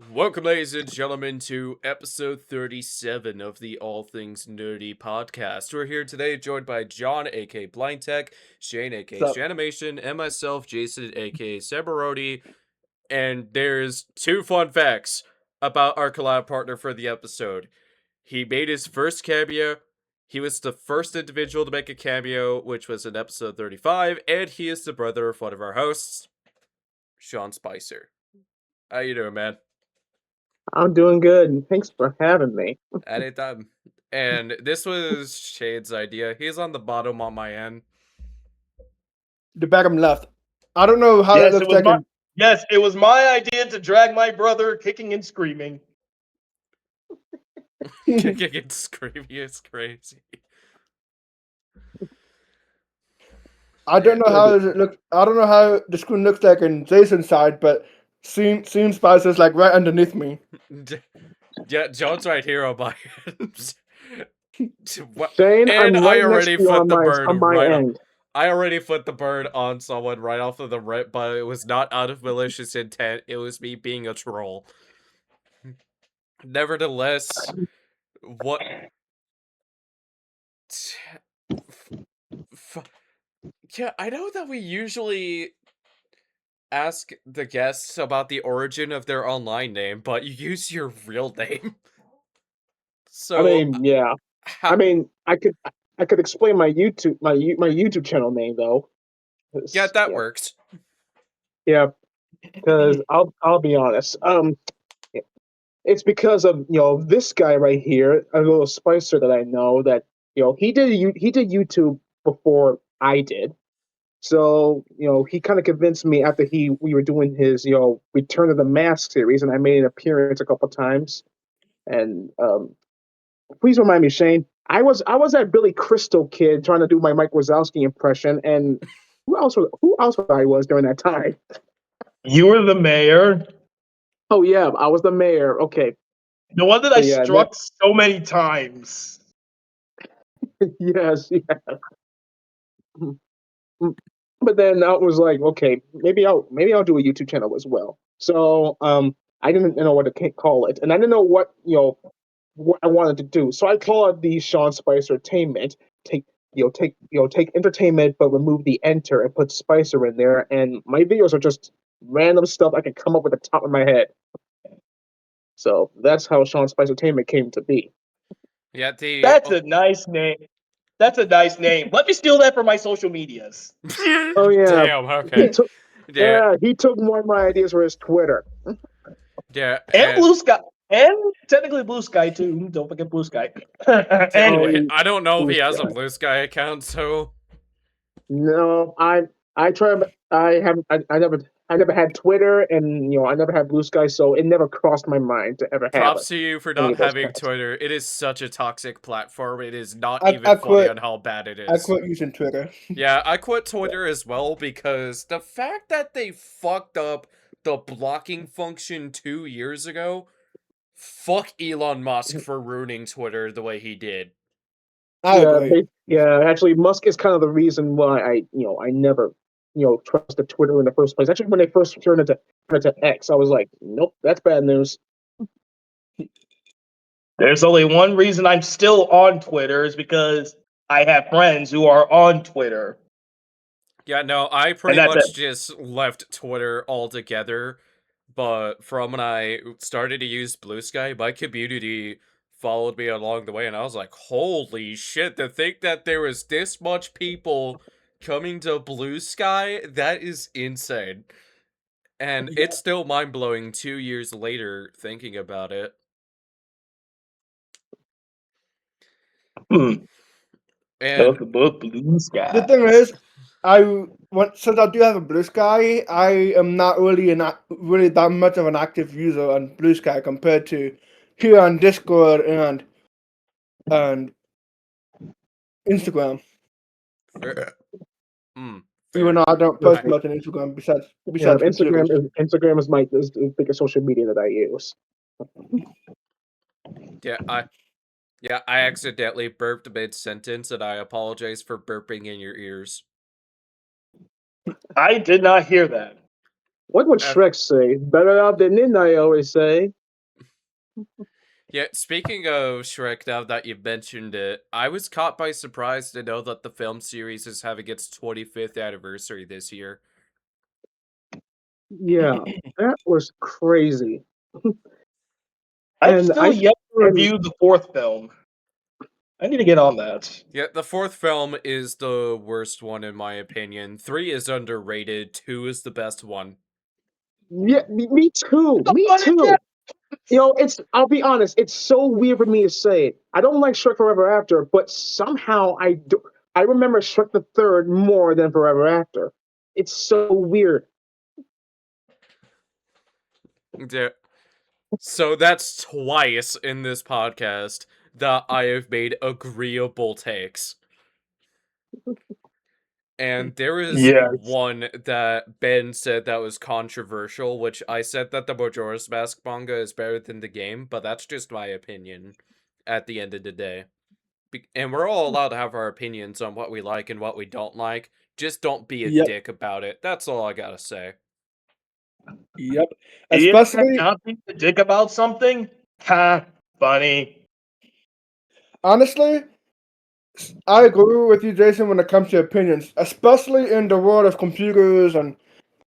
Welcome, ladies and gentlemen, to episode 37 of the All Things Nerdy podcast. We're here today joined by John, aka Blind Tech, Shane, aka Sup? Shanimation, and myself, Jason, aka Sebarodi. And there's two fun facts about our collab partner for the episode. He made his first cameo. He was the first individual to make a cameo, which was in episode 35, and he is the brother of one of our hosts, Sean Spicer. How you doing, man? I'm doing good, and thanks for having me. Anytime. And this was Shade's idea. He's on the bottom on my end. The bottom left. I don't know how it looks like. Yes, it was my idea to drag my brother kicking and screaming. Kicking and screaming is crazy. I don't know how it looks. I don't know how the screen looks like in Jason's side, but sSpicer's like right underneath me. Yeah, John's right here on my end. Shane, and I'm right I already next to you put on the my, bird on my right end. I already put the bird on someone right off of the rip, but it was not out of malicious intent. It was me being a troll. Nevertheless, what? Yeah, I know that we usually ask the guests about the origin of their online name, but you use your real name. So I mean, yeah. I mean, I could explain my YouTube channel name though. Yeah, that works. Yeah, because I'll be honest. It's because of this guy right here, a little Spicer that I know that he did YouTube before I did. So, he kind of convinced me after we were doing his, Return of the Mask series, and I made an appearance a couple times. And please remind me, Shane, I was that Billy Crystal kid trying to do my Mike Wazowski impression, and who else I was during that time? You were the mayor. Oh yeah, I was the mayor. Okay. No wonder I struck so many times. Yes. But then I was like, okay, maybe I'll do a YouTube channel as well. So I didn't know what to call it, and I didn't know what I wanted to do. So I called it the sSpicertainment. Take entertainment, but remove the enter and put Spicer in there. And my videos are just random stuff I can come up with the top of my head. So that's how sSpicertainment came to be. Yeah, that's a nice name. That's a nice name. Let me steal that for my social medias. Oh yeah. Damn. Okay. He took one of my ideas for his Twitter. Yeah. And Blue Sky. And technically Blue Sky too. Don't forget Blue Sky. Anyway, I don't know if he has a Blue Sky account, so. No, I never had Twitter, and I never had Blue Sky, so it never crossed my mind to ever have it. Props to you for not having Twitter. It is such a toxic platform. It is not even funny on how bad it is. I quit using Twitter. Yeah, I quit Twitter as well because the fact that they fucked up the blocking function 2 years ago, fuck Elon Musk for ruining Twitter the way he did. Actually, Musk is kind of the reason why I never trusted Twitter in the first place. Actually, when they first turned into X, I was like, nope, that's bad news. There's only one reason I'm still on Twitter is because I have friends who are on Twitter. Yeah, no, I pretty much just left Twitter altogether. But from when I started to use Blue Sky, my community followed me along the way, and I was like, holy shit, to think that there was this much people coming to Blue Sky, that is insane. And it's still mind-blowing 2 years later thinking about it. And Blue Sky. The thing is, since I do have a Blue Sky, I am not really that much of an active user on Blue Sky compared to here on Discord and Instagram. Even though I don't post much on Instagram besides Instagram is my biggest social media that I use. Yeah, I accidentally burped mid-sentence, and I apologize for burping in your ears. I did not hear that. What would Shrek say? Better out than in, I always say. Yeah, speaking of Shrek, now that you've mentioned it, I was caught by surprise to know that the film series is having its 25th anniversary this year. Yeah, that was crazy. I've And still I yet to and review the fourth film. I need to get on that. Yeah, the fourth film is the worst one in my opinion. 3 is underrated, 2 is the best one. yeah, me too. Me too. I'll be honest, it's so weird for me to say it. I don't like Shrek Forever After, but somehow I remember Shrek the Third more than Forever After. It's so weird. Yeah. So that's twice in this podcast that I have made agreeable takes. And there is Yes. one that Ben said that was controversial, which I said that the Majora's Mask manga is better than the game, but that's just my opinion at the end of the day. And we're all allowed to have our opinions on what we like and what we don't like. Just don't be a Yep. dick about it. That's all I gotta say. Yep. Being Especially, not being a dick about something? Ha, funny. honestly, I agree with you, Jason, when it comes to opinions, especially in the world of computers and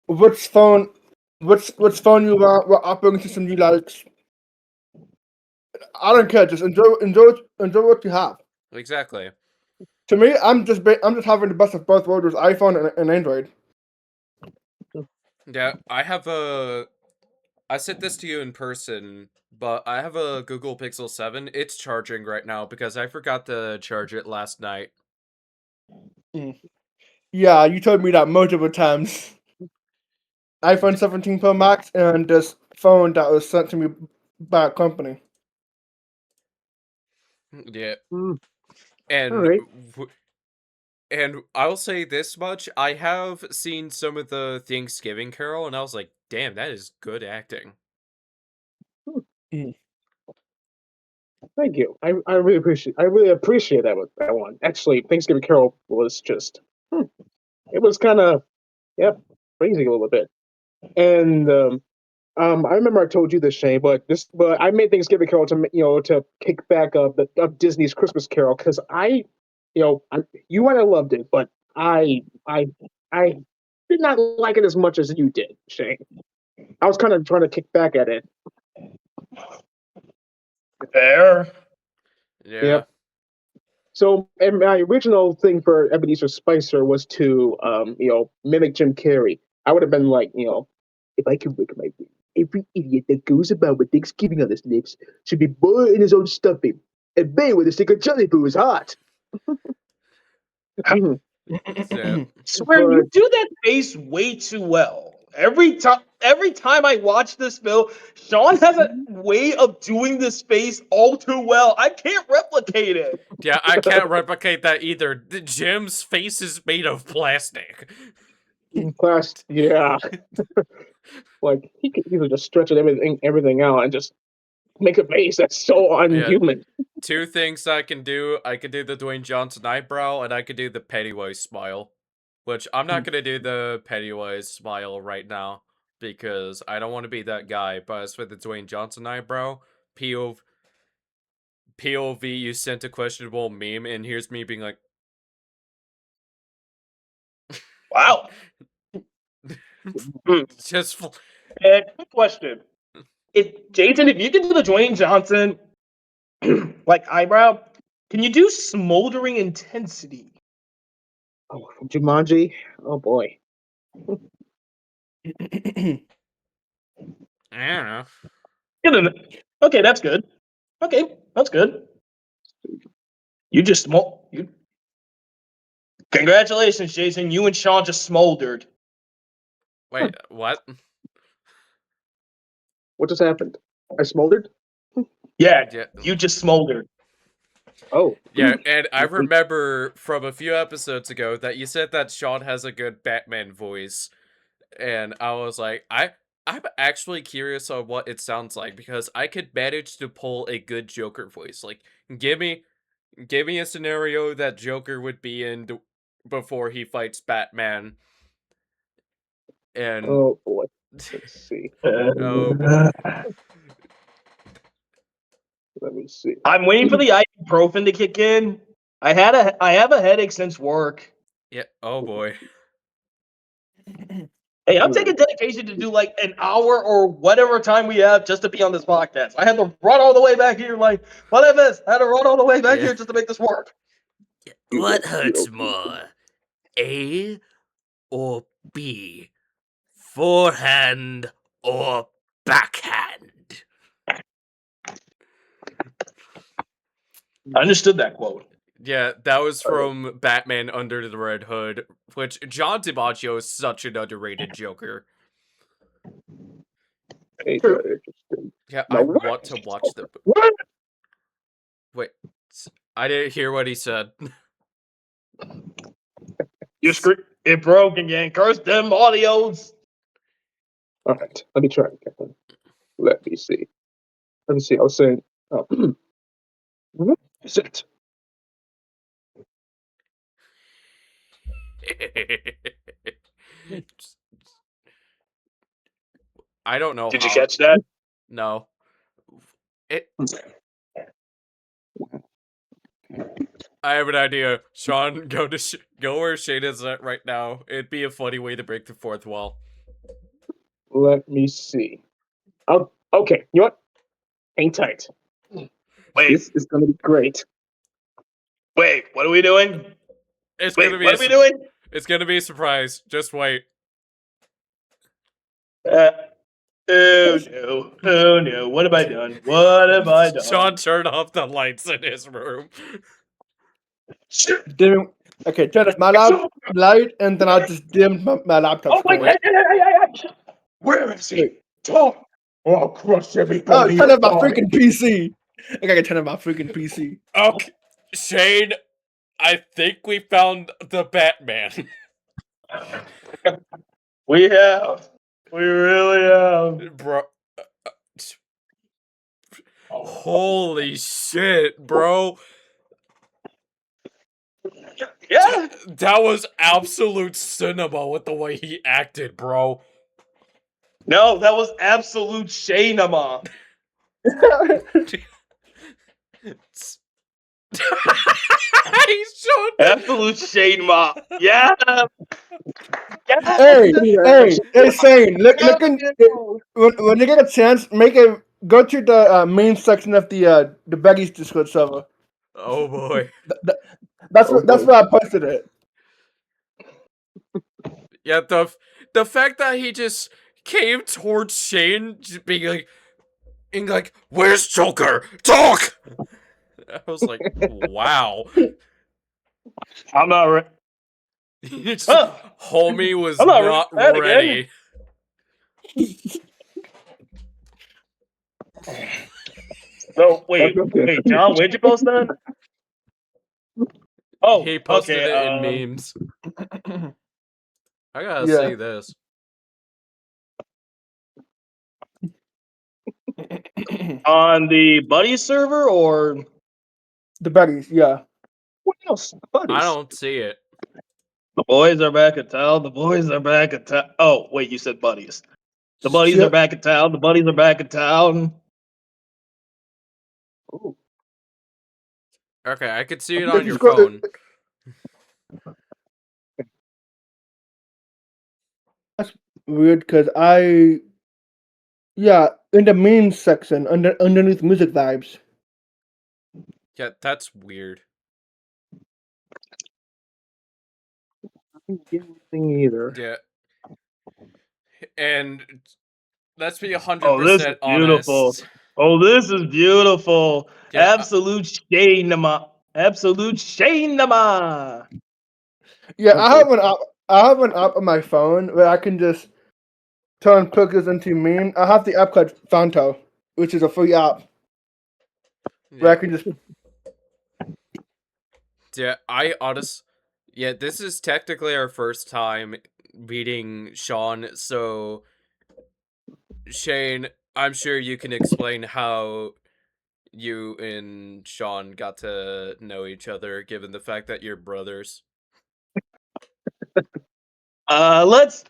which phone, which phone you want, what operating system you like. I don't care. Just enjoy what you have. Exactly. To me, I'm just having the best of both worlds with iPhone and Android. Yeah, I said this to you in person, but I have a Google Pixel 7. It's charging right now because I forgot to charge it last night. Mm. Yeah, you told me that multiple times. iPhone 17 Pro Max and this phone that was sent to me by a company. Yeah. Mm, all And right. and I'll say this much, I have seen some of the Thanksgiving Carol and I was like, "Damn, that is good acting." Mm. Thank you. I really appreciate that one. Actually, Thanksgiving Carol was just it was kind of yep crazy a little bit. And I remember I told you this, Shane, but I made Thanksgiving Carol to kick back up Disney's Christmas Carol because you might have loved it, but I I did not like it as much as you did, Shane. I was kind of trying to kick back at it. Fair. Yeah. Yep. So, and my original thing for Ebenezer Spicer was to, mimic Jim Carrey. I would have been like, if I could wake my brain, every idiot that goes about with Thanksgiving on his lips should be boiled in his own stuffing and made with a stick of jelly for his heart. So, Swear But you do that face way too well. Every time I watch this film, Sean has a way of doing this face all too well. I can't replicate it. yeah, I can't replicate that either. Jim's face is made of plastic. plus, yeah, like he could easily just stretch everything out and just make a face that's so Yeah. unhuman. Two things I can do. I could do the Dwayne Johnson eyebrow, and I could do the Pennywise smile. Which, I'm not gonna do the Pennywise smile right now, because I don't want to be that guy, but as for the Dwayne Johnson eyebrow, POV, you sent a questionable meme, and here's me being like, Wow. Hmm. just... And quick question. If you can do the Dwayne Johnson like eyebrow, can you do smoldering intensity? Oh, from Jumanji. Oh boy. I don't know. Okay, that's good. Okay, that's good. You just you. Congratulations, Jason. You and Sean just smoldered. Wait, what? What just happened? I smoldered? Yeah, Yeah. you just smoldered. Oh. Yeah, and I remember from a few episodes ago that you said that Sean has a good Batman voice. And I was like, I'm actually curious on what it sounds like because I could manage to pull a good Joker voice. Like, give me give me a scenario that Joker would be in before he fights Batman. And Oh boy. Let's see. oh boy. me see. I'm waiting for the ibuprofen to kick in. I have a headache since work. Yeah. Oh boy. Hey, I'm taking dedication to do like an hour or whatever time we have just to be on this podcast. I had to run all the way back here, like whatever. I had to run all the way back Yeah. here just to make this work. What hurts more, A or B? Forehand or backhand? I understood that quote. Yeah, that was from Batman Under the Red Hood, which John DiMaggio is such an underrated Joker. Ain't that interesting? Yeah, Now, I what want is to he watch the. talking- What? Wait, I didn't hear what he said. Your script it broke again. Curse them audios. All right, let me try again. Let me see. Let me see. I was saying, what is it? I don't know Did how. you catch that? No. It. I have an idea. Sean, go where Shane is at right now. It'd be a funny way to break the fourth wall. Let me see. Oh, okay. You know what? Hang tight. Wait, This is gonna be great. wait. What are we doing? It's Wait, gonna be what are we doing? It's gonna be a surprise. Just wait. Oh no! Oh no! What have I done? What have I done? Sean turned off the lights in his room. Dim. Okay, turn off my light, and then I just dimmed my laptop Oh wait! screen. Hey. Where is he? Wait. Talk, or I'll crush Oh, everybody. turn off my freaking PC. I gotta turn off my freaking PC. Okay, Shane, I think we found the Batman. We have. We really have. Bro. Holy shit, bro. Yeah. That was absolute cinema with the way he acted, bro. No, that was absolute shinema. He's showing Absolute shinema. Yeah. Yeah. Hey, Shane, look in, when you get a chance, go to the main section of the Beggy's Discord server. Oh boy. That's where I posted it. Yeah, the fact that he just came towards Shane, just being like, "Where's Joker? Talk!" I was like, "Wow." I'm not ready. Homie was I'm not not ready. ready. No, wait, John, where'd you post that? Oh, He posted okay. it in memes. I gotta Yeah. see this. On the buddy server or The Beggy's, yeah. What else? Buddies. I don't see it. the boys are back in town? The boys are back in town. Oh, wait, you said buddies. The buddies are back in town. The buddies are back in town. Ooh. Okay, I could see it on your phone. That's weird because in the main section underneath music vibes. Yeah, that's weird. I didn't get anything either. Yeah. And let's be 100% Oh, this is beautiful. honest. Oh, this is beautiful. Yeah, Absolute shinema. Absolute shinema. Yeah, Okay. I have an app on my phone where I can just turn pictures into meme. I have the app called Fanto, which is a free app where I can just. Yeah, yeah, this is technically our first time meeting Sean, so Shane, I'm sure you can explain how you and Sean got to know each other, given the fact that you're brothers. Let's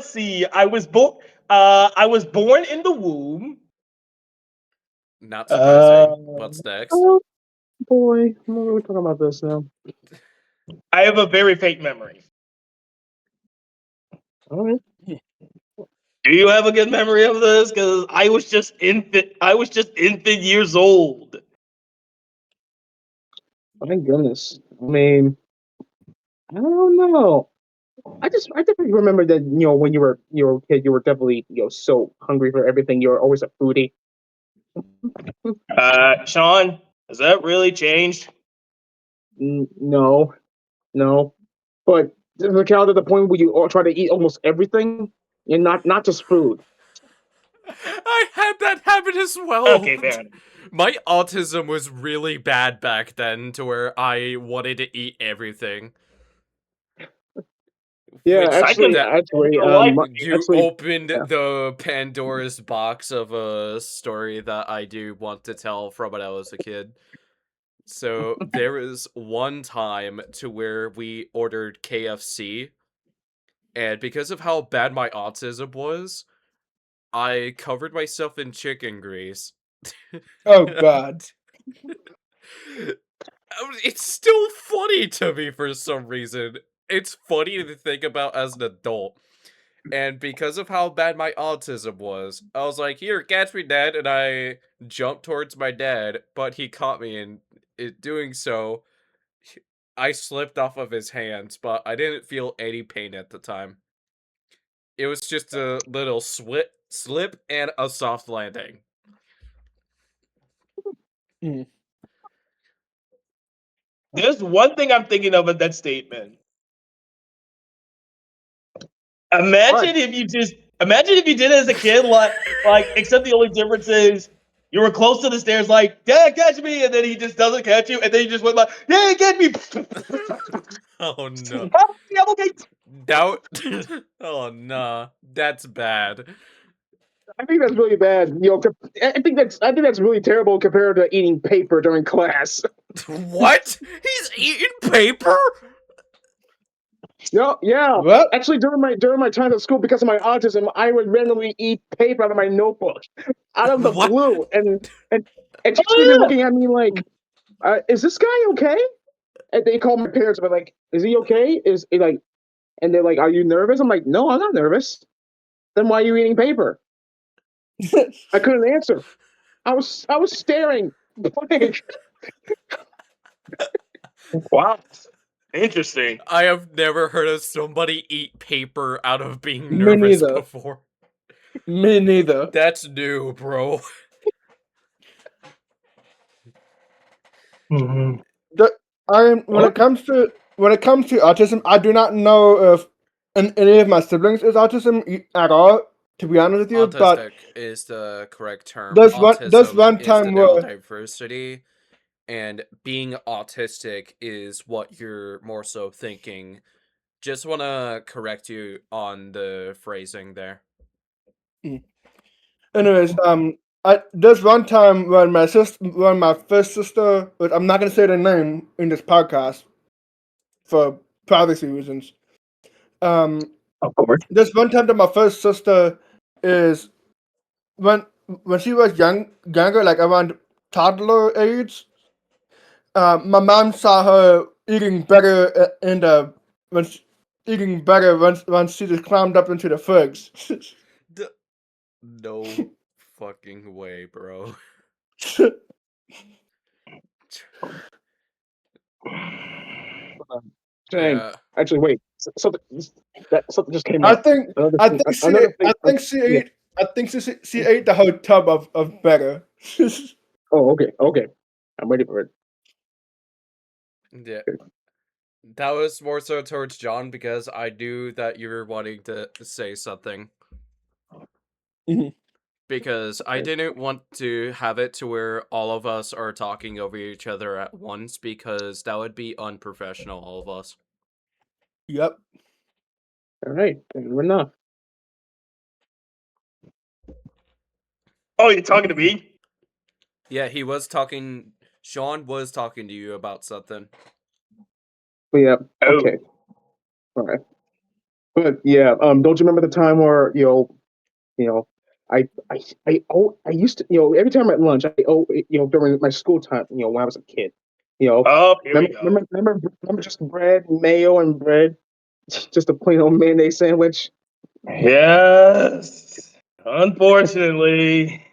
see. I was born in the womb. Not surprising. What's next? Oh boy, we're talking about this now. I have a very fake memory. All right. Do you have a good memory of this? Because I was just infant. I was just infant years old. My goodness. I mean, I don't know. I definitely remember that when you were a kid, you were definitely so hungry for everything. You were always a foodie. Sean, has that really changed? No, no. But does it count at the point where you all try to eat almost everything and not just food? I had that habit as well. Okay, fair enough. My autism was really bad back then, to where I wanted to eat everything. Yeah, Which actually, that you actually, opened yeah. the Pandora's box of a story that I do want to tell from when I was a kid. So there was one time to where we ordered KFC, and because of how bad my autism was, I covered myself in chicken grease. Oh God. It's still funny to me for some reason. It's funny to think about as an adult. And because of how bad my autism was, I was like, here, catch me, Dad. And I jumped towards my dad, but he caught me, and doing so, I slipped off of his hands, but I didn't feel any pain at the time. It was just a little slip and a soft landing. There's one thing I'm thinking of in that statement. Imagine if you did it as a kid, like except the only difference is you were close to the stairs, like Dad, catch me, and then he just doesn't catch you, and then you just went like, yeah, get me. Oh no. Yeah, okay. Doubt. Oh no. That's bad. I think that's really bad. I think that's really terrible compared to eating paper during class. What? He's eating paper? No, yeah. What? Actually, during my time at school, because of my autism, I would randomly eat paper out of my notebook, out of the What? blue, and teachers Oh, would be yeah. looking at me like, "Is this guy okay?" And they call my parents, but like, "Is he okay?" Is he like, and they're like, "Are you nervous?" I'm like, "No, I'm not nervous." Then why are you eating paper? I couldn't answer. I was staring. Like, Wow. Interesting. I have never heard of somebody eat paper out of being Me nervous neither. before. Me neither. That's new, bro. Mm-hmm. When it comes to autism, I do not know if any of my siblings is autism at all. To be honest with you, but Autistic is the correct term. there's Autism one is the time where neurodiversity, and being autistic is what you're more so thinking. Just want to correct you on the phrasing there. anyways, there's one time when my first sister, but I'm not gonna say the name in this podcast for privacy reasons. Of course. There's one time that my first sister is when she was younger, like around toddler age. My mom saw her eating better in the eating better once she just climbed up into the fridge. No fucking way, bro. dang. Yeah. Actually, wait. Something just came I up. think Another thing. Yeah. I think she ate the whole tub of better. Oh, okay, okay. I'm ready for it. Yeah. That was more so towards John because I knew that you were wanting to say something. Mhm. Because I didn't want to have it to where all of us are talking over each other at once, because that would be unprofessional, all of us. Yep. All right, fair enough. Oh, you're talking to me? Yeah, Sean was talking to you about something. But yeah, Oh. okay, all right. But yeah, don't you remember the time where you know I used to, every time at lunch, during my school time, when I was a kid, Oh, here we go. remember just bread, mayo, and bread, just a plain old mayonnaise sandwich. Yes. Unfortunately,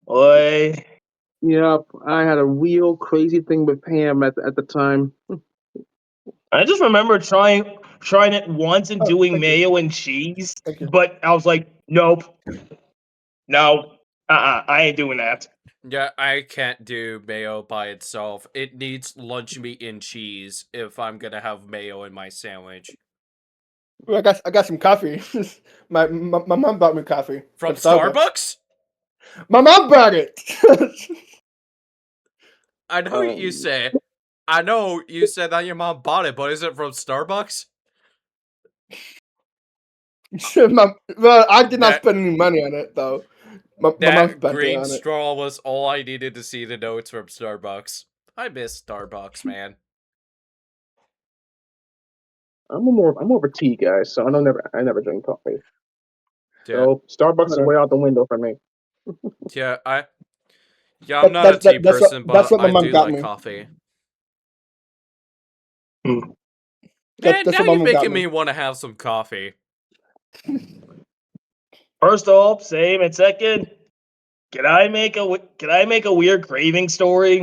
boy. Yep, I had a real crazy thing with Pam at the time. I just remember trying it once and Oh, doing thank you. mayo and cheese, Thank you. but I was like, nope, no, I ain't doing that. Yeah, I can't do mayo by itself. It needs lunch meat and cheese if I'm gonna have mayo in my sandwich. Well, I got some coffee. My mom bought me coffee From Starbucks. Starbucks? My mom bought it. I know you Um, say. I know you said that your mom bought it, but is it from Starbucks? Well, I did not That spend any money on it though. My mom that spent it green on it. straw was all I needed to see the notes from Starbucks. I miss Starbucks, man. I'm more of a tea guy, so I never drink coffee. Yeah, So Starbucks is Whatever. way out the window for me. yeah, I'm not a tea person, That's but what my I mom do got like me. coffee. Hmm. Man, That's now what my you're mom got making me. me want to have some coffee. First off, same, and second, can I make a weird craving story?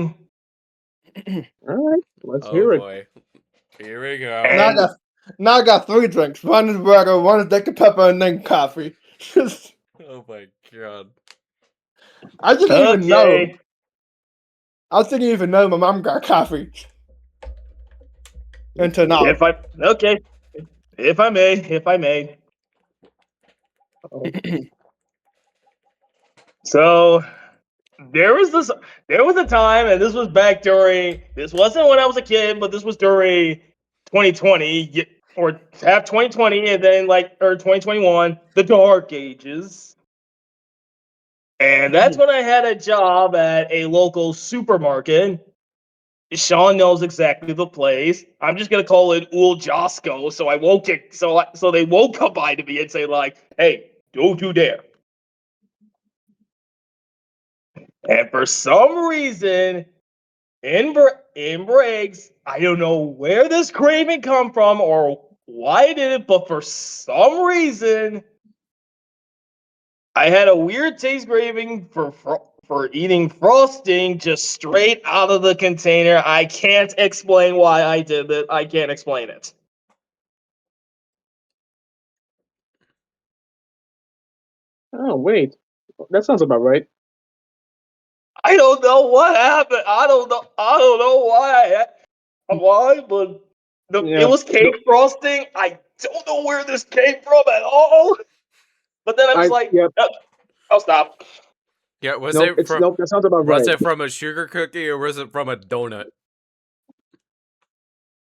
All right, let's Oh hear it. boy. Here we go. Now I And got now I got 3 drinks. One is water, one is Dr Pepper, and then coffee. Oh my god. I didn't even know. okay, I didn't even know my mom got coffee until now. if I okay, if I may. Oh, So there was this there was a time, and this was back during, this wasn't when I was a kid, but this was during 2020, or half 2020, and then or 2021, the dark ages. And that's when I had a job at a local supermarket. Sean knows exactly the place. I'm just gonna call it Ool Josco, so I won't get so they won't come by to me and say like, "Hey, don't you dare!" And for some reason, in Briggs, I don't know where this craving come from or why I did it, but for some reason, I had a weird taste craving for eating frosting just straight out of the container. I can't explain why I did it. I can't explain it. oh wait, that sounds about right. I don't know what happened. I don't know why, but it Yeah, was cake frosting. I don't know where this came from at all. But then I was like, yep. I'll stop. Yeah, Nope. That sounds about was right. it from a sugar cookie or was it from a donut?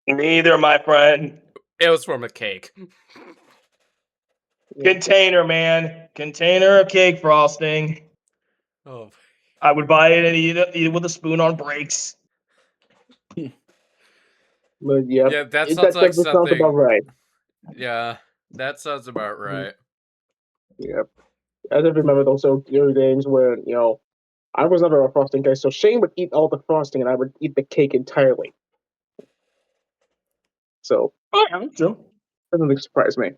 Neither, my friend. It was from a cake. Yeah. Container, man. Container of cake frosting. Oh. I would buy it and eat it with a spoon on breaks. But yeah, Yeah, that sounds like that sounds about something. right. Yeah, that sounds about Mhm. right. Yeah, I just remember those early days where I was never a frosting guy, so Shane would eat all the frosting and I would eat the cake entirely. So Oh, yeah, true. doesn't surprise me.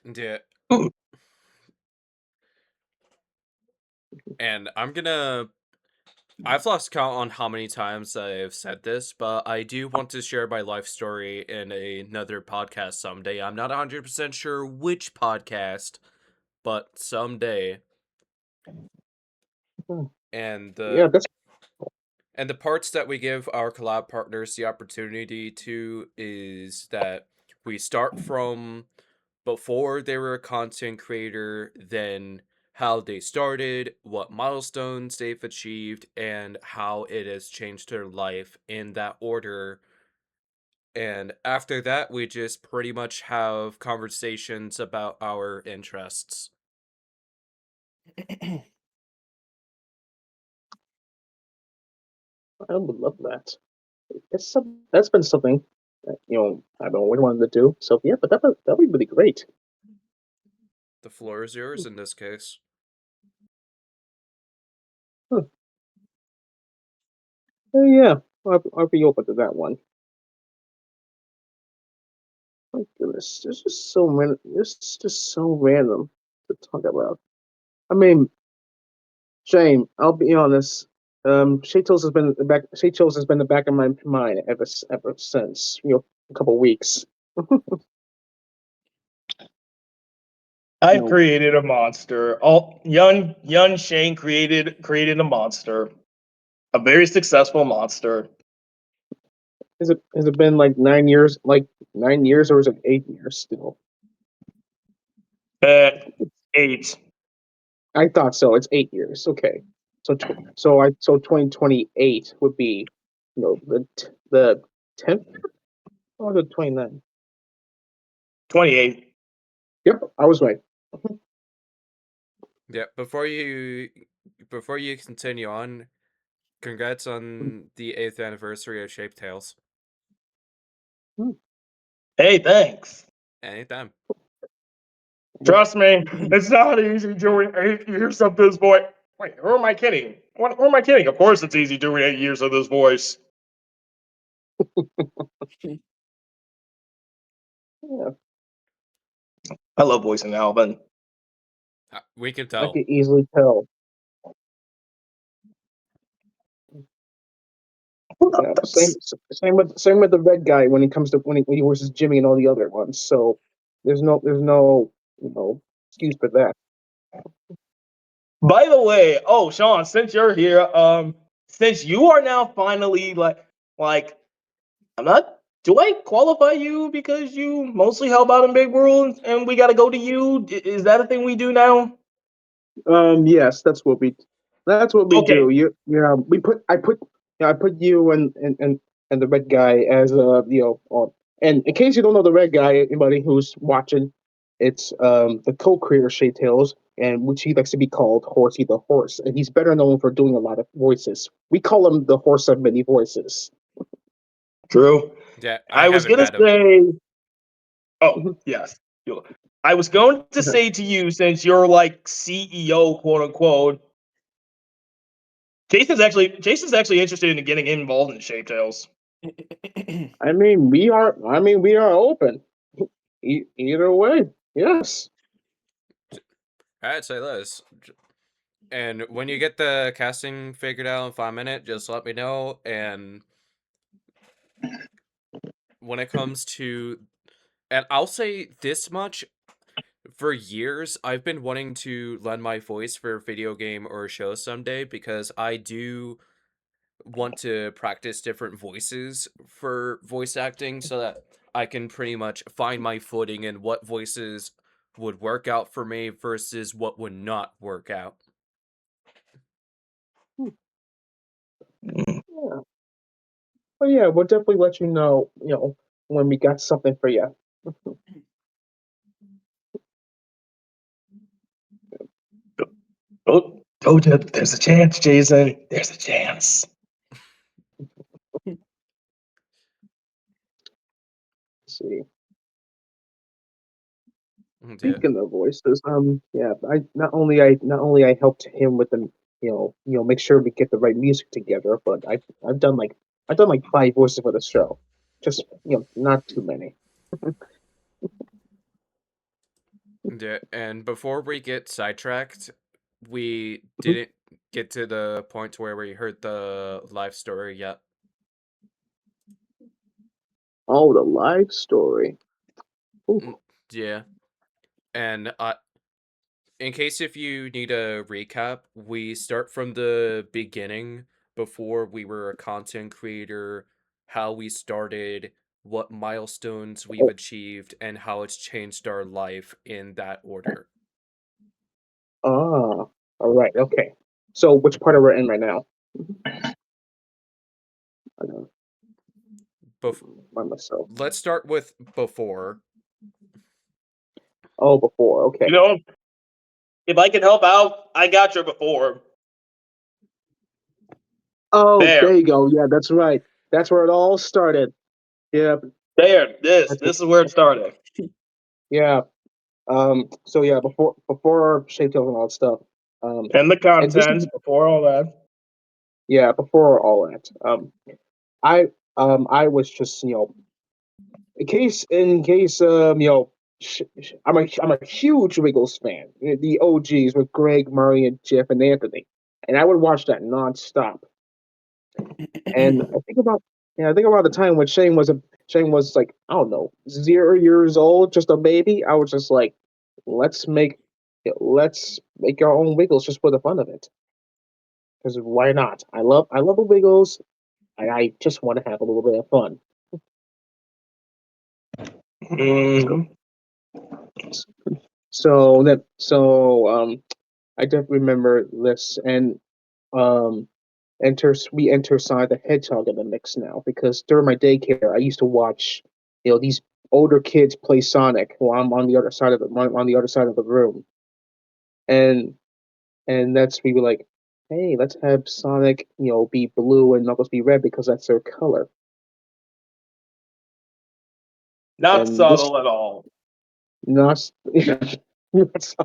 Yeah. And I've lost count on how many times I've said this, but I do want to share my life story in another podcast someday. I'm not 100% sure which podcast, but someday. Hmm. And Yeah, the that's and the parts that we give our collab partners the opportunity to is that we start from before they were a content creator, then how they started, what milestones they've achieved, and how it has changed their life in that order. And after that, we just pretty much have conversations about our interests. I would love that. That's been something that, I've always wanted to do. So yeah, but that would be really great. The floor is yours in this case. Yeah, I'll be open to that one. My goodness, there's just so many. It's just so random to talk about. I mean, Shane, I'll be honest. Shatos has been the back of my mind ever since a couple weeks. I've created a monster. All young Shane created a monster, a very successful monster. Has it been like 9 years? Like 9 years, or is it 8 years still? 8. I thought so. It's 8 years. Okay, so 2028 would be, the 10th or the 29th. 28. Yep, I was right. Yeah, before you continue on, congrats on the 8th anniversary of Shape Tales. Hey, thanks. Anytime. Trust me, it's not easy doing 8 years of this voice. Wait, who am I kidding? Who am I kidding? Of course it's easy doing 8 years of this voice. Yeah, I love voicing Alvin. We can I tell. can easily tell. Yeah, same with the red guy when he voices Jimmy and all the other ones. So there's no excuse for that. By the way, Sean, since you're here, since you are now finally like I'm not. Do I qualify you because you mostly help out in Big World and we got to go to you? Is that a thing we do now? Yes, that's what we Okay. do. I put you and the red guy as on. And in case you don't know the red guy, anybody who's watching, it's the co-creator of Shade Tales, and which he likes to be called Horsey the Horse, and he's better known for doing a lot of voices. We call him the Horse of Many Voices. True. Yeah, I was haven't gonna met him. say. Oh yes. I was going to say to you, since you're like CEO, quote unquote. Jason's actually interested in getting involved in Shape Tales. I mean, we are open. Either way, yes. I'd say this. And when you get the casting figured out in 5 minutes, just let me know. And when it comes to, and I'll say this much, for years, I've been wanting to lend my voice for a video game or a show someday because I do want to practice different voices for voice acting so that I can pretty much find my footing in what voices would work out for me versus what would not work out. Yeah. Well, yeah, we'll definitely let you know, when we got something for you. There's a chance, Jason. There's a chance. Let's see. Yeah. Speaking of voices, yeah, not only I helped him with the, make sure we get the right music together, but I've done like 5 voices for the show, just not too many. Yeah, and before we get sidetracked, we didn't get to the point where we heard the live story yet. Oh, the live story. Ooh. Yeah, and in case if you need a recap, we start from the beginning before we were a content creator, how we started, what milestones we've achieved, and how it's changed our life in that order. Ah, all right, okay. So which part are we in right now? I know. By myself. Let's start with before. Oh, before, okay. If I can help out, I got you before. Oh, there you go. Yeah, that's right. That's where it all started. Yeah. This is where it started. Yeah. So yeah, before Shape Tails and all that stuff. And the And this is content before all that. yeah, before all that. I was just in case I'm a huge Wiggles fan. The OGs with Greg, Murray, and Jeff and Anthony, and I would watch that nonstop. And I think about the time when Shane was like, I don't know, 0 years old, just a baby. I was just like, let's make let's make our own Wiggles just for the fun of it. Because why not? I love the Wiggles. I just want to have a little bit of fun. Mhm. So I definitely remember this, and um we enter Sonic the Hedgehog in the mix now, because during my daycare I used to watch these older kids play Sonic while I'm on the other side of the room, and that's we were like, hey, let's have Sonic be blue and Knuckles be red because that's their color. Not And this subtle at all. not not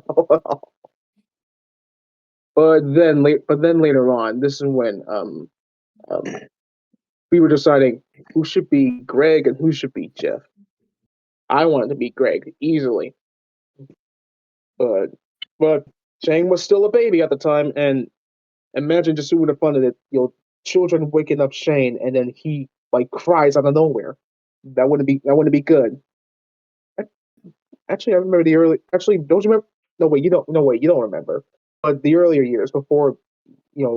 all at all. But then later on, this is when we were deciding who should be Greg and who should be Jeff. I wanted to be Greg easily, but Shane was still a baby at the time, and imagine just doing the fun of it, children waking up Shane, and then he like cries out of nowhere. That wouldn't be good. Actually, I remember the early. Actually, don't you remember? No wait, you don't. No wait, you don't remember. But the earlier years before, you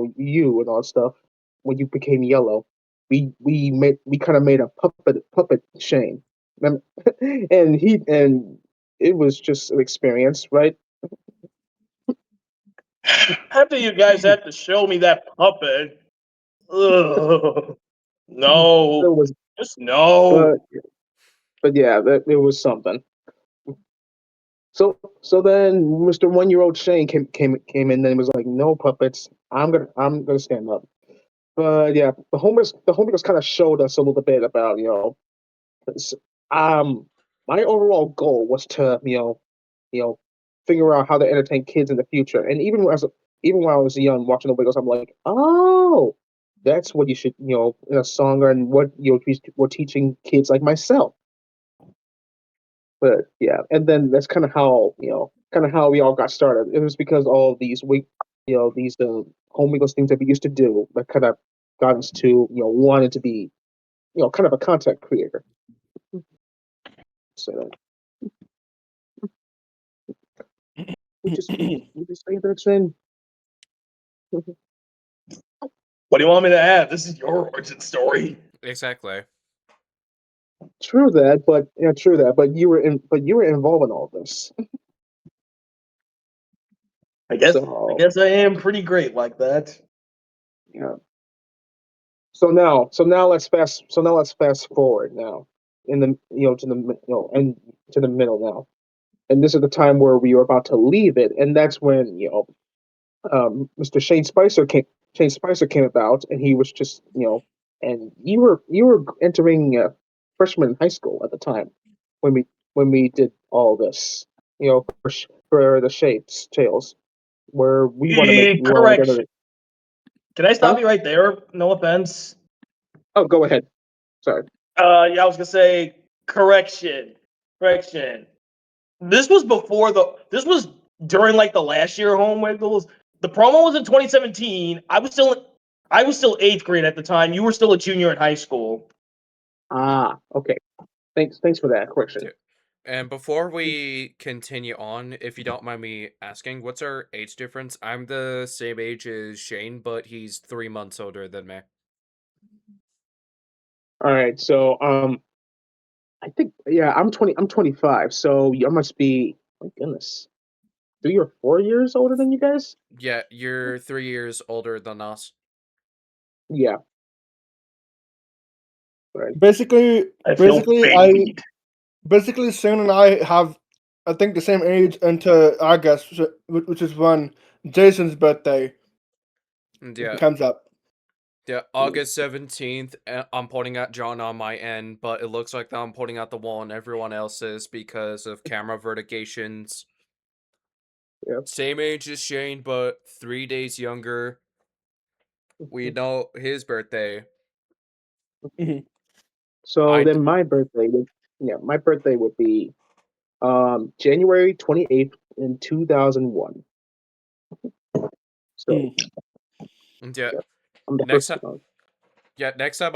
and all that stuff, when you became yellow, we kind of made a puppet Shane, Remem- and it was just an experience, right? After you guys had to show me that puppet. Ugh. It No. was, Just no. but yeah, it was something. So then Mr. 1 Year Old Shane came in and was like, "No puppets. I'm gonna stand up." But yeah, the homeless kind of showed us a little bit about 'cause, my overall goal was to figure out how to entertain kids in the future. And even when I was young watching the Wiggles, I'm like, oh, that's what you should in a song, and what we're teaching kids like myself. But yeah, and then that's kind of how we all got started. It was because all these these home Wiggles things that we used to do that kind of got us to wanting to be kind of a content creator. So we just say that thing. What do you want me to add? This is your origin story. Exactly. True that, but you were involved in all this. I guess So I am pretty great like that. yeah. So now let's fast forward now in the to the and to the middle now, and this is the time where we were about to leave it, and that's when Mr. Shane Spicer came about, and he was just and you were entering freshman in high school at the time when we did all this for the Shapes Tales, where we want to make Correction. another. Can I Huh? stop you right there? No offense. Oh, go ahead. Sorry. Yeah, I was gonna say correction. Correction. This was before the. This was during like the last year of Home Wiggles. The promo was in 2017. I was still eighth grade at the time. You were still a junior in high school. Ah, okay. Thanks for that correction. Yeah. And before we continue on, if you don't mind me asking, what's our age difference? I'm the same age as Shane, but he's 3 months older than me. All right, so I think yeah, I'm 25, so I must be, my goodness, 3 or 4 years older than you guys. Yeah, you're 3 years older than us. Yeah, right. Basically, I feel basically, babied. Sin and I have, I think, the same age into August, which is when Jason's birthday And yeah, comes up. Yeah, August 17th. I'm pointing at John on my end, but it looks like I'm pointing at the wall on everyone else's because of camera vertications. Yep. Same age as Shane, but 3 days younger. We know his birthday. So then my birthday would be January 28th in 2001. So Yeah, yeah, I'm the next first time. one. Yeah, next time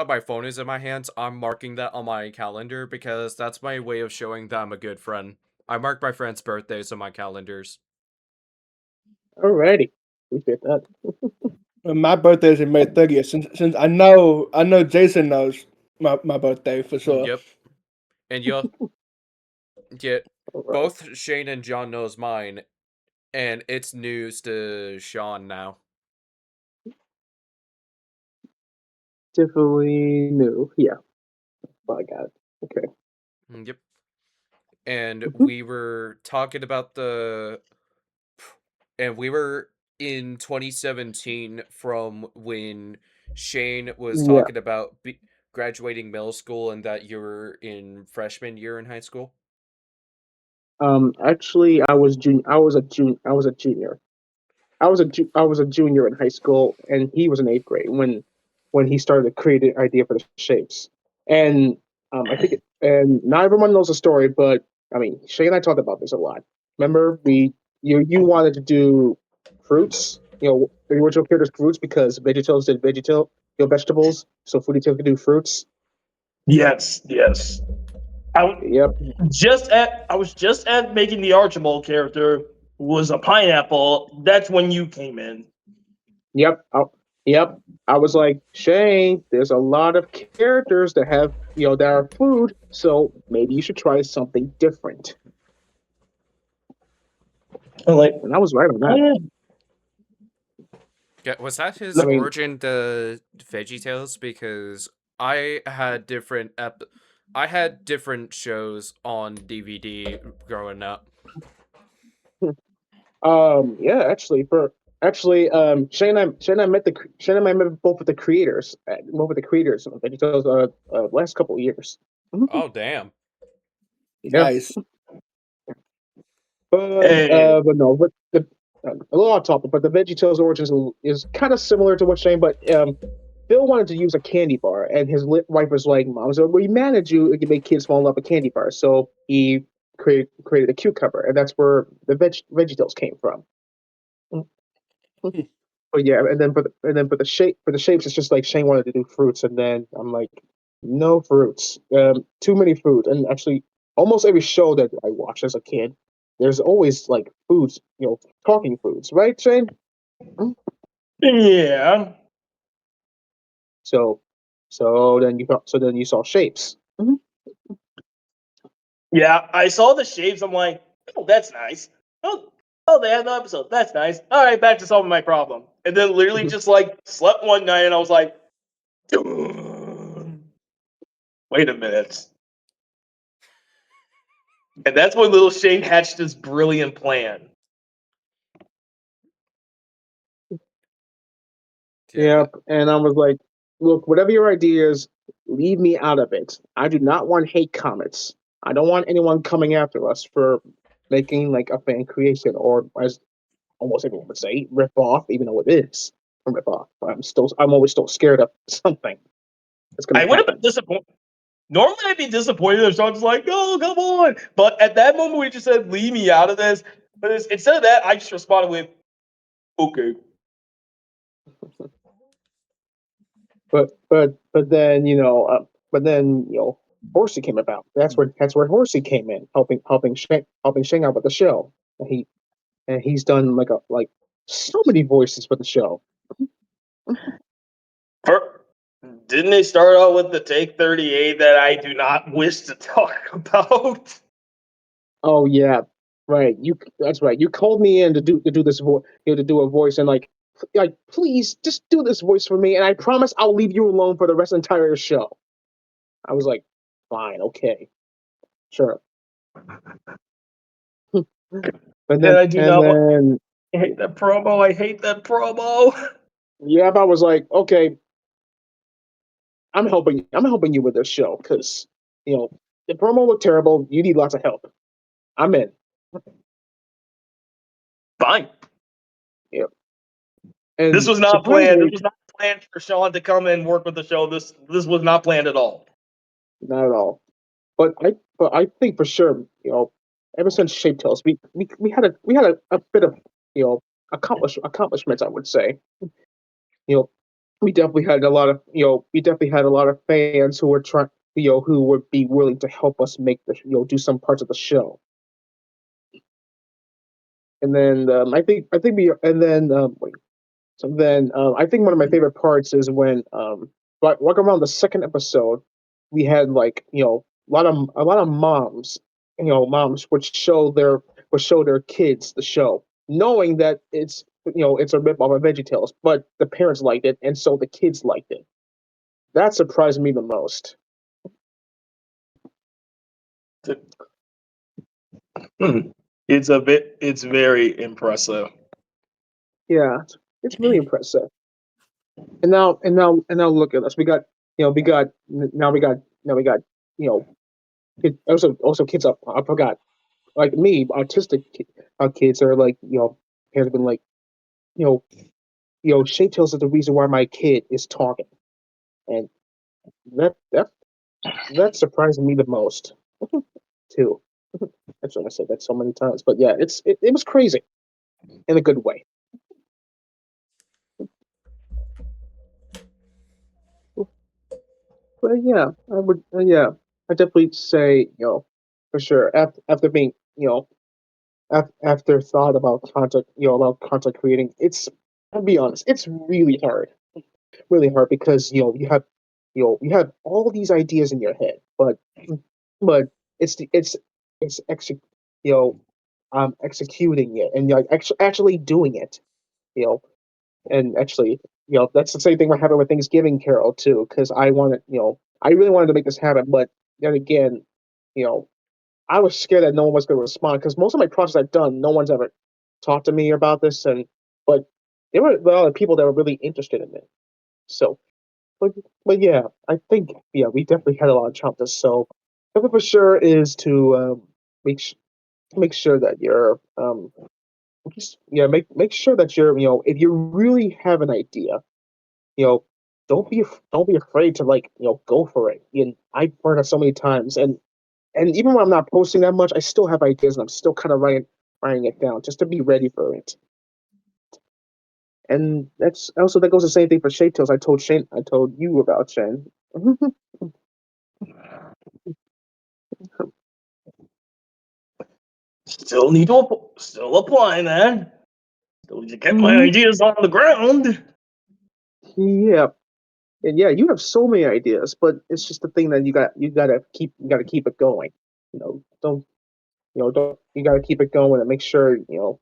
my phone is in my hands, I'm marking that on my calendar because that's my way of showing that I'm a good friend. I mark my friends' birthdays on my calendars. Alrighty, we did that. My birthday is in May 30th. Since I know Jason knows my birthday for sure. Yep. And you'll get All right. both Shane and John knows mine, and it's news to Sean now. Definitely new. Yeah. Oh, I got it. Okay. Yep. And Mhm. we were talking about we were in 2017 from when Shane was Yeah. talking about graduating middle school and that you were in freshman year in high school. Actually, I was junior. I was a junior. I was a junior in high school, and he was in eighth grade when he started to create the idea for the shapes. And I think, and not everyone knows the story, but I mean, Shay and I talked about this a lot. Remember, you wanted to do fruits, the original characters fruits because VeggieTales did vegetables, so Foodie Tail could do fruits. Yes, yes. Yep, I was just at making the Archibald character who was a pineapple. That's when you came in. yep, yep. I was like, Shane, there's a lot of characters that have, that are food, so maybe you should try something different. I'm like, And I was right on oh that. yeah. Yeah, was that his I mean, origin to VeggieTales? Because I had I had different shows on DVD growing up. yeah, Shane and I met both with the creators, of VeggieTales last couple of years. Mhm. Oh damn. Yeah, Nice. Hey, but no, but a little off topic, but the VeggieTales origins is kind of similar to what Shane, but Phil wanted to use a candy bar, and his wife was like, "Mom, so we manage you can make kids fall in love with candy bars." So he created a cucumber, and that's where the VeggieTales came from. But yeah, for the shapes, it's just like Shane wanted to do fruits, and then I'm like, no fruits, too many foods, and actually, almost every show that I watched as a kid, there's always like foods, talking foods, right, Shane? Mm. yeah. So, so then you saw shapes. Mhm. Yeah, I saw the shapes. I'm like, oh, that's nice. Oh, they had the episode. That's nice. All right, back to solving my problem. And then literally just like slept one night, and I was like, wait a minute. And that's when little Shane hatched this brilliant plan. Yeah, Yep, and I was like, look, whatever your idea is, leave me out of it. I do not want hate comments. I don't want anyone coming after us for making like a fan creation, or as almost everyone would say, rip off, even though it is a rip off. I'm always still scared of something that's I gonna would have been happen. disappointed. Normally, I'd be disappointed if Sean's like, "Oh, come on!" But at that moment, we just said, "Leave me out of this." But instead of that, I just responded with, "Okay." But then Horsey came about. That's where Horsey came in, helping Shang out with the show. And he's done like so many voices for the show. For, didn't they start out with the take 38 that I do not wish to talk about? Oh yeah, right. That's right. You called me in to do this voice, to do a voice, and like please just do this voice for me, and I promise I'll leave you alone for the rest of the entire show. I was like, fine, okay, sure. And And then I do and not want. then I hate that promo. I hate that promo. yeah, I was like, okay, I'm helping. I'm helping you with this show because the promo looked terrible. You need lots of help. I'm in. Fine. Yeah. And This was not planned. This surprisingly, was not planned for Sean to come and work with the show. This was not planned at all. not at all. But I think for sure, ever since Shape Tales, we had a bit of accomplishments, I would say. You know, we definitely had a lot of fans who were trying who would be willing to help us make the do some parts of the show. And then I think we and then wait, so then I think one of my favorite parts is when like around the second episode, we had like a lot of moms, moms would show their kids the show, knowing that it's a rip off of VeggieTales, but the parents liked it, and so the kids liked it. That surprised me the most. It's very impressive. Yeah, it's really impressive. And now look at us. We got we got now we got also kids up. I forgot like me, kids are like parents have been like you know Shade Tales is the reason why my kid is talking, and that that that surprised me the most too. That's what I said that so many times, but yeah, it was crazy in a good way. But yeah, I would I definitely say for sure after being after thought about content creating, I'll be honest, it's really hard because you have all these ideas in your head, but it's it's you know executing it and like actually doing it, you know, and actually that's the same thing we're having with Thanksgiving Carol too, because I really wanted to make this happen, but then again, you know I was scared that no one was going to respond because most of my projects I've done, no one's ever talked to me about this, and but there were a lot of people that were really interested in it. So, but but yeah, I think we definitely had a lot of challenges. So, something for sure is to make sh- make sure that you're make sure that you're if you really have an idea, you know don't be afraid to like go for it. And I've heard it so many times, and even when I'm not posting that much, I still have ideas and I'm still kind of writing it down just to be ready for it. And that goes the same thing for Shade Tales. I told you about Shane. Still applying that. Still need to get my Hmm. ideas on the ground. Yeah, and yeah, you have so many ideas, but it's just the thing that you gotta keep it going. Don't don't you gotta keep it going and make sure you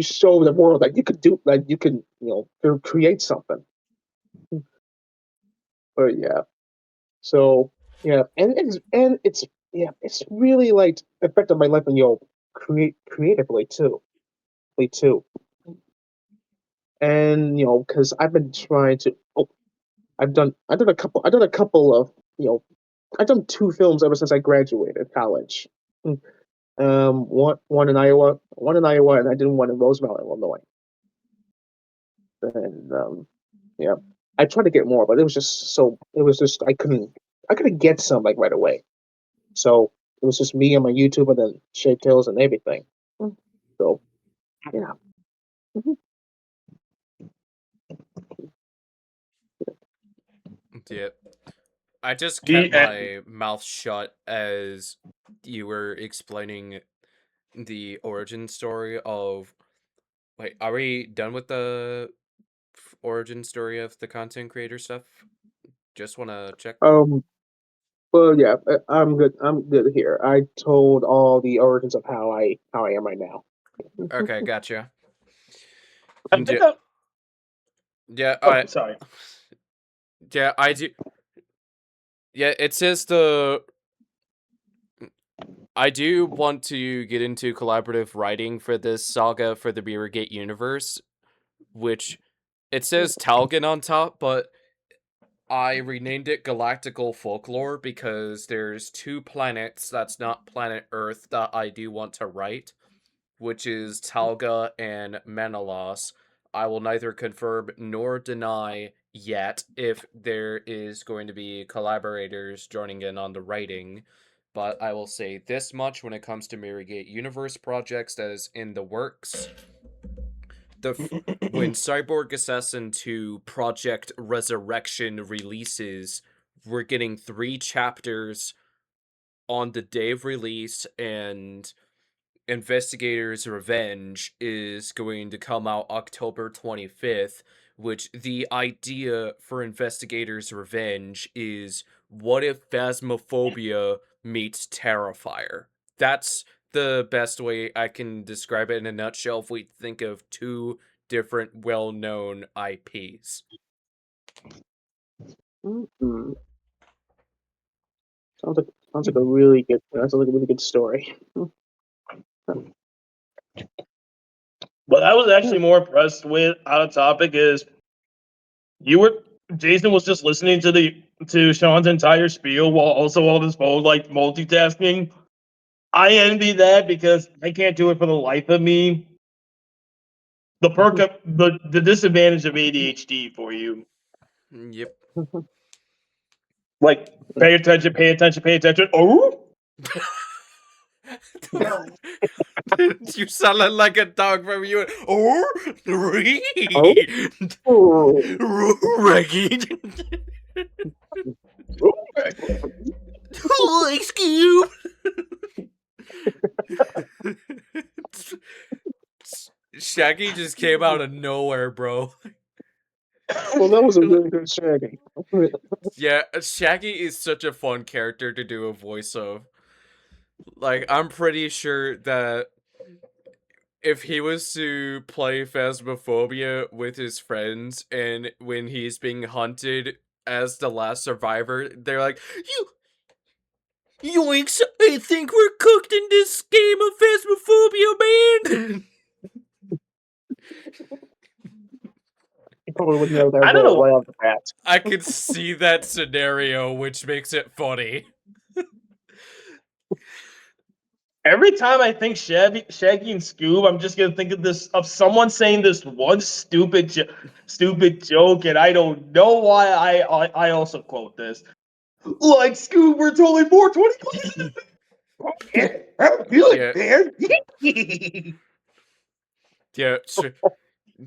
show the world that you could do like you can create something. But yeah. So yeah, and it's really like affected my life and creatively too. And because I've been trying to. Oh, I done a couple of I've done two films ever since I graduated college. Mm, one in Iowa, and I did one in Rosemount, Illinois. And yeah, I tried to get more, but it was just I couldn't get some like right away. So it was just me and my YouTube and then Shade Tails and everything. So yeah. Mhm. Yeah. I just Do you, kept my mouth shut as you were explaining the origin story of. Wait, are we done with the origin story of the content creator stuff? Just want to check. Um. Well, yeah, I'm good. I'm good here. I told all the origins of how I am right now. Okay, gotcha. I think Yeah, yeah, oh, sorry. yeah, I do. Yeah, it says the. I do want to get into collaborative writing for this saga for the Beergate universe, which It says Talgan on top, but I renamed it Galactical Folklore because there's 2 planets that's not planet Earth that I do want to write, which is Talga and Menelaus. I will neither confirm nor deny yet if there is going to be collaborators joining in on the writing, but I will say this much when it comes to Mirrorgate Universe projects that is in the works. When Cyborg Assassin 2 Project Resurrection releases, we're getting 3 chapters on the day of release, and Investigator's Revenge is going to come out October 25th, which the idea for Investigator's Revenge is, what if Phasmophobia meets Terrifier? That's the best way I can describe it in a nutshell if we think of 2 different well-known IPs. Mm-hmm. Sounds like a really good. That's like a really good story. What I was actually more impressed with out of topic is Jason was just listening to Sean's entire spiel while also on his phone, like multitasking. I envy that because I can't do it for the life of me. The perk of the disadvantage of ADHD for you. Yep. Like, pay attention, pay attention, pay attention. Oh, You sounded like a dog from you. Oh, Reggie. Excuse. Shaggy just came out of nowhere, bro. Well, that was a really good Shaggy. Yeah, Shaggy is such a fun character to do a voice of. Like, I'm pretty sure that if he was to play Phasmophobia with his friends, and when he's being hunted as the last survivor, they're like, Yoinks, I think we're cooked in this game of Phasmophobia, man! He probably wouldn't know that I don't know. right off the bat. I could see that scenario, which makes it funny. Every time I think Shaggy and Scoob, I'm just gonna think of someone saying this one stupid joke, and I don't know why I also quote this. Like, Scoob, we're totally 420. I'm good, man. Yeah,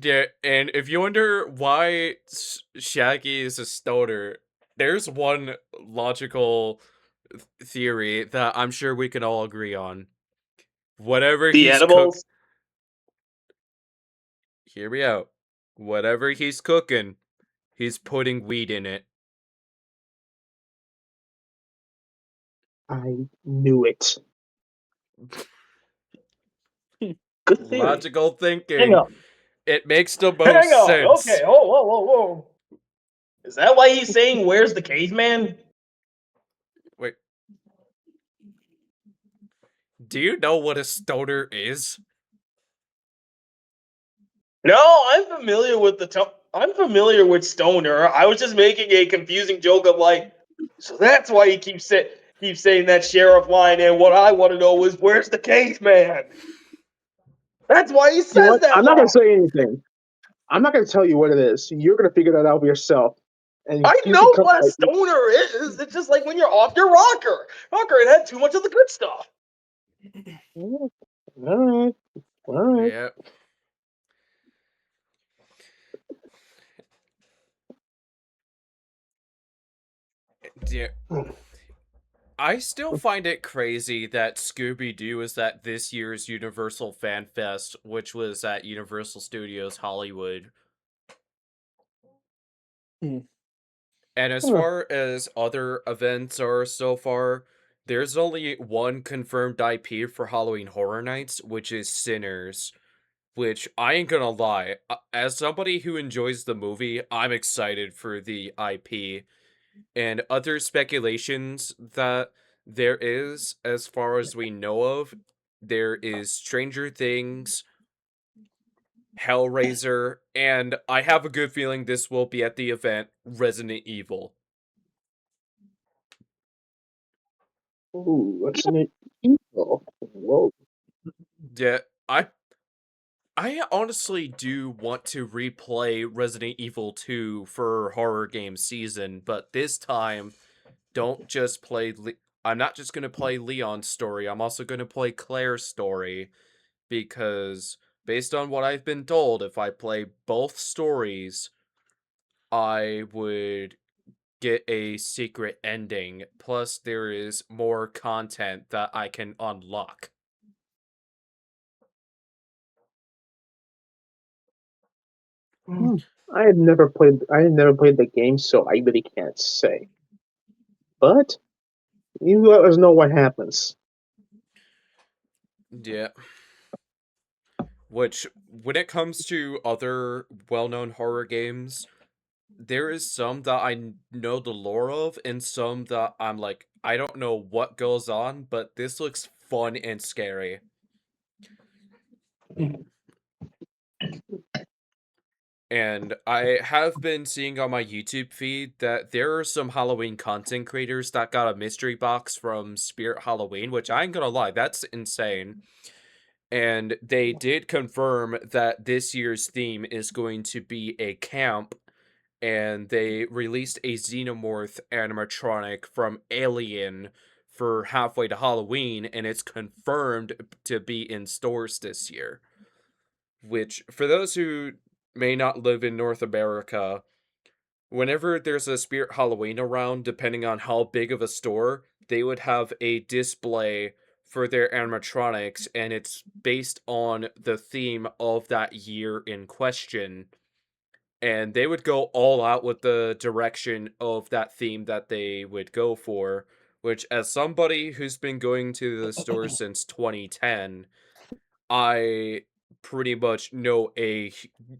yeah, and if you wonder why Shaggy is a stoner, there's one logical theory that I'm sure we can all agree on. Whatever The he's animals. Hear me out. Whatever he's cooking, he's putting weed in it. I knew it. Good theory. Logical thinking. Hang on. It makes the most Hang on. sense. Okay. Whoa. Is that why he's saying, "Where's the caveman"? Wait. Do you know what a stoner is? No, I'm familiar with I'm familiar with stoner. I was just making a confusing joke of like, so that's why he keeps saying that sheriff line. And what I want to know is, where's the caveman? That's why he says that. I'm not gonna say anything. I'm not gonna tell you what it is. You're gonna figure that out for yourself. And I know what a stoner is. It's just like when you're off your rocker. It had too much of the good stuff. All right. Yep. Yeah. I still find it crazy that Scooby-Doo is at this year's Universal Fan Fest, which was at Universal Studios Hollywood. And as far as other events are so far, there's only one confirmed IP for Halloween Horror Nights, which is Sinners. Which, I ain't gonna lie, as somebody who enjoys the movie, I'm excited for the IP. And other speculations that there is, as far as we know of, there is Stranger Things, Hellraiser, and I have a good feeling this will be at the event, Resident Evil. Ooh, Resident Evil. Whoa. Yeah, I honestly do want to replay Resident Evil 2 for horror game season, but this time, don't just play. I'm not just gonna play Leon's story. I'm also gonna play Claire's story, because based on what I've been told, if I play both stories, I would get a secret ending. Plus, there is more content that I can unlock. I had never played the game, so I really can't say. But you let us know what happens. Yeah. Which, when it comes to other well-known horror games, there is some that I know the lore of, and some that I'm like, I don't know what goes on, but this looks fun and scary. And I have been seeing on my YouTube feed that there are some Halloween content creators that got a mystery box from Spirit Halloween, which I ain't gonna lie, that's insane. And they did confirm that this year's theme is going to be a camp, and they released a xenomorph animatronic from Alien for halfway to Halloween, and it's confirmed to be in stores this year. Which, for those who may not live in North America, whenever there's a Spirit Halloween around, depending on how big of a store, they would have a display for their animatronics, and it's based on the theme of that year in question. And they would go all out with the direction of that theme that they would go for, which, as somebody who's been going to the store since 2010, I pretty much know a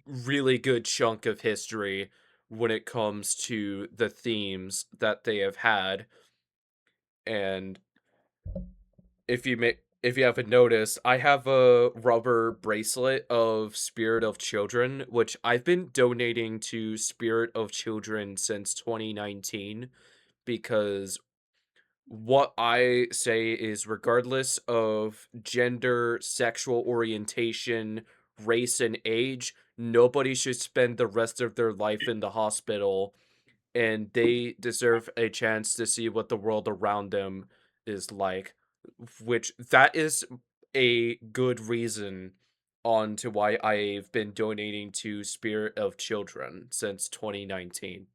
really good chunk of history when it comes to the themes that they have had. And if you haven't noticed, I have a rubber bracelet of Spirit of Children, which I've been donating to Spirit of Children since 2019, because what I say is, regardless of gender, sexual orientation, race, and age, nobody should spend the rest of their life in the hospital, and they deserve a chance to see what the world around them is like. Which, that is a good reason on to why I've been donating to Spirit of Children since 2019.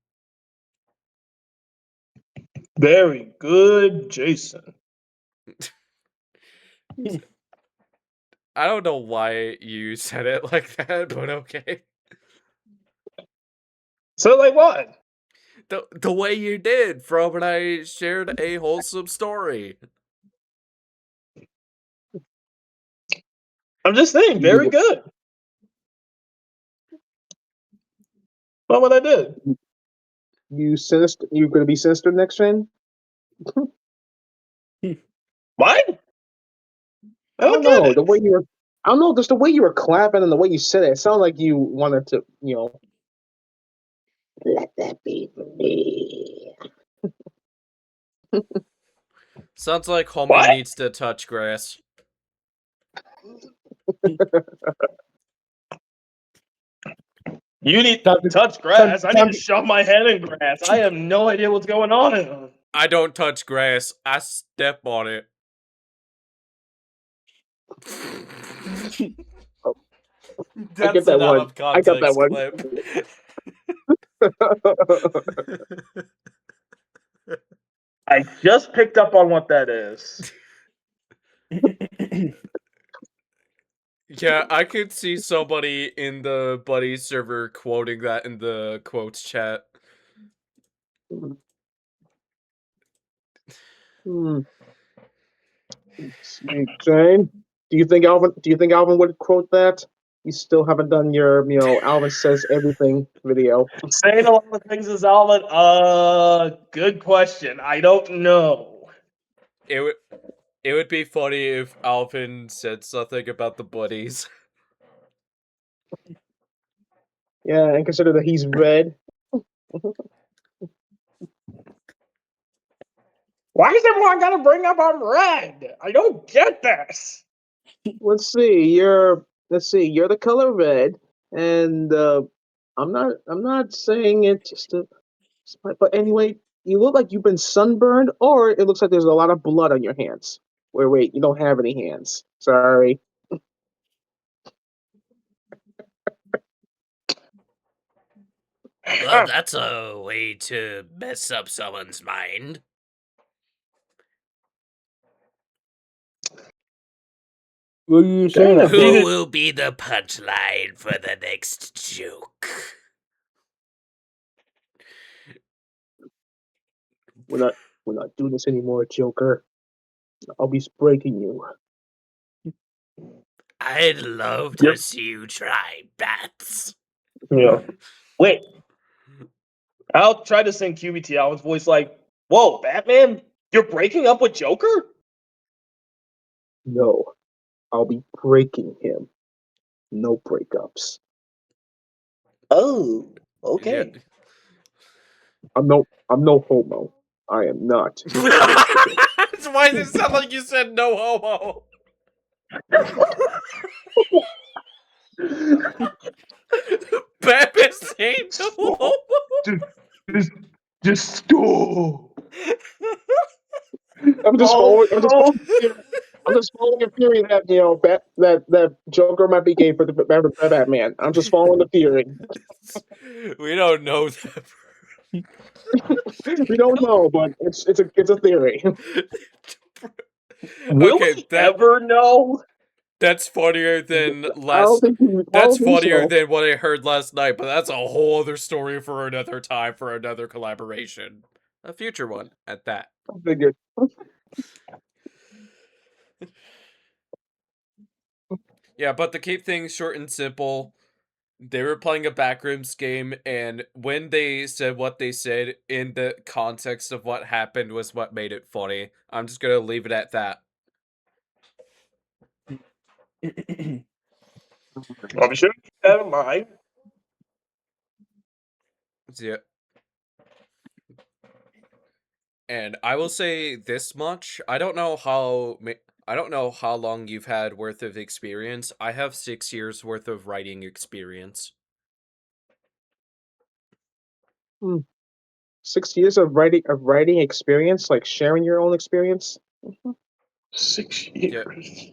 Very good, Jason. I don't know why you said it like that, but okay. So, like what? The way you did from when I shared a wholesome story. I'm just saying, very good. Not what I did. You sinister? You gonna be sinister next time? What? I I don't don't get know it. the way you were. I don't know, just the way you were clapping and the way you said it. It sounded like you wanted to, let that be for me. Sounds like homie What? needs to touch grass. You need to touch grass. I need to shove my head in grass. I have no idea what's going on. I don't touch grass. I step on it. I get That's that an out one. of I got that context one. clip. I just picked up on what that is. Yeah, I could see somebody in the buddy server quoting that in the quotes chat. Jane, do you think Alvin would quote that? You still haven't done your, Alvin says everything video. Saying a lot of things is Alvin. Good question. I don't know. It would be funny if Alvin said something about the buddies. Yeah, and consider that he's red. Why is everyone gotta bring up I'm red? I don't get this. Let's see, you're the color red, and I'm not saying it just to, but anyway, you look like you've been sunburned, or it looks like there's a lot of blood on your hands. Wait, you don't have any hands. Sorry. Well, that's a way to mess up someone's mind. What are you saying? Damn. Who will be the punchline for the next joke? We're not doing this anymore, Joker. I'll be breaking you. I'd love to see you try, bats. Yeah. Wait. I'll try to sing QBT out with voice like, "Whoa, Batman, you're breaking up with Joker?" No, I'll be breaking him. No breakups. Oh, okay. I'm no homo. I am not. Why does it sound like you said no homo? Batman saying no homo. Just go. I'm just following. I'm just following a theory that that Joker might be gay for the Batman. I'm just following the theory. We don't know that. We don't know, but it's a theory. Will Okay, we ever know? that's funnier than I don't think funnier so. than what I heard last night, but that's a whole other story for another time, for another collaboration. A future one, at that. I figured. Yeah, but to keep things short and simple, they were playing a backrooms game, and when they said what they said in the context of what happened was what made it funny. I'm just gonna leave it at that. I'll be sure to keep that in mind. Yeah. And I will say this much: I don't know how long you've had worth of experience. I have 6 years worth of writing experience. 6 years of writing experience, like sharing your own experience. 6 Yeah. years.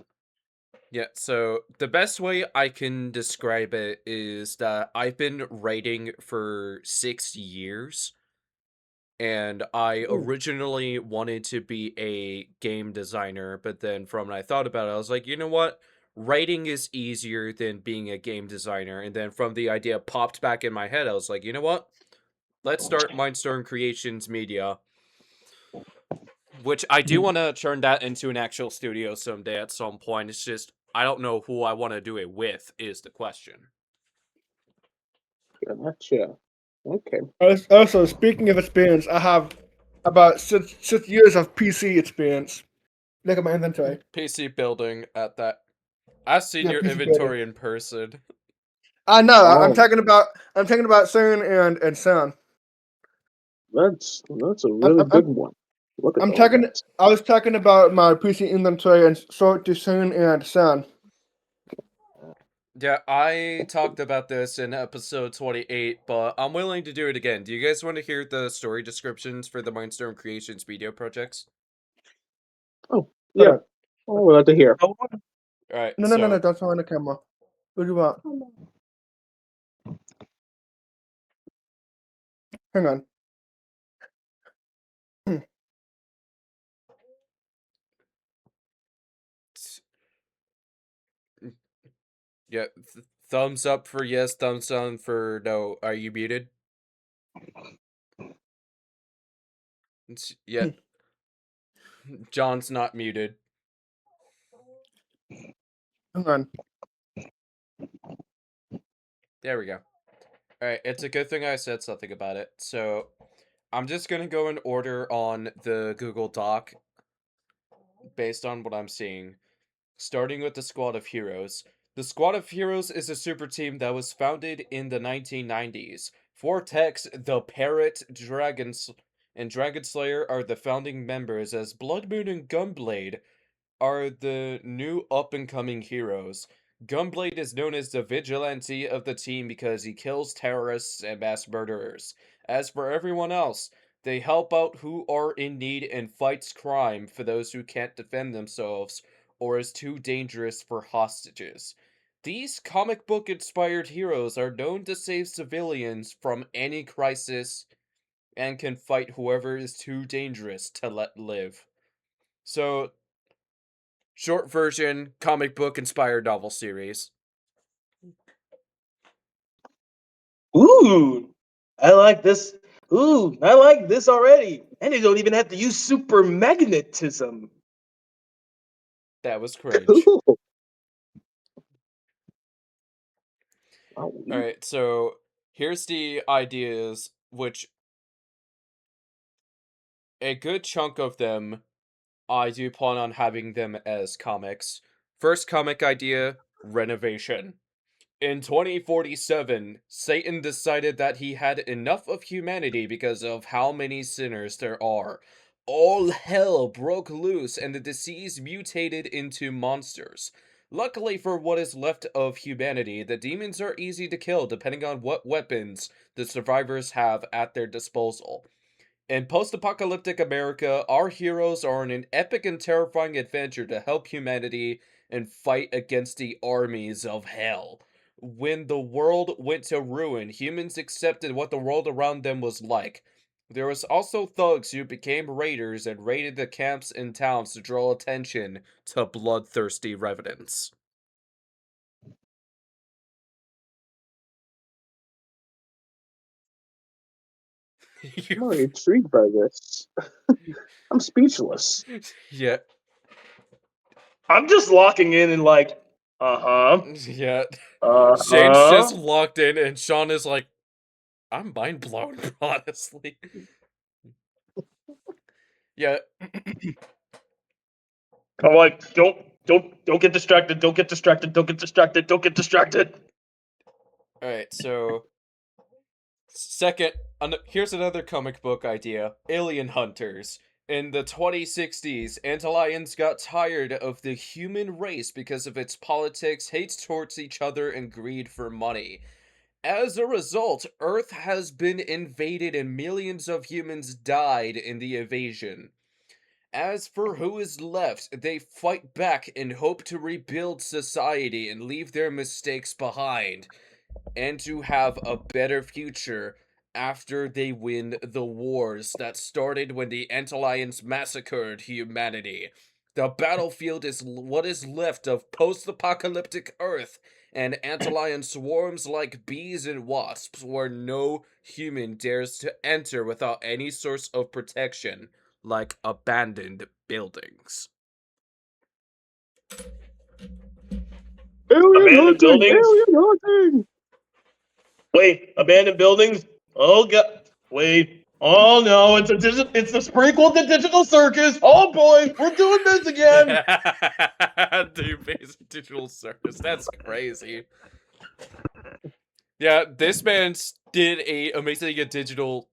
Yeah, so the best way I can describe it is that I've been writing for 6 years, and I originally wanted to be a game designer, but then from when I thought about it, I was like, you know what? Writing is easier than being a game designer. And then from the idea popped back in my head, I was like, you know what? Let's start Mindstorm Creations Media, which I do want to turn that into an actual studio someday at some point. It's just, I don't know who I want to do it with, is the question. Gotcha. Okay. Also, speaking of experience, I have about 6 years of PC experience. Look at my inventory. PC building at that. I've seen Yeah, your PC inventory in person. I know. I'm Oh. talking about Sun and Sun. That's a really good one. Look at I'm all talking. that. I was talking about my PC inventory and sort to Sun and Sun. Yeah, I talked about this in episode 28, but I'm willing to do it again. Do you guys want to hear the story descriptions for the Mindstorm Creations video projects? Oh, yeah. Oh, we'll have to hear. Alright, No, don't turn on the camera. What do you want? Hang on. Yeah, thumbs up for yes, thumbs down for no. Are you muted? Yeah. John's not muted. Hang on. There we go. Alright, it's a good thing I said something about it. So, I'm just gonna go in order on the Google Doc based on what I'm seeing. Starting with the squad of heroes. The Squad of Heroes is a super team that was founded in the 1990s. Vortex, the Parrot, and Dragon Slayer are the founding members, as Blood Moon and Gunblade are the new up-and-coming heroes. Gunblade is known as the vigilante of the team because he kills terrorists and mass murderers. As for everyone else, they help out who are in need and fights crime for those who can't defend themselves or is too dangerous for hostages. These comic book inspired heroes are known to save civilians from any crisis and can fight whoever is too dangerous to let live. So, short version, comic book inspired novel series. Ooh, I like this. Ooh, I like this already. And they don't even have to use super magnetism. That was cringe. Cool. Oh, Alright, so here's the ideas, which a good chunk of them I do plan on having them as comics. First comic idea, renovation. In 2047, Satan decided that he had enough of humanity because of how many sinners there are. All hell broke loose and the disease mutated into monsters. Luckily for what is left of humanity, the demons are easy to kill depending on what weapons the survivors have at their disposal. In post-apocalyptic America, our heroes are on an epic and terrifying adventure to help humanity and fight against the armies of hell. When the world went to ruin, humans accepted what the world around them was like. There was also thugs who became raiders and raided the camps and towns to draw attention to bloodthirsty revenants. I'm really intrigued by this. I'm speechless. Yeah. I'm just locking in and like, Yeah. uh Shane's just huh. locked in and Sean is like, I'm mind blown, honestly. Yeah. I'm like, don't get distracted. Don't get distracted. Don't get distracted. Don't get distracted. Alright, so second, here's another comic book idea, Alien Hunters. In the 2060s, Antlions got tired of the human race because of its politics, hate towards each other, and greed for money. As a result, Earth has been invaded and millions of humans died in the invasion. As for who is left, they fight back and hope to rebuild society and leave their mistakes behind, and to have a better future after they win the wars that started when the Antlions massacred humanity. The battlefield is what is left of post-apocalyptic Earth, and Antlion swarms like bees and wasps where no human dares to enter without any source of protection, like abandoned buildings. Alien Abandoned hunting! buildings. Alien hunting! Wait, abandoned buildings. Oh god. Wait. Oh no, it's it's the prequel to Digital Circus. Oh boy, we're doing this again. The basic digital service. That's crazy. Yeah, this man did a amazing digital.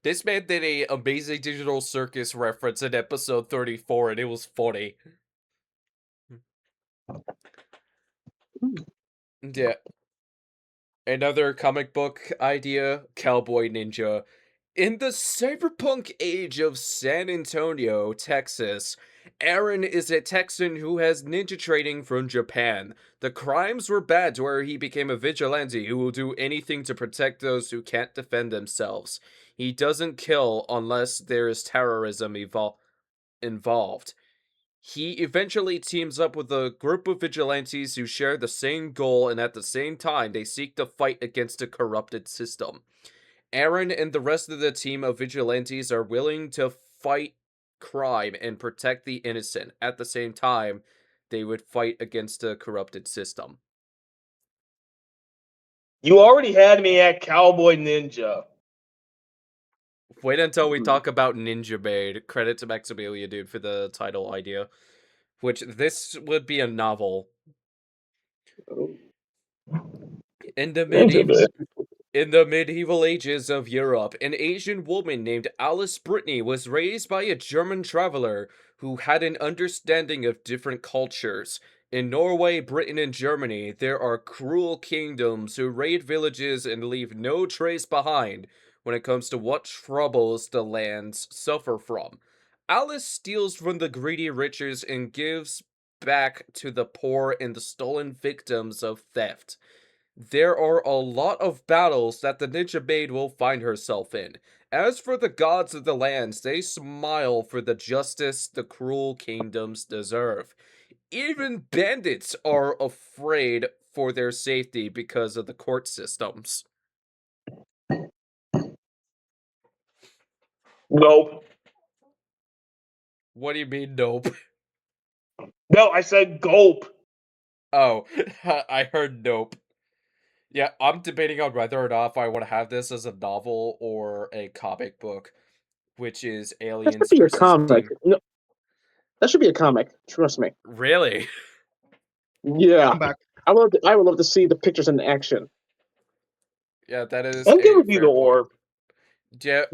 This man did a amazing digital circus reference in episode 34, and it was funny. Yeah. Another comic book idea, Cowboy Ninja. In the cyberpunk age of San Antonio, Texas, Aaron is a Texan who has ninja training from Japan. The crimes were bad to where he became a vigilante who will do anything to protect those who can't defend themselves. He doesn't kill unless there is terrorism involved. He eventually teams up with a group of vigilantes who share the same goal, and at the same time, they seek to fight against a corrupted system. Aaron and the rest of the team of vigilantes are willing to fight crime and protect the innocent. At the same time, they would fight against a corrupted system. You already had me at Cowboy Ninja. Wait until we talk about Ninja Maid. Credit to Maximilian, dude, for the title idea. Which, this would be a novel. In the Into medieval it. In the medieval ages of Europe, an Asian woman named Alice Brittany was raised by a German traveler who had an understanding of different cultures. In Norway, Britain, and Germany, there are cruel kingdoms who raid villages and leave no trace behind when it comes to what troubles the lands suffer from. Alice steals from the greedy riches and gives back to the poor and the stolen victims of theft. There are a lot of battles that the Ninja Maid will find herself in. As for the gods of the lands, they smile for the justice the cruel kingdoms deserve. Even bandits are afraid for their safety because of the court systems. Nope. What do you mean, nope? No, I said gulp. Oh, I heard nope. Yeah, I'm debating on whether or not if I want to have this as a novel or a comic book, which is That should Aliens be a versus comic. No, that should be a comic. Trust me. Really? Yeah, I'm back. I would love to see the pictures in action. Yeah, that is I'm a giving you fair the point. orb. Yeah,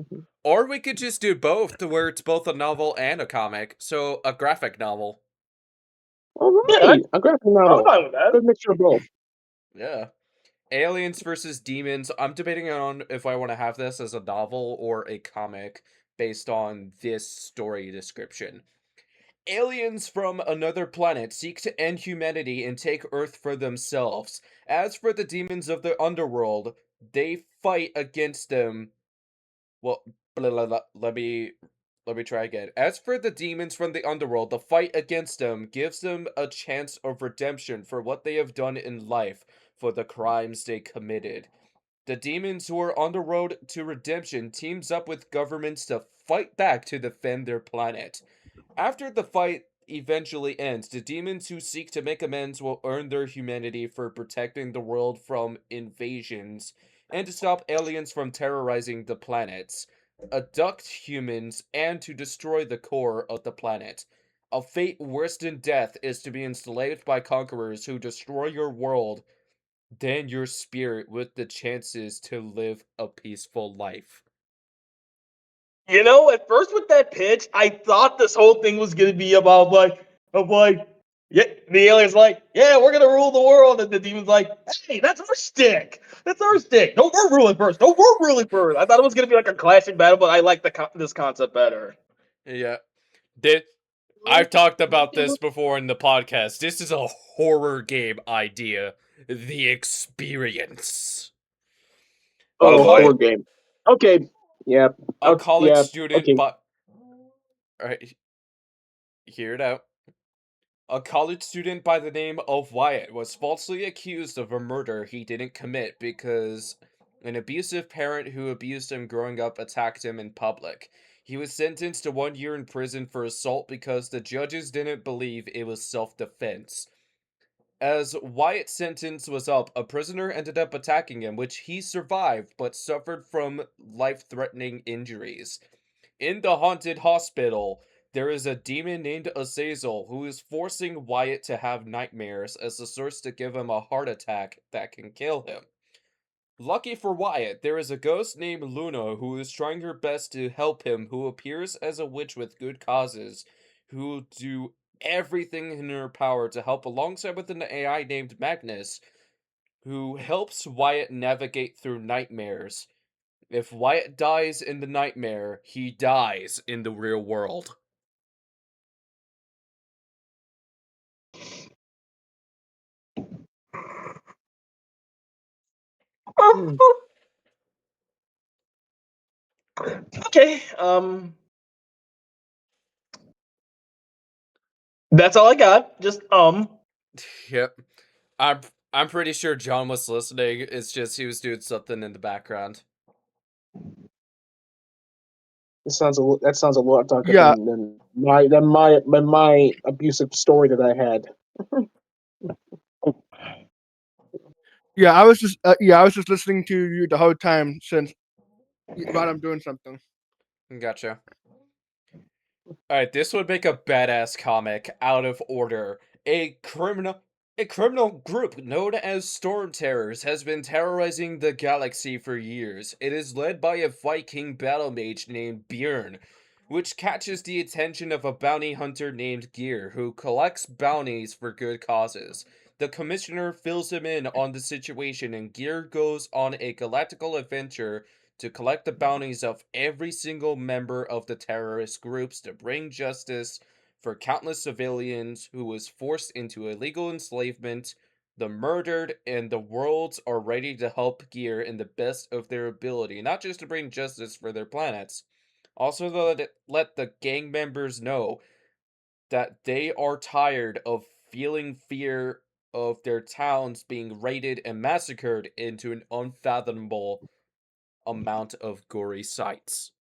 or we could just do both, to where it's both a novel and a comic, so a graphic novel. All Yeah, right, a graphic I'm novel. fine with that. Good mixture of both. Yeah. Aliens versus Demons. I'm debating on if I want to have this as a novel or a comic based on this story description. Aliens from another planet seek to end humanity and take Earth for themselves. As for the demons of the underworld, they fight against them. Well, blah, blah, blah, let me try again. As for the demons from the underworld, the fight against them gives them a chance of redemption for what they have done in life, for the crimes they committed. The demons who are on the road to redemption teams up with governments to fight back to defend their planet. After the fight eventually ends, the demons who seek to make amends will earn their humanity for protecting the world from invasions and to stop aliens from terrorizing the planets, abduct humans, and to destroy the core of the planet. A fate worse than death is to be enslaved by conquerors who destroy your world, then your spirit with the chances to live a peaceful life. You know, at first with that pitch, I thought this whole thing was gonna be about yeah, the alien's like, yeah, we're gonna rule the world, and the demon's like, hey, that's our stick. That's our stick. No, we're ruling first. No, we're ruling first. I thought it was gonna be like a classic battle, but I like this concept better. Yeah. I've talked about this before in the podcast. This is a horror game idea. The Experience. A, Oh, col- horror game. Okay. Yeah. a college Yeah. student, Okay. but alright, hear it out. A college student by the name of Wyatt was falsely accused of a murder he didn't commit because an abusive parent who abused him growing up attacked him in public. He was sentenced to 1 year in prison for assault because the judges didn't believe it was self-defense. As Wyatt's sentence was up, a prisoner ended up attacking him, which he survived but suffered from life-threatening injuries. In the haunted hospital, there is a demon named Azazel who is forcing Wyatt to have nightmares as a source to give him a heart attack that can kill him. Lucky for Wyatt, there is a ghost named Luna who is trying her best to help him, who appears as a witch with good causes, who will do everything in her power to help alongside with an AI named Magnus, who helps Wyatt navigate through nightmares. If Wyatt dies in the nightmare, he dies in the real world. Hmm. Okay. That's all I got. Just Yep. I'm I'm pretty sure John was listening. It's just he was doing something in the background. That sounds a lot darker Yeah, than my abusive story that I had. yeah. I was just listening to you the whole time since while I'm doing something. Gotcha. Alright, this would make a badass comic out of order. A criminal A criminal group known as Storm Terrors has been terrorizing the galaxy for years. It is led by a Viking battle mage named Björn, which catches the attention of a bounty hunter named Gear, who collects bounties for good causes. The commissioner fills him in on the situation, and Gear goes on a galactical adventure to collect the bounties of every single member of the terrorist groups to bring justice for countless civilians who was forced into illegal enslavement, the murdered, and the worlds are ready to help Gear in the best of their ability, not just to bring justice for their planets, also to let the gang members know that they are tired of feeling fear of their towns being raided and massacred into an unfathomable amount of gory sights.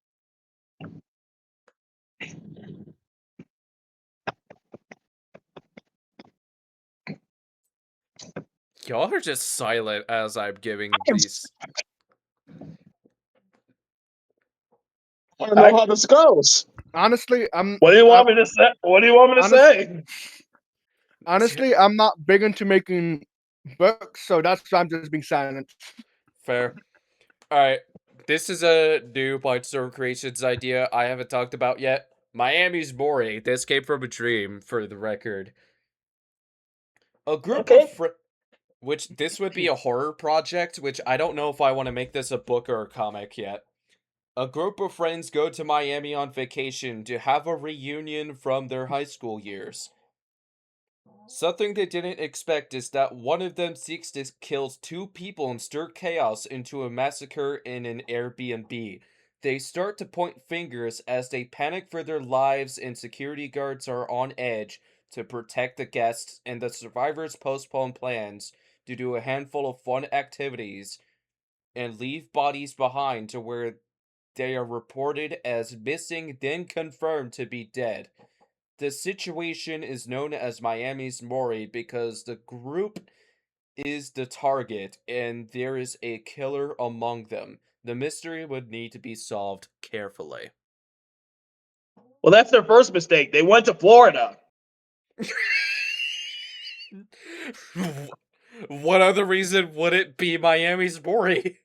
Y'all are just silent as I'm giving these. I don't know how this goes. Honestly, What do you want me to say? What do you want me to say? honestly, I'm not big into making books, so that's why I'm just being silent. Fair. Alright. This is a new Mindstorm Creations idea I haven't talked about yet. Miami's Mori. This came from a dream, for the record. A group of which this would be a horror project, which I don't know if I want to make this a book or a comic yet. A group of friends go to Miami on vacation to have a reunion from their high school years. Something they didn't expect is that one of them seeks to kill 2 people and stir chaos into a massacre in an Airbnb. They start to point fingers as they panic for their lives, and security guards are on edge to protect the guests, and the survivors postpone plans to do a handful of fun activities and leave bodies behind to where they are reported as missing, then confirmed to be dead. The situation is known as Miami's Mori because the group is the target and there is a killer among them. The mystery would need to be solved carefully. Well, that's their first mistake. They went to Florida. What other reason would it be Miami's Mori?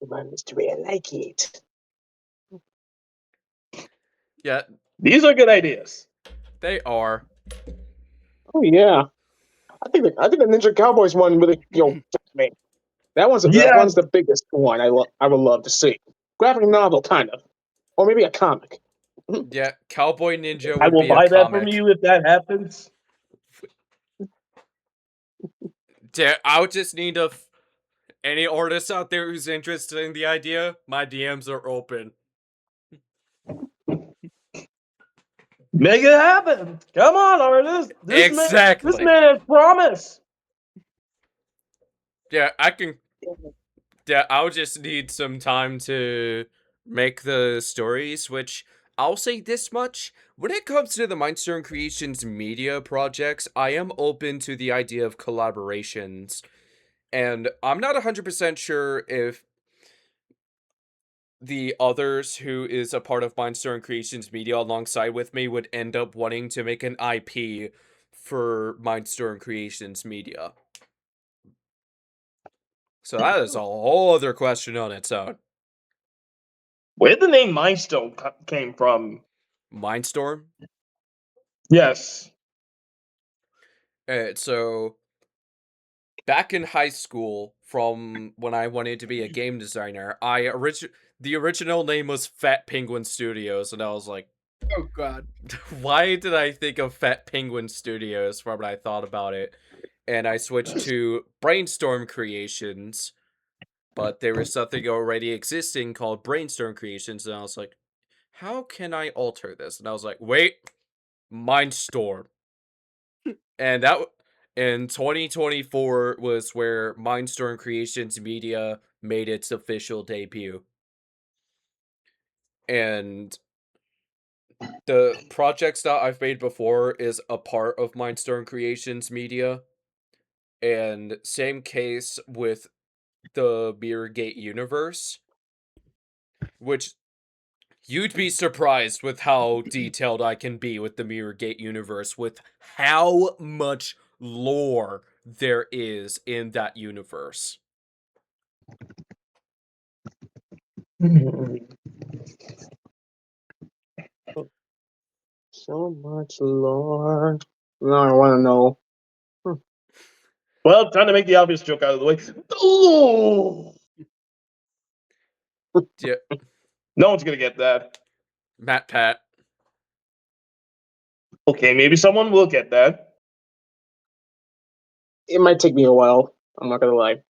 My mystery, I like it. Yeah, These are good ideas. they are. Oh yeah, I think the Ninja Cowboys one really gets me. That one's Yeah. the biggest one. I would love to see graphic novel kind of, or maybe a comic. Yeah, Cowboy Ninja I would will be a buy that from comic. you if that happens. Yeah, I would just need any artists out there who's interested in the idea. My DMs are open. Make it happen. Come on, artist. This Exactly. man has promise. Yeah, I can. Yeah, I'll just need some time to make the stories, which I'll say this much. When it comes to the Mindstorm Creations media projects, I am open to the idea of collaborations. And I'm not 100% sure if the others who is a part of Mindstorm Creations media alongside with me would end up wanting to make an IP for Mindstorm Creations media. So that is a whole other question on its own. Where did the name Mindstone came from? Mindstorm? Yes. So back in high school, from when I wanted to be a game designer, the original name was Fat Penguin Studios, and I was like, Oh god. why did I think of Fat Penguin Studios when I thought about it? And I switched to Brainstorm Creations, but there was something already existing called Brainstorm Creations, and I was like, how can I alter this? And I was like, wait, Mindstorm. And that in 2024 was where Mindstorm Creations Media made its official debut. And the projects that I've made before is a part of Mindstorm Creations Media. And same case with the Mirrorgate universe, which You'd be surprised with how detailed I can be with the Mirrorgate universe, with how much lore there is in that universe. So much lore. Now I want to know. Well, time to make the obvious joke out of the way. Oh! Yeah, No one's gonna get that. Matt Pat. Okay, maybe someone will get that. It might take me a while. I'm not gonna lie.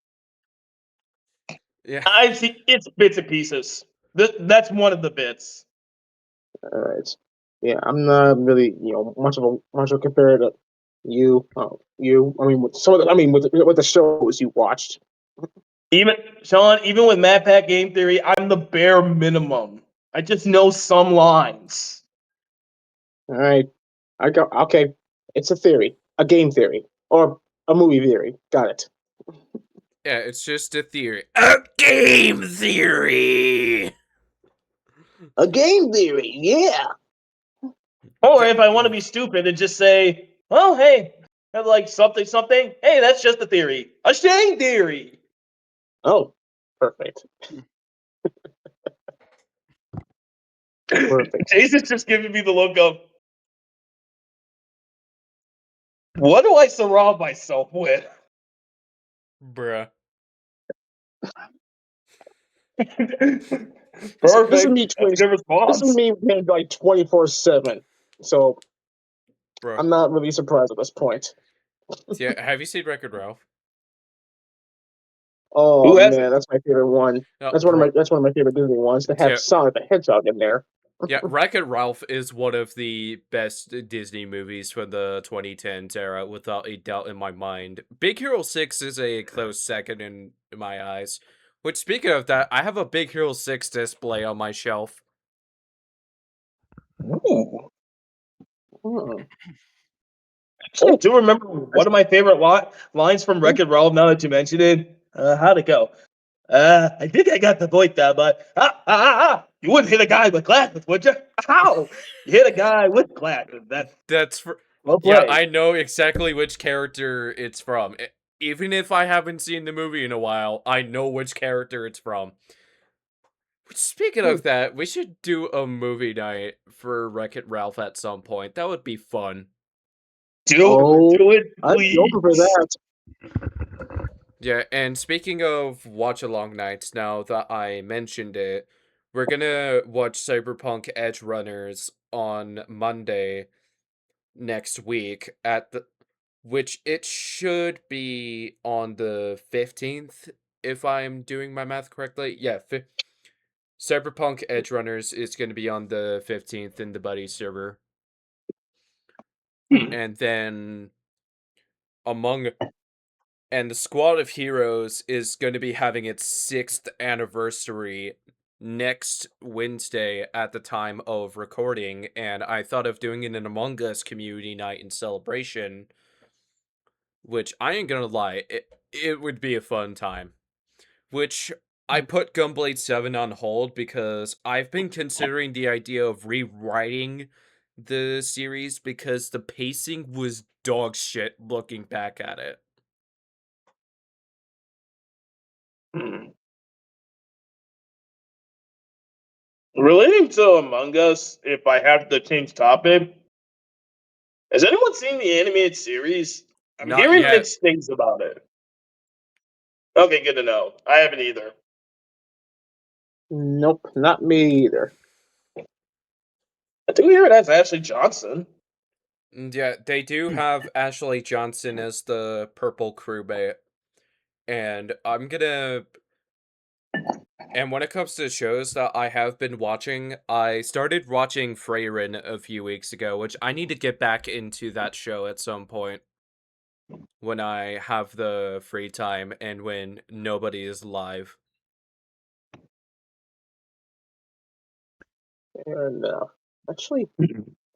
Yeah. I see it's bits and pieces. That's one of the bits. All right. Yeah, I'm not really, much of a compared to you. You. I mean, with some of the, I mean, with the shows you watched. Even Sean, even with Mad Pack Game Theory, I'm the bare minimum. I just know some lines. All right. I go. Okay. It's a theory, a game theory, or a movie theory. Got it. Yeah, it's just a theory. A game theory! A game theory. Yeah. Or if I want to be stupid and just say, "Oh, hey, have like something, something." Hey, that's just a theory. A Shane theory. Oh, perfect. Perfect. Jason's just giving me the look of, what do I surround myself with? Bruh. This is Perfect. me. That's a good This is response. me playing like 24/7. So Bruh. I'm not really surprised at this point. Yeah, have you seen Wreck-It Ralph? Oh Who hasn't? man, that's my favorite one. No, That's one of my bro. favorite Disney ones to have Yeah, Sonic the Hedgehog in there. yeah, Wreck-It Ralph is one of the best Disney movies from the 2010s era, without a doubt in my mind. Big Hero 6 is a close second in my eyes. Which, speaking of that, I have a Big Hero 6 display on my shelf. Ooh. Hmm. I do remember one of my favorite lines from Wreck-It Ralph, now that you mention it. How'd it go? I think I got the point there, but you wouldn't hit a guy with glasses, would you? How? You hit a guy with glasses. That's That's for... well Yeah, played. I know exactly which character it's from. Even if I haven't seen the movie in a while, I know which character it's from. Speaking of that, we should do a movie night for Wreck-It Ralph at some point. That would be fun. Oh, Do it, I'd be open for please. that. Yeah, and speaking of watch-along nights, now that I mentioned it, we're gonna watch Cyberpunk Edge Runners on Monday next week at the... which it should be on the 15th, if I'm doing my math correctly. Yeah, Cyberpunk Edge Runners is going to be on the 15th in the Buddy server. Hmm. And then Among and the Squad of Heroes is going to be having its 6th anniversary next Wednesday at the time of recording, and I thought of doing it an Among Us community night in celebration, which I ain't gonna lie, it would be a fun time. Which I put Gunblade 7 on hold because I've been considering the idea of rewriting the series because the pacing was dog shit looking back at it. Hmm. Relating to Among Us, if I have to change topic, has anyone seen the animated series? I'm Not hearing yet. mixed things about it. Okay, good to know. I haven't either. Nope, not me either. I do hear it has Ashley Johnson. Yeah, they do have Ashley Johnson as the purple crewmate. And I'm gonna... And when it comes to shows that I have been watching, I started watching Freyrin a few weeks ago, which I need to get back into that show at some point. When I have the free time and when nobody is live. And actually,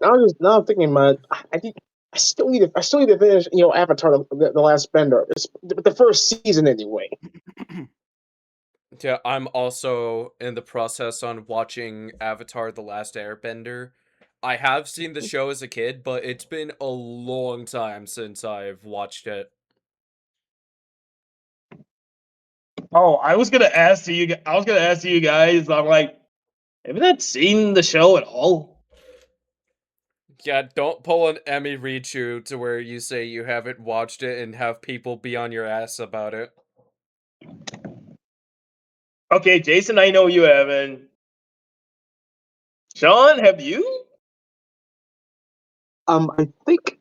now I'm thinking about it, I think I still need to finish Avatar the Last Bender. It's the first season anyway. Yeah, I'm also in the process on watching Avatar: The Last Airbender. I have seen the show as a kid, but it's been a long time since I've watched it. Oh, I was gonna ask you. I was gonna ask you guys. I'm like, have you not seen the show at all? Yeah, don't pull an Emmy Richu to where you say you haven't watched it and have people be on your ass about it. Okay, Jason, I know you haven't. Sean, have you? I think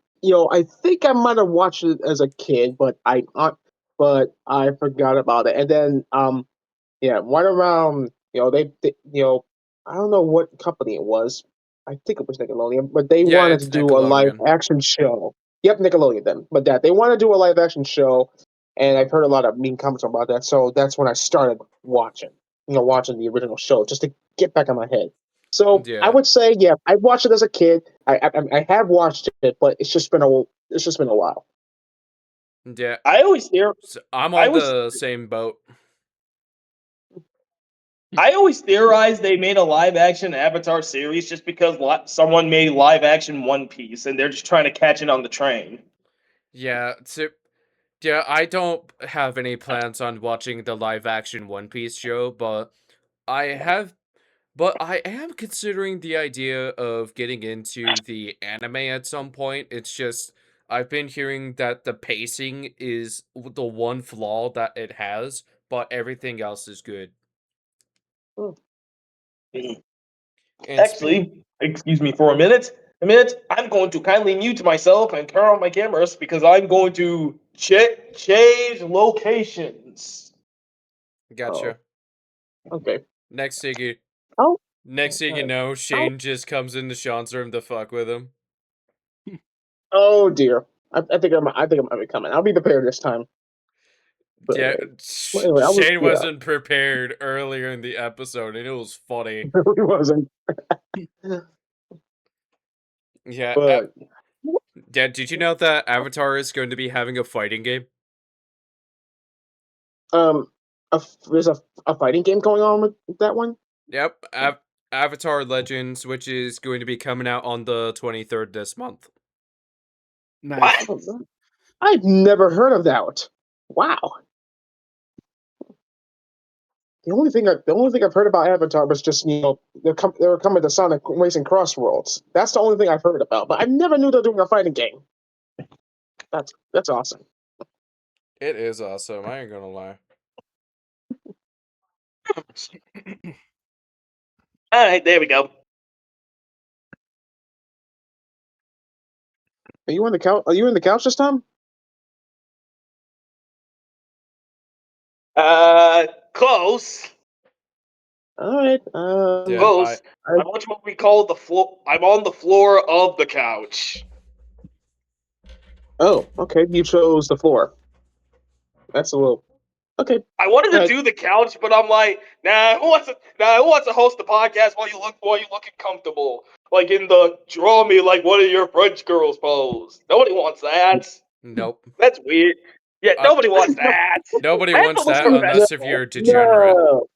I think I might have watched it as a kid, but I forgot about it. And then yeah, right around they I don't know what company it was. I think it was Nickelodeon, but they Yeah, wanted it's to do a live Nickelodeon. action show. Yep, Nickelodeon then. But that they want to do a live action show, and I've heard a lot of mean comments about that. So that's when I started watching the original show just to get back in my head. So I Yeah, would say, yeah, I watched it as a kid. I have watched it, but it's just been a while. yeah. I always hear. I'm I on always. the same boat. I always theorized they made a live action Avatar series just because someone made live action One Piece and they're just trying to catch it on the train. Yeah, yeah, I don't have any plans on watching the live action One Piece show, I have but I am considering the idea of getting into the anime at some point. It's just I've been hearing that the pacing is the one flaw that it has, but everything else is good. And Actually, excuse me for a minute. I'm going to kindly mute myself and turn on my cameras because I'm going to change locations. Oh, gotcha. okay. Next thing you Oh, next thing you uh, know, oh, Shane just comes into Sean's room to fuck with him. oh dear. I think I might be coming. I'll be prepared this time. But Yeah, anyway, I was Shane yeah, wasn't prepared earlier in the episode, and it was funny. it really wasn't. Yeah, But yeah. Did you know that Avatar is going to be having a fighting game? um, there's a fighting game going on with that one. Yep, Avatar Legends, which is going to be coming out on the 23rd this month. Nice. What? Oh, I've never heard of that. Wow. The only thing I've heard about Avatar was just they were coming to Sonic Racing Crossroads. That's the only thing I've heard about. But I never knew they were doing a fighting game. That's awesome. It is awesome. I ain't gonna lie. All right, there we go. Are you on the couch? Are you in the couch this time? Close. All right. Yeah, Close. I'm on what we call the floor. I'm on the floor of the couch. Oh, okay. You chose the floor. That's a little okay. I wanted to Right. do the couch, but I'm like, who wants to host the podcast while you looking comfortable, like in the draw me like one of your French girls pose. Nobody wants that. nope. That's weird. Yeah, Uh, nobody wants that. Nobody I have to wants look that unless if professional. you're degenerate. No.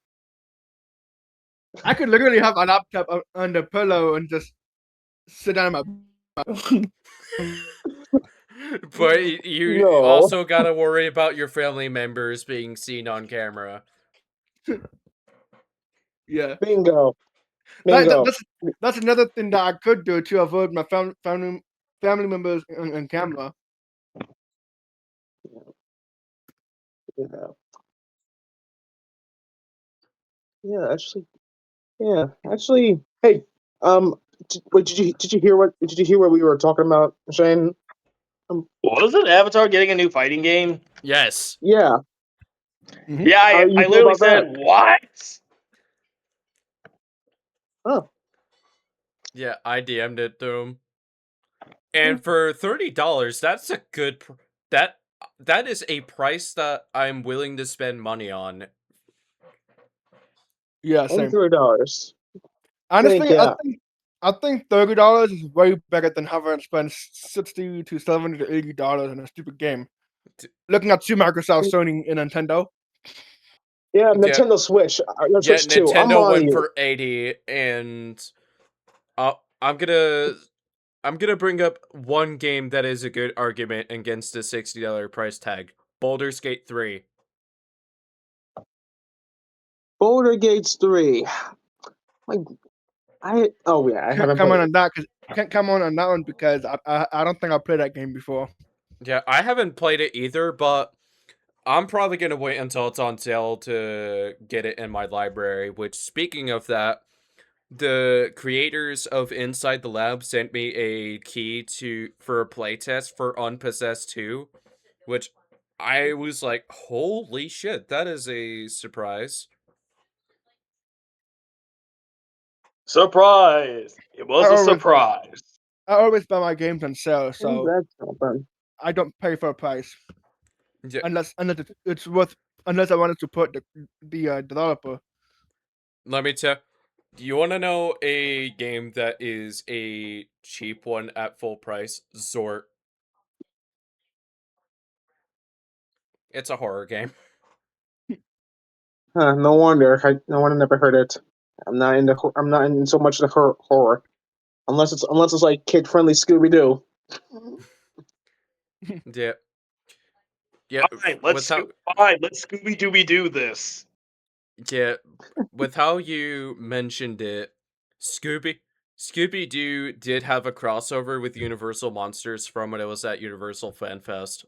I could literally have a laptop on the pillow and just sit down on my. But you No. also gotta worry about your family members being seen on camera. Yeah, Bingo. that, Bingo. that's another thing that I could do to avoid my family members on camera. Yeah. Yeah. Yeah. Actually. Hey. Wait. Did you hear what we were talking about, Shane? Wasn't Avatar getting a new fighting game? Yes. Yeah. Mm-hmm. Yeah, How do you I feel literally about that? said what? Oh. Yeah, I DM'd it to him. And for $30, that's a good that that is a price that I'm willing to spend money on. Yeah, Only same. $30. Honestly, Yeah. I think $30 is way better than having to spend $60 to $70 to $80 on a stupid game. T- Looking at two Microsoft, Sony, and Nintendo. Yeah, Nintendo Switch. Switch 2. I'm Nintendo on went you. for 80, and I'm gonna bring up one game that is a good argument against the $60 price tag. Baldur's Gate 3. Boulder Gates 3. Like, I haven't Come played on it. on that because can't come on that one because I don't think I played that game before. Yeah, I haven't played it either, but I'm probably gonna wait until it's on sale to get it in my library. Which, speaking of that, the creators of Inside the Lab sent me a key for a playtest for Unpossessed 2, which I was like, holy shit, that is a surprise. Surprise! It was a surprise. I always buy my games on sale, so That's not fun. I don't pay for a price Yeah, unless it's worth unless I wanted to put the developer. let me tell. Do you want to know a game that is a cheap one at full price? Zort. It's a horror game. No wonder. No wonder I never heard it. I'm not in so much the horror. Unless it's like kid friendly Scooby Doo. Yeah. Yeah. Fine, let's Scooby Dooby Doo this. Yeah. With how you mentioned it, Scooby Doo did have a crossover with Universal Monsters from when it was at Universal Fan Fest.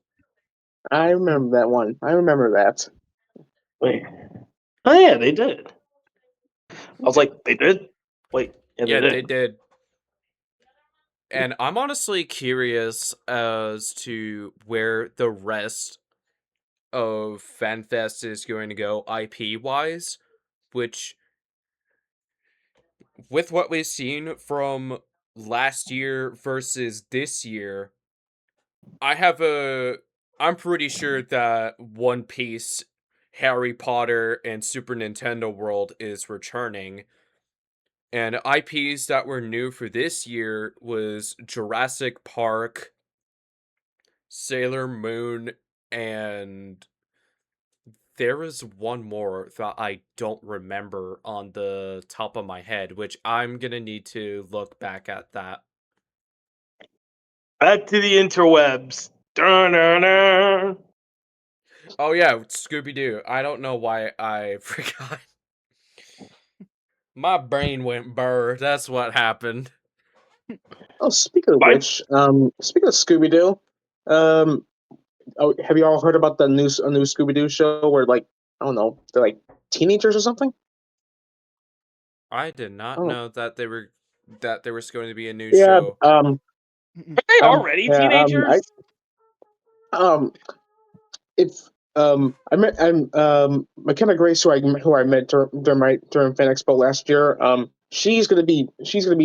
I remember that one. I remember that. Wait. Oh yeah, they did. I was like, they did? Wait, Yeah, they they did. did. And I'm honestly curious as to where the rest of FanFest is going to go IP wise, which, with what we've seen from last year versus this year, I'm pretty sure that One Piece, Harry Potter, and Super Nintendo World is returning. And IPs that were new for this year was Jurassic Park, Sailor Moon, and there is one more that I don't remember on the top of my head, which I'm gonna need to look back at that. Back to the interwebs. Dun-dun-dun. Oh yeah, Scooby-Doo. I don't know why I forgot. My brain went burr. That's what happened. Oh, speaking of Mine- which, speaking of Scooby Doo, have you all heard about a new Scooby Doo show where I don't know, they're like teenagers or something? I did not Oh, know that there was going to be a new yeah. show. Are they already Yeah. teenagers? If I met McKenna Grace, who I met during Fan Expo last year. She's gonna be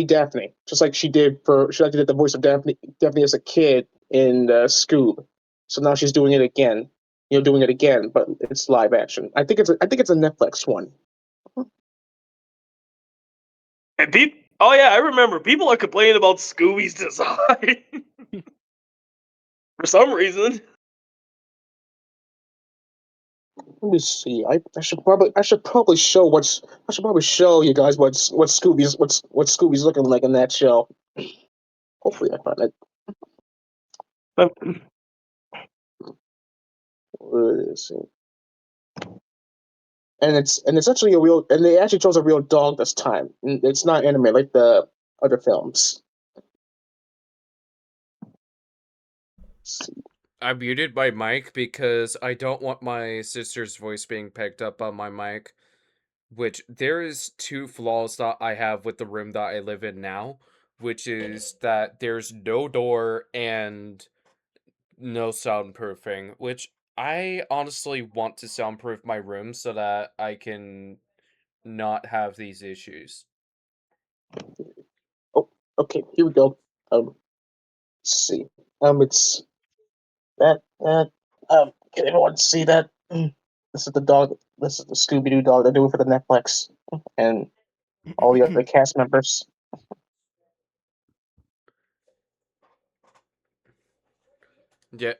Daphne, just like she did the voice of Daphne as a kid in Scoob. So now she's doing it again. But it's live action. I think it's a Netflix one. And oh yeah, I remember. People are complaining about Scooby's design for some reason. Let me see. I should probably show you guys what Scooby's looking like in that show. Hopefully I find it. Let's see. And it's actually and they actually chose a real dog this time. It's not anime like the other films. Let's see. I muted my mic because I don't want my sister's voice being picked up on my mic. Which, there is two flaws that I have with the room that I live in now, which is that there's no door and no soundproofing, which I honestly want to soundproof my room so that I can not have these issues. Oh, okay, here we go. Let's see. It's that. Can everyone see that? This is the dog. This is the Scooby Doo dog they're doing for the Netflix, and all the other cast members. Yeah,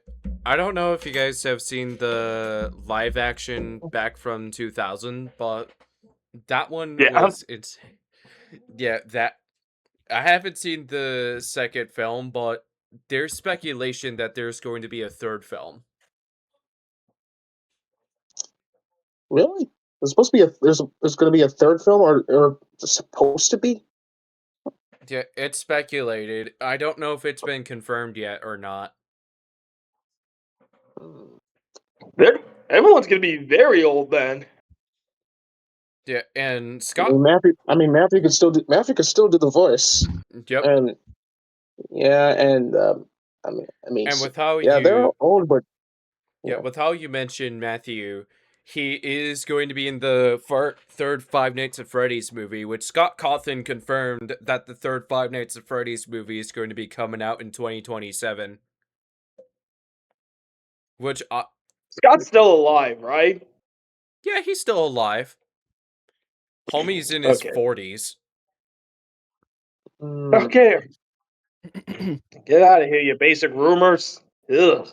I don't know if you guys have seen the live action back from 2000, but that one Yeah. was it's yeah, that I haven't seen the second film, but there's speculation that there's going to be a third film. Really? There's supposed to be there's going to be a third film, or supposed to be? Yeah, it's speculated. I don't know if it's been confirmed yet or not. Hmm. Everyone's gonna be very old then. Yeah, and I Scott. mean, Matthew could still do the voice, Yep, and yeah, and and with how yeah, they're you old, but yeah, yeah, with how you mentioned Matthew, he is going to be in the third Five Nights at Freddy's movie, which Scott Cawthon confirmed that the third Five Nights at Freddy's movie is going to be coming out in 2027. Which, Scott's still alive, right? yeah, he's still alive. Homie's in his Okay. 40s. Hmm. Okay. Get out of here, you basic rumors. Ugh.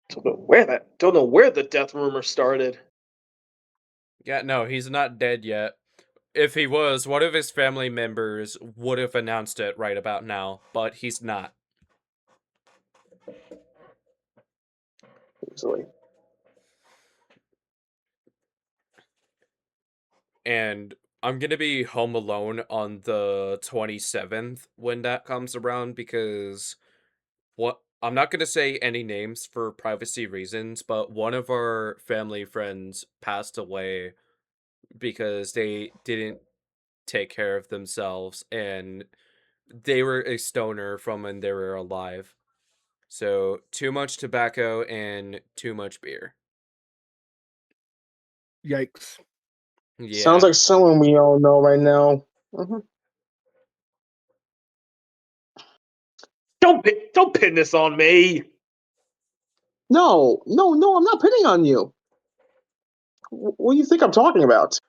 Don't know where the death rumor started. Yeah, no, he's not dead yet. If he was, one of his family members would have announced it right about now, but he's not. Easily. And I'm gonna be home alone on the 27th when that comes around because I'm not gonna say any names for privacy reasons, but one of our family friends passed away because they didn't take care of themselves and they were a stoner from when they were alive. So, too much tobacco and too much beer. Yikes. Sounds Yeah. like someone we all know right now. Hmm. Don't pin this on me. No, I'm not pinning on you. What do you think I'm talking about?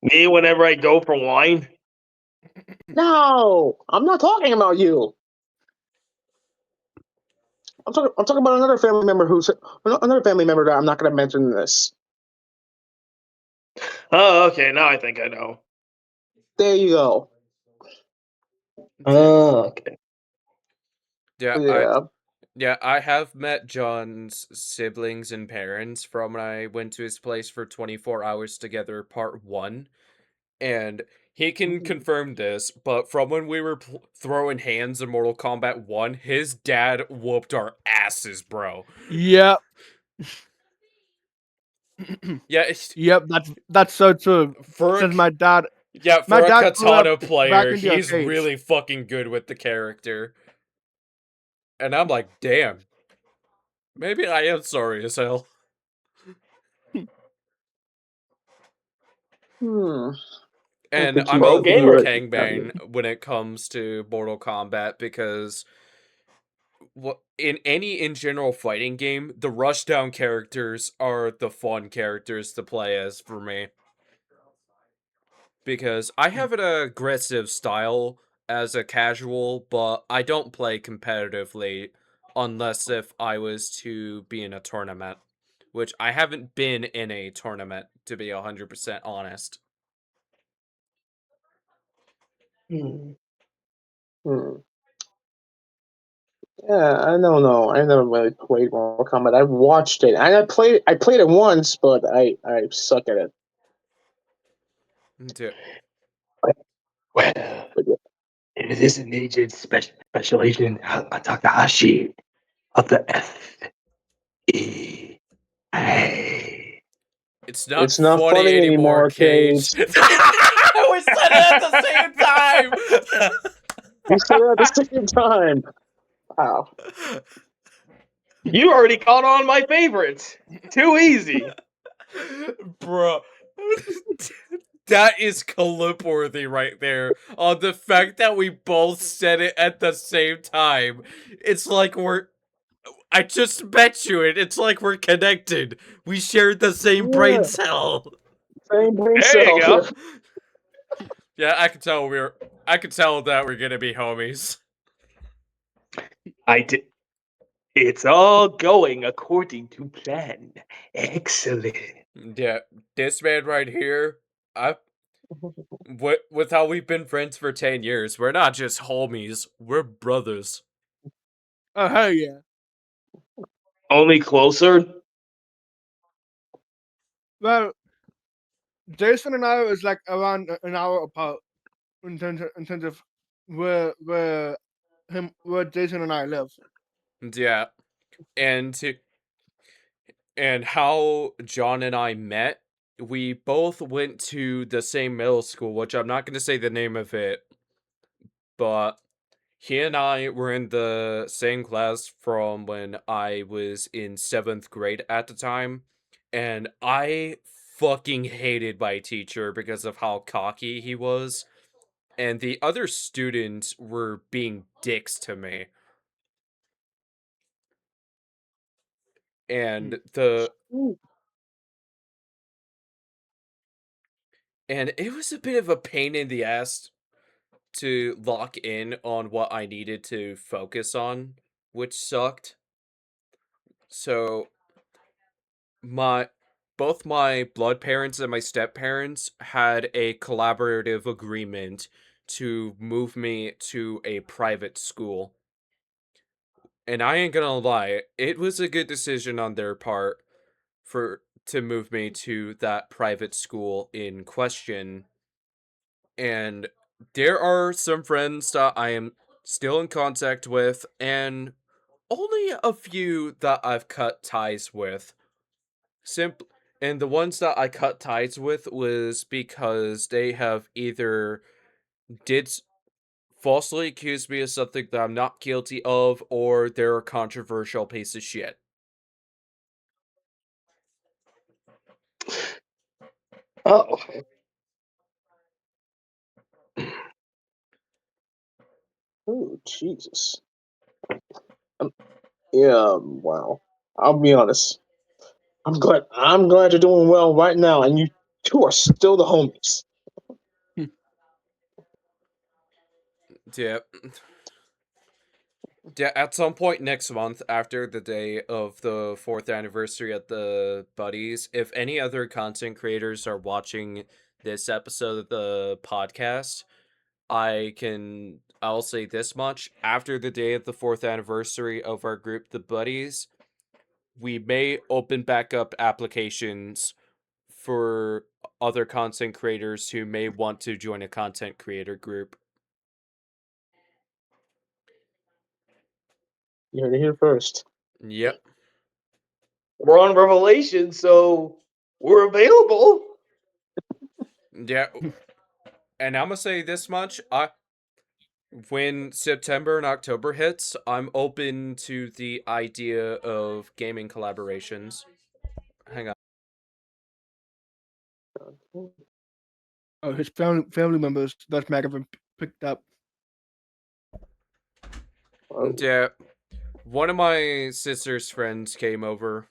Me whenever I go for wine. No, I'm not talking about you. I'm talking about another family member that I'm not going to mention this. Oh, okay. Now I think I know. There you go. Oh, okay. Yeah, Yeah. I have met John's siblings and parents from when I went to his place for 24 hours together, part 1. And he can confirm this, but from when we were throwing hands in Mortal Kombat 1, his dad whooped our asses, bro. Yep. Yeah, Yep, that's so true. for a, Since my dad for a grew up katana back player, in the he's arcades. really fucking good with the character. And I'm like, damn. Maybe I am sorry as hell. Hmm. And Could I'm you a Pro gamer. Liu do it? Kang main when it comes to Mortal Kombat because in general fighting game, the rushdown characters are the fun characters to play as for me. Because I have an aggressive style as a casual, but I don't play competitively unless if I was to be in a tournament. Which I haven't been in a tournament, to be 100% honest. Hmm. Hmm. Yeah, I don't know. I never really played Mortal Kombat. I've watched it. I played it once, but I suck at it. Dude, Well, But yeah. it is an agent special agent Takahashi of the FBI. it's not It's not funny funny anymore, anymore, Cage. Cage. We said it at the same time! We said it at the same time. Wow. You already caught on my favorites. Too easy. Bro. That is clip worthy right there. On the fact that we both said it at the same time. It's like I just bet you it. It's like we're connected. We shared the same brain Yeah, cell. same brain There you cell. go. Yeah, I could tell that we're gonna be homies. I did. It's all going according to plan. Excellent. Yeah, this man right here, I with how we've been friends for 10 years, we're not just homies, we're brothers. Oh hell yeah! Only closer. Well, Jason and I is like around an hour apart in terms of where Jason and I live. Yeah, and and how John and I met, we both went to the same middle school, which I'm not going to say the name of it, but he and I were in the same class from when I was in 7th grade at the time, and I fucking hated my teacher because of how cocky he was, and the other students were being dicks to me. And it was a bit of a pain in the ass to lock in on what I needed to focus on, which sucked. So my both my blood parents and my step parents had a collaborative agreement to move me to a private school. And I ain't gonna lie, it was a good decision on their part for to move me to that private school in question. And there are some friends that I am still in contact with, and only a few that I've cut ties with. And the ones that I cut ties with was because they have either did falsely accuse me of something that I'm not guilty of, or they're a controversial piece of shit. Oh. Oh, Jesus. Yeah, wow. I'll be honest. I'm glad you're doing well right now, and you two are still the homies. Yeah. Yeah, at some point next month, after the day of the 4th anniversary at the Buddies, if any other content creators are watching this episode of the podcast, I'll say this much. After the day of the 4th anniversary of our group, the Buddies, we may open back up applications for other content creators who may want to join a content creator group. You heard it here first. Yep. We're on Revelation, so we're available. Yeah. And I'm gonna say this much, when September and October hits, I'm open to the idea of gaming collaborations. Hang on. Oh, his family members that might have been picked up. Oh. Yeah. One of my sister's friends came over,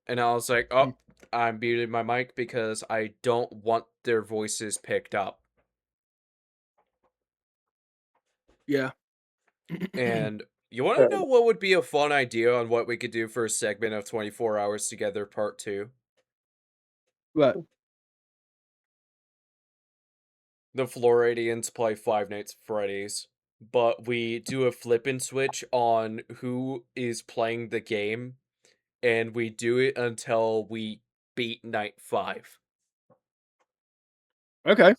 and I was like, oh, I muted my mic because I don't want their voices picked up. Yeah. And you want to know what would be a fun idea on what we could do for a segment of 24 Hours Together Part 2? What? The Floridians play Five Nights at Freddy's, but we do a flip and switch on who is playing the game, and we do it until we beat Night 5. Okay.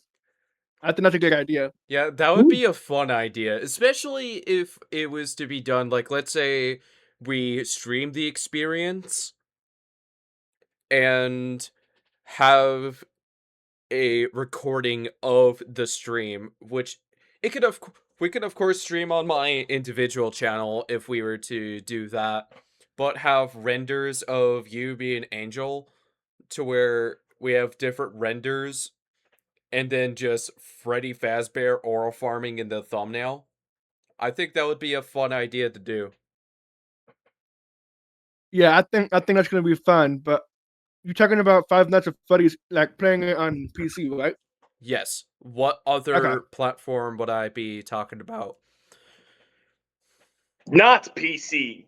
I think that's a good idea. Yeah, that would be a fun idea, especially if it was to be done, like, let's say we stream the experience and have a recording of the stream, which we could of course stream on my individual channel if we were to do that, but have renders of you being Angel to where we have different renders and then just Freddy Fazbear oral farming in the thumbnail. I think that would be a fun idea to do. Yeah, I think that's gonna be fun. But you're talking about Five Nights at Freddy's, like playing it on PC, right? Yes. What other platform would I be talking about? Not PC.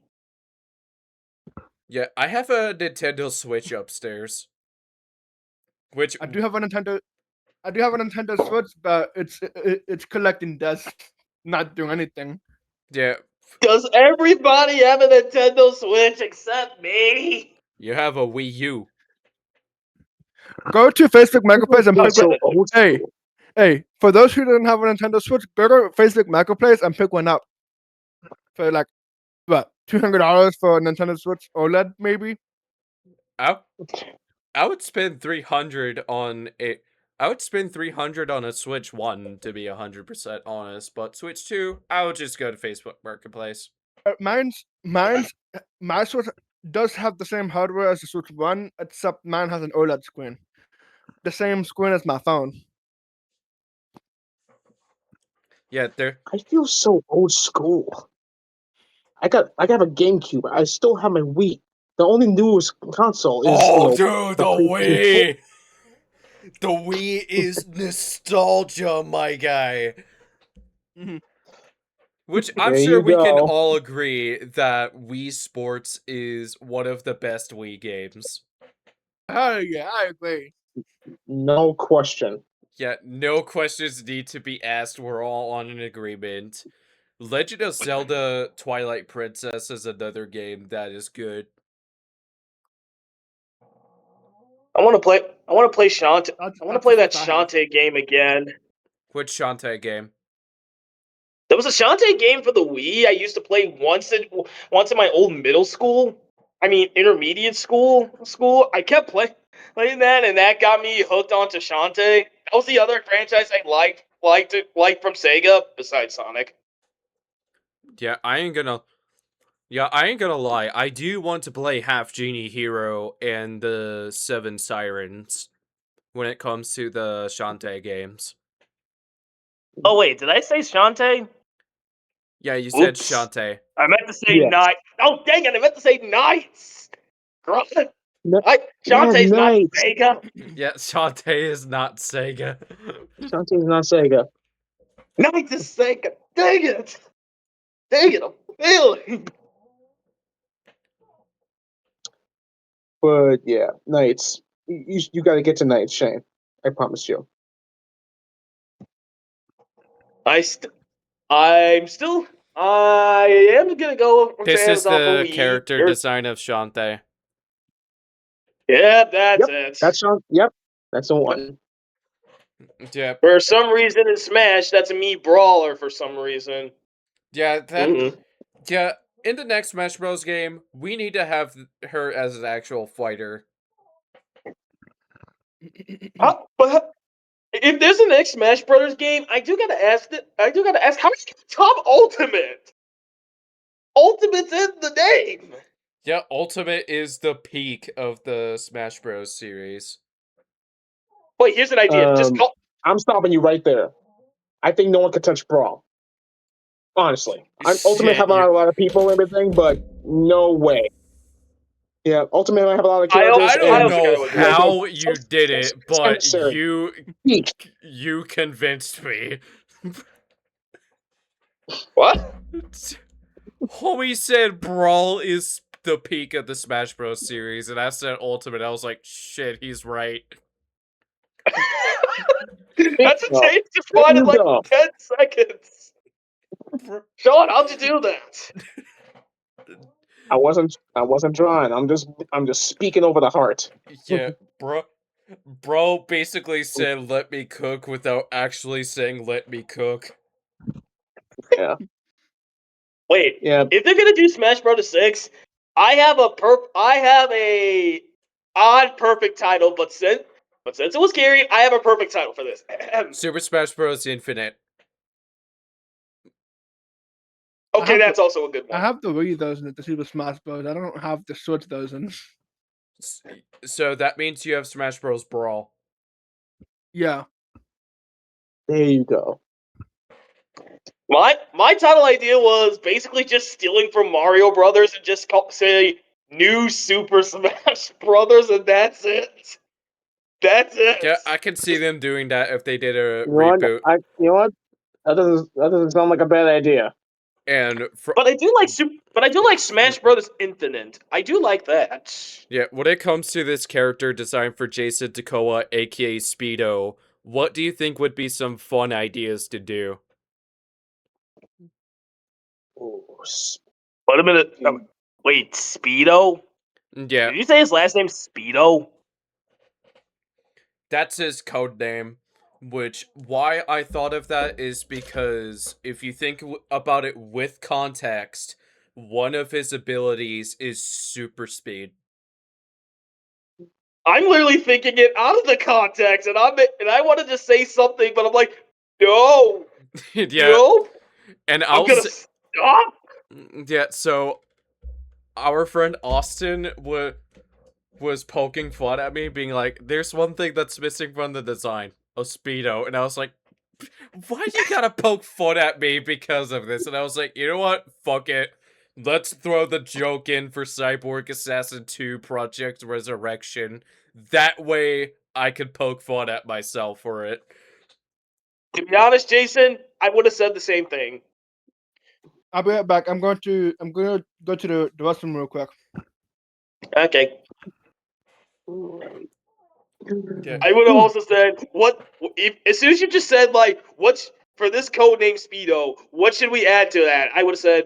Yeah, I have a Nintendo Switch upstairs. Which I do have a Nintendo Switch, but it's collecting dust, not doing anything. yeah, Does everybody have a Nintendo Switch except me? you have a Wii U. Go to Facebook Marketplace and pick. So old Hey, school. hey! For those who don't have a Nintendo Switch, go to Facebook Marketplace and pick one up for like what $200 for a Nintendo Switch OLED, maybe. I would spend 300 on a. I would spend 300 on a Switch 1 to be 100% honest, but Switch 2, I would just go to Facebook Marketplace. My Switch does have the same hardware as the Switch 1, except mine has an OLED screen. The same screen as my phone. Yeah, there. I feel so old school. I got a GameCube. I still have my Wii. The only newest console is Dude, the PlayStation 4. Wii! The Wii is nostalgia, my guy. Mhm. Which I'm There sure you we can go. all agree that Wii Sports is one of the best Wii games. Oh yeah, I agree. No question. Yeah, no questions need to be asked. We're all on an agreement. Legend of Zelda Twilight Princess is another game that is good. I want to play Shantae. That's I want to play that what I have. Shantae game again. Which Shantae game? There was a Shantae game for the Wii I used to play once in my old middle school. I mean, intermediate school. I kept playing that, and that got me hooked onto Shantae. That was the other franchise I liked from Sega besides Sonic. Yeah, I ain't gonna lie. I do want to play Half Genie Hero and the Seven Sirens when it comes to the Shantae games. Oh wait, did I say Shantae? Yeah, you said Oops. Shantae. I meant to say Yes. night. Oh dang it! I meant to say Knights. Shantae's Yeah, not nice. Sega. Yeah, Shantae is not Sega. Shantae's not Sega. Knights is Sega. Dang it! I'm failing. But yeah, Knights. You got to get to Knights, Shane. I promise you. I am gonna go to This is Amazon for the Wii. character design of Shantae. Yeah, that's Yep, it. Yep, that's the one. Yeah, For some reason in Smash, that's a Mii Brawler for some reason. yeah, that. Mm-mm. Yeah, in the next Smash Bros. Game, we need to have her as an actual fighter. But if there's a next Smash Brothers game, I do gotta ask, how many top Ultimate? Ultimate's in the name. Yeah, Ultimate is the peak of the Smash Bros. Series. Wait, here's an idea. I'm stopping you right there. I think no one could touch Brawl. Honestly, Ultimate have a lot of people and everything, but no way. Yeah, Ultimate might have a lot of characters. I don't also know gotta agree. how you did it, but necessary. you convinced me. What? Homie said Brawl is the peak of the Smash Bros. Series, and I said Ultimate. I was like, shit, he's right. That's a change to There find in you like go. 10 seconds. Sean, how'd you do that? I wasn't trying. I'm just speaking over the heart. Yeah, bro basically said let me cook without actually saying let me cook. Yeah. Wait, Yeah. if they're gonna do Smash Bros. 6, I have a odd perfect title, but since it was scary, I have a perfect title for this. Super Smash Bros. Infinite. Okay, that's also a good one. I have the Wii version of the Super Smash Bros. I don't have the Switch version. So that means you have Smash Bros. Brawl. Yeah. There you go. My title idea was basically just stealing from Mario Brothers and just say New Super Smash Brothers, and that's it. That's it. Yeah, I can see them doing that if they did a You know what? reboot. You know what? That doesn't sound like a bad idea. And But I do like Smash Brothers Infinite. I do like that. yeah, when it comes to this character design for Jason Takoa, aka Speedo, what do you think would be some fun ideas to do? Ooh, Wait a minute. Wait, Speedo? Yeah, Did you say his last name's Speedo? that's his code name. Which, why I thought of that is because if you think about it with context, one of his abilities is super speed. I'm literally thinking it out of the context, and I wanted to say something, but I'm like, no, Yeah, no, and I'm gonna stop. yeah, so our friend Austin was poking fun at me, being like, there's one thing that's missing from the design, a Speedo. And I was like, why do you gotta poke fun at me because of this? And I was like, you know what? Fuck it. Let's throw the joke in for Cyborg Assassin 2 Project Resurrection. That way, I could poke fun at myself for it. To be honest, Jason, I would have said the same thing. I'll be right back. I'm gonna go to the restroom real quick. Okay. Yeah. I would have also said, what if as soon as you just said like, what's for this code name Speedo? What should we add to that? I would have said,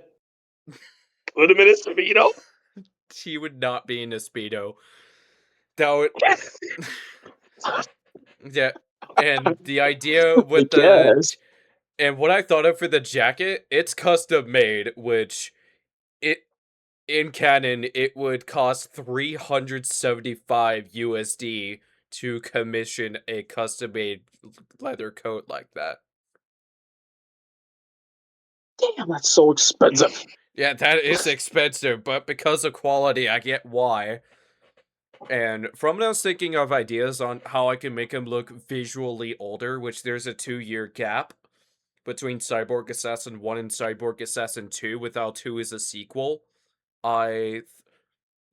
put him in a Speedo. He would not be in a Speedo. That would, Yes. yeah. And the idea I with guess. and what I thought of for the jacket, it's custom made, which it in canon it would cost 375 USD to commission a custom made leather coat like that. Damn, that's so expensive. Yeah, that is expensive, but because of quality, I get why. And from when I was thinking of ideas on how I can make him look visually older, which there's a 2-year gap between Cyborg Assassin 1 and Cyborg Assassin 2, without 2 is a sequel. An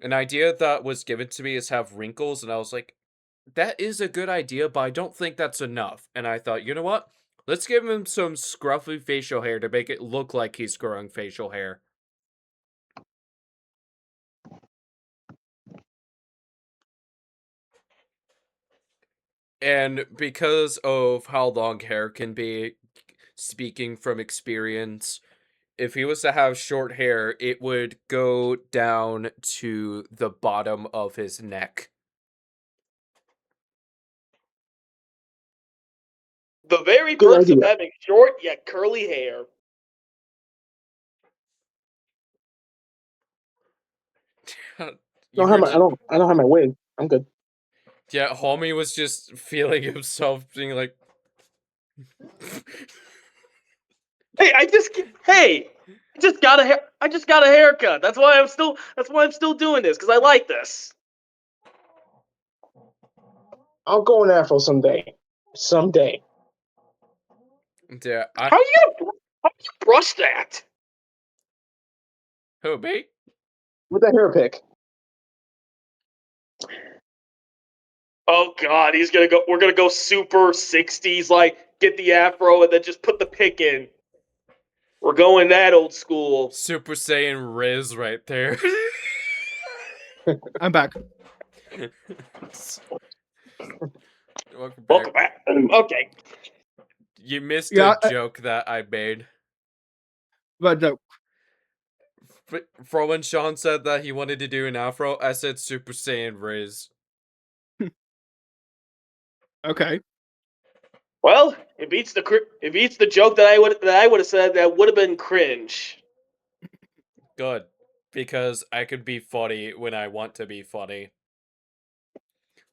idea that was given to me is have wrinkles, and I was like, that is a good idea, but I don't think that's enough. And I thought, you know what? Let's give him some scruffy facial hair to make it look like he's growing facial hair. And because of how long hair can be, speaking from experience, if he was to have short hair, it would go down to the bottom of his neck. The very Good perks of idea. having short yet curly hair. You I don't have heard my, I don't have my wig. I'm good. yeah, homie was just feeling himself being like, Hey, I just got a haircut. That's why I'm still doing this because I like this. I'll go in Afro someday. Someday. yeah, How do you brush that? who, me? With that hair pick. Oh God, we're gonna go super 60s, like get the afro and then just put the pick in. We're going that old school. Super Saiyan Riz right there. I'm back. Welcome back. Welcome back. Okay. You missed Yeah, a joke that I made. But joke. For when Sean said that he wanted to do an afro, I said Super Saiyan Riz. Okay. Well, it beats the joke that I would have said that would have been cringe. Good. Because I could be funny when I want to be funny.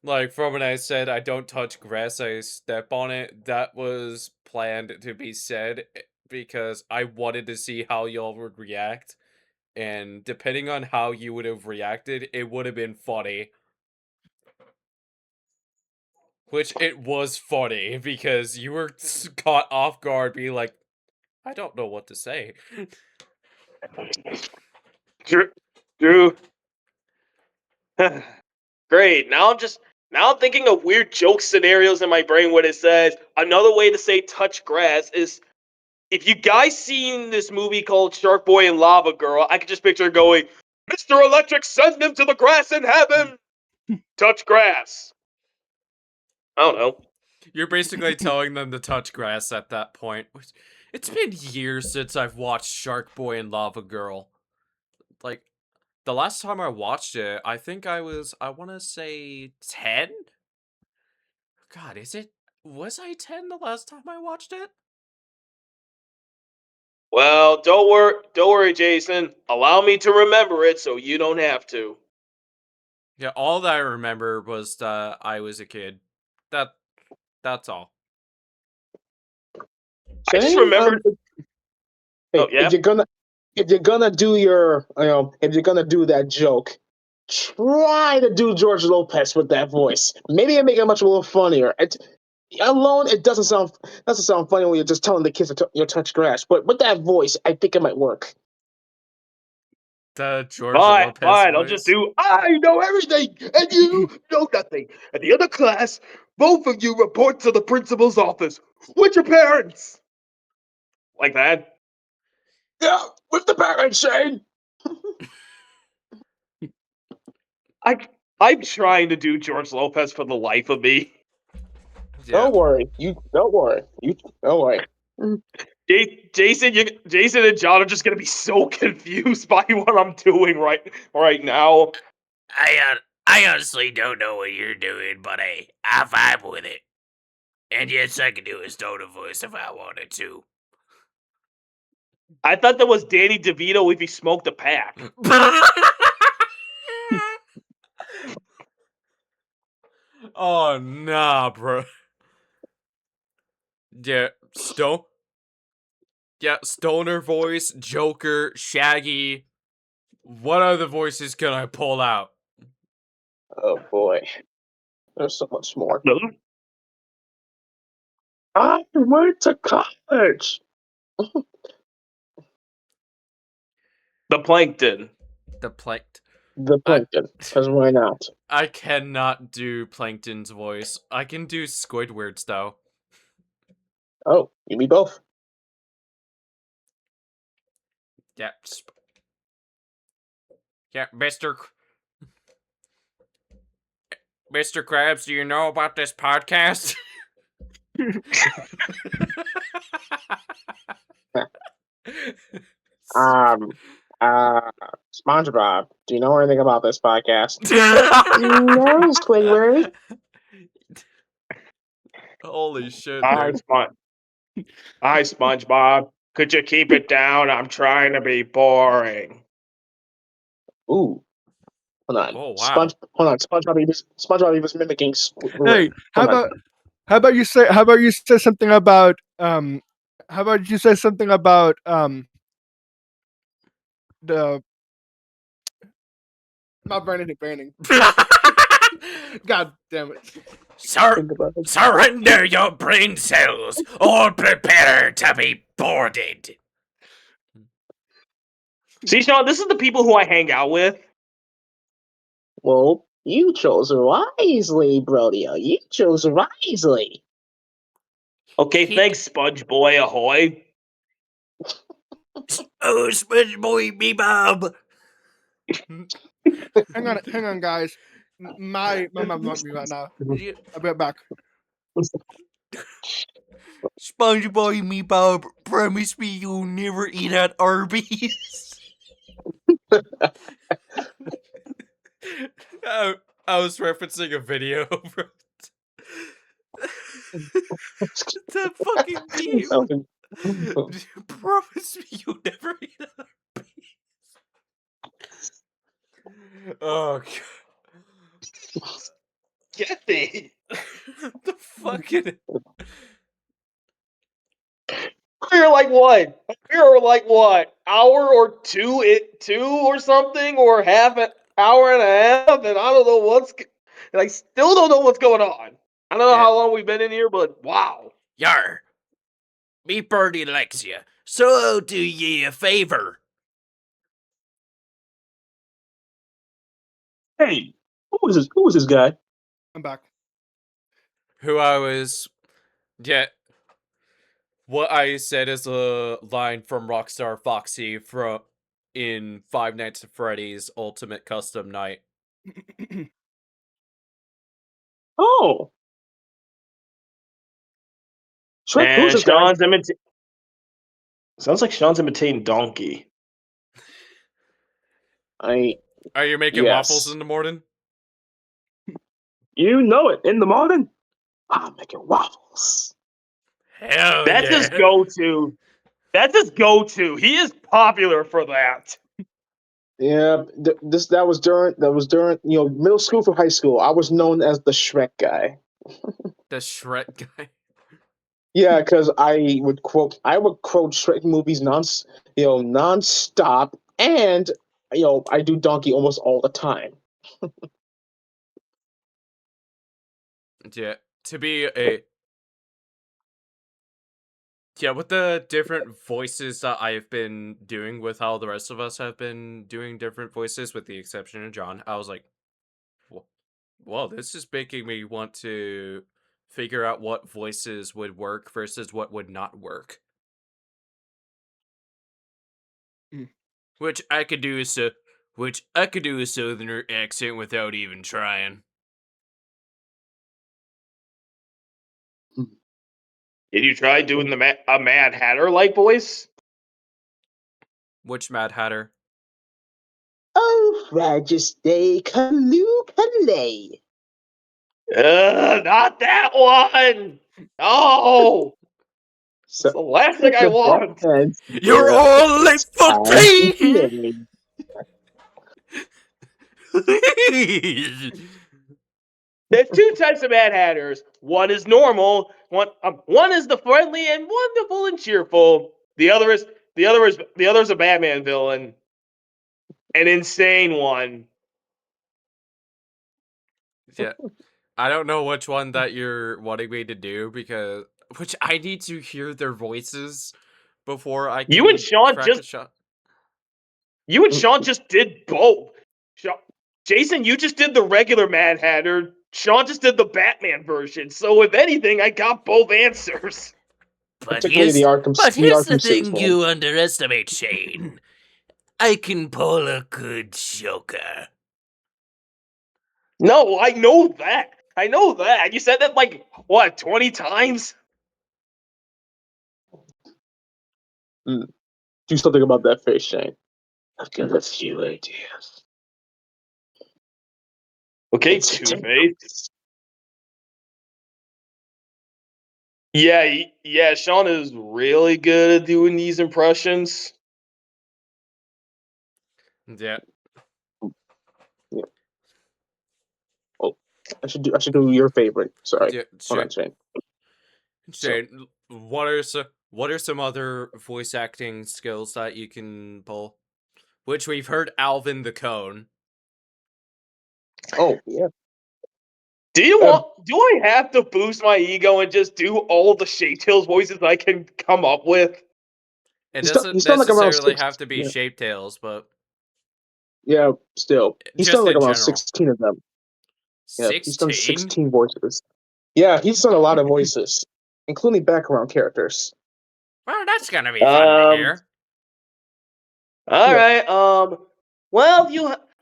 Like, from when I said I don't touch grass, I step on it, that was planned to be said because I wanted to see how y'all would react. And depending on how you would have reacted, it would have been funny. Which it was funny, because you were caught off guard being like, I don't know what to say. Drew. Great. Now I'm thinking of weird joke scenarios in my brain when it says another way to say touch grass is if you guys seen this movie called Shark Boy and Lava Girl, I could just picture her going, Mr. Electric, send him to the grass and have him touch grass. I don't know. You're basically telling them to touch grass at that point. It's been years since I've watched Shark Boy and Lava Girl. Like, the last time I watched it, I think I want to say 10? God, was I 10 the last time I watched it? Well, don't worry, Jason. Allow me to remember it so you don't have to. Yeah, all that I remember was that I was a kid. That's all. I just remembered. Hey, Yeah. if you're gonna do if you're gonna do that joke, try to do George Lopez with that voice. Maybe it make it much a little funnier. It doesn't sound funny when you're just telling the kids to touch grass. But with that voice, I think it might work. The George Lopez Fine, voice. I'll just do, I know everything, and you know nothing. At the end of class, both of you report to the principal's office with your parents. Like that. Yeah, with the parents, Shane. I'm trying to do George Lopez for the life of me. Yeah. Don't worry. Don't worry. Jason and John are just gonna be so confused by what I'm doing right now. I honestly don't know what you're doing, but I vibe with it. And yes, I can do a stoner voice if I wanted to. I thought that was Danny DeVito if he smoked a pack. Oh, nah, bro. Yeah, stoner voice, Joker, Shaggy. What other voices can I pull out? Oh boy, there's so much more. I went to college. The Plankton. The Plankton. The Plankton, because why not? I cannot do Plankton's voice. I can do Squidward's, though. Oh, you mean both? Yeah. Yeah, Mr. Krabs, do you know about this podcast? SpongeBob, do you know anything about this podcast? No, Squidward. Holy shit, Hi, dude. SpongeBob. Could you keep it down? I'm trying to be boring. Ooh, hold on. Oh, wow. SpongeBob was mimicking Squidward. Hey, how about you say something about the not branding. God damn it. Surrender your brain cells or prepare to be boarded. See, Sean, this is the people who I hang out with. Well, you chose wisely, Brodio. You chose wisely. Okay, thanks, Sponge Boy Ahoy. Oh, Sponge Boy, me Bob. Hang on, guys. My mom wants me right now. I'll be right back. SpongeBob, me Bob, promise me you'll never eat at Arby's. I was referencing a video, bro. That fucking meme. Promise me you'll never eat at Arby's. Oh, God. Get me. The fucking... We're like what? We're like what? Hour or two or something, or half an hour and a half, and I don't know and I still don't know what's going on. I don't know how long we've been in here, but wow. Yar. Me birdie likes you, so I'll do ye a favor. Hey, who is this guy? I'm back. Who I was... Yeah. what I said is a line from Rockstar Foxy in Five Nights at Freddy's Ultimate Custom Night. Oh, Shrek, who's And this guy? sounds like Sean's imitating Donkey. Are you making waffles Yes. in the morning? You know it. In the morning, I'm making waffles. Hell That's his yeah. go-to. That's his go-to. He is popular for that. Yeah, that was during middle school for high school. I was known as the Shrek guy. The Shrek guy. Yeah, because I would quote Shrek movies nonstop, and I do Donkey almost all the time. Yeah, to be a yeah, with the different voices that I've been doing with how the rest of us have been doing different voices, with the exception of John, I was like, well, this is making me want to figure out what voices would work versus what would not work. Mm. Which I could do a southerner accent without even trying. Did you try doing a Mad Hatter like voice? Which Mad Hatter? Oh, Majesty, Kaloo. Not that one. No, it's So, the last thing I the want. best You're all late for tea! name. There's two types of Mad Hatters. One is normal. One is the friendly and wonderful and cheerful. The other is a Batman villain, an insane one. Yeah. I don't know which one that you're wanting me to do which I need to hear their voices before I You and can Sean crack just a shot. you and Sean just did both. Jason, you just did the regular Mad Hatter. Sean just did the Batman version. So if anything, I got both answers. But Particularly here's but the here's the Arkham City thing one. you underestimate, Shane. I can pull a good Joker. No, I know that. I know that. You said that like what, 20 times? Do something about that face, Shane. I've got a few ideas. Okay, It's Two-Face. Yeah, Sean is really good at doing these impressions. Yeah. Yeah. Oh, I should do your favorite. Sorry. Yeah, Hold on, Shane. Shane, what are some other voice acting skills that you can pull? Which we've heard Alvin the Cone. Oh, yeah. Do I have to boost my ego and just do all the Shade Tails voices I can come up with? It He's doesn't done like around necessarily 6. have to be Yeah. Shape Tails, but Yeah, still. He's just done like in around general. 16 of them. Yeah, he's done 16? 16 voices. Yeah, he's done a lot of voices, including background characters. Well, that's gonna be fun to hear. All Yeah. right.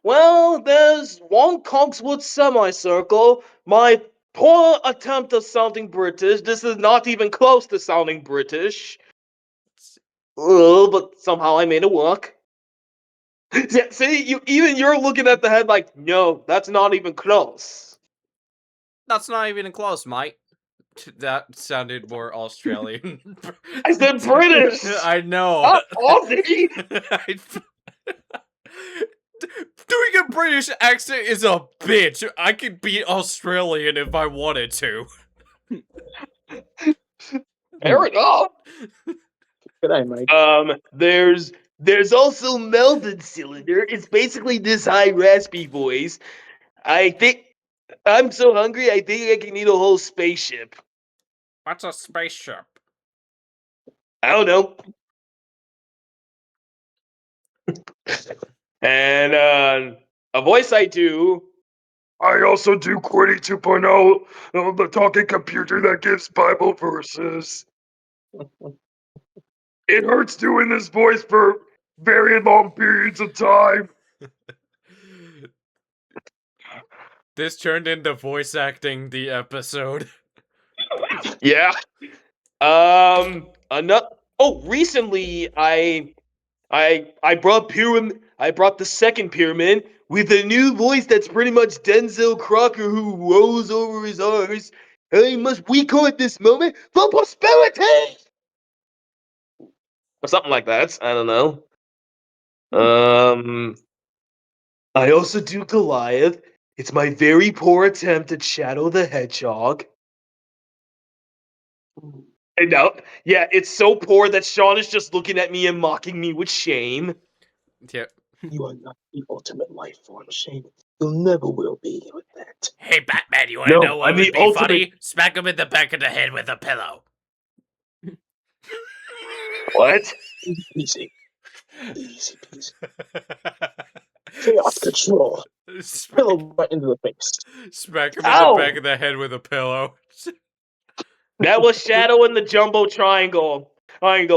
Well, there's one Cogswood semicircle. My poor attempt of sounding British. This is not even close to sounding British. But somehow I made it work. Yeah, see, you're looking at the head like, no, that's not even close. That's not even close, mate. That sounded more Australian. I said British, I know. not Aussie. Doing a British accent is a bitch. I could be Australian if I wanted to. Fair enough. Good eye, Mike. There's also Melvin Cylinder. It's basically this high raspy voice. I think I'm so hungry. I think I can eat a whole spaceship. What's a spaceship? I don't know. And a voice I do. I also do Quitty 2.0, the talking computer that gives Bible verses. It hurts doing this voice for very long periods of time. This turned into voice acting the episode. Yeah. Recently I brought the second pyramid with a new voice that's pretty much Denzel Crocker who rolls over his R's. I must record this moment for prosperity, or something like that. I don't know. I also do Goliath. It's my very poor attempt at Shadow the Hedgehog. And now, yeah, it's so poor that Sean is just looking at me and mocking me with shame. Yeah. You are not the ultimate life form, Shane. You never will be with that. Hey, Batman, you want to know No, what I'm would the be ultimate. funny? Smack him in the back of the head with a pillow. What? Easy. Easy peasy. Chaos control. Pillow right into the face. Smack him in the Ow! back of the head with a pillow. That was Shadow in the Jumbo Triangle.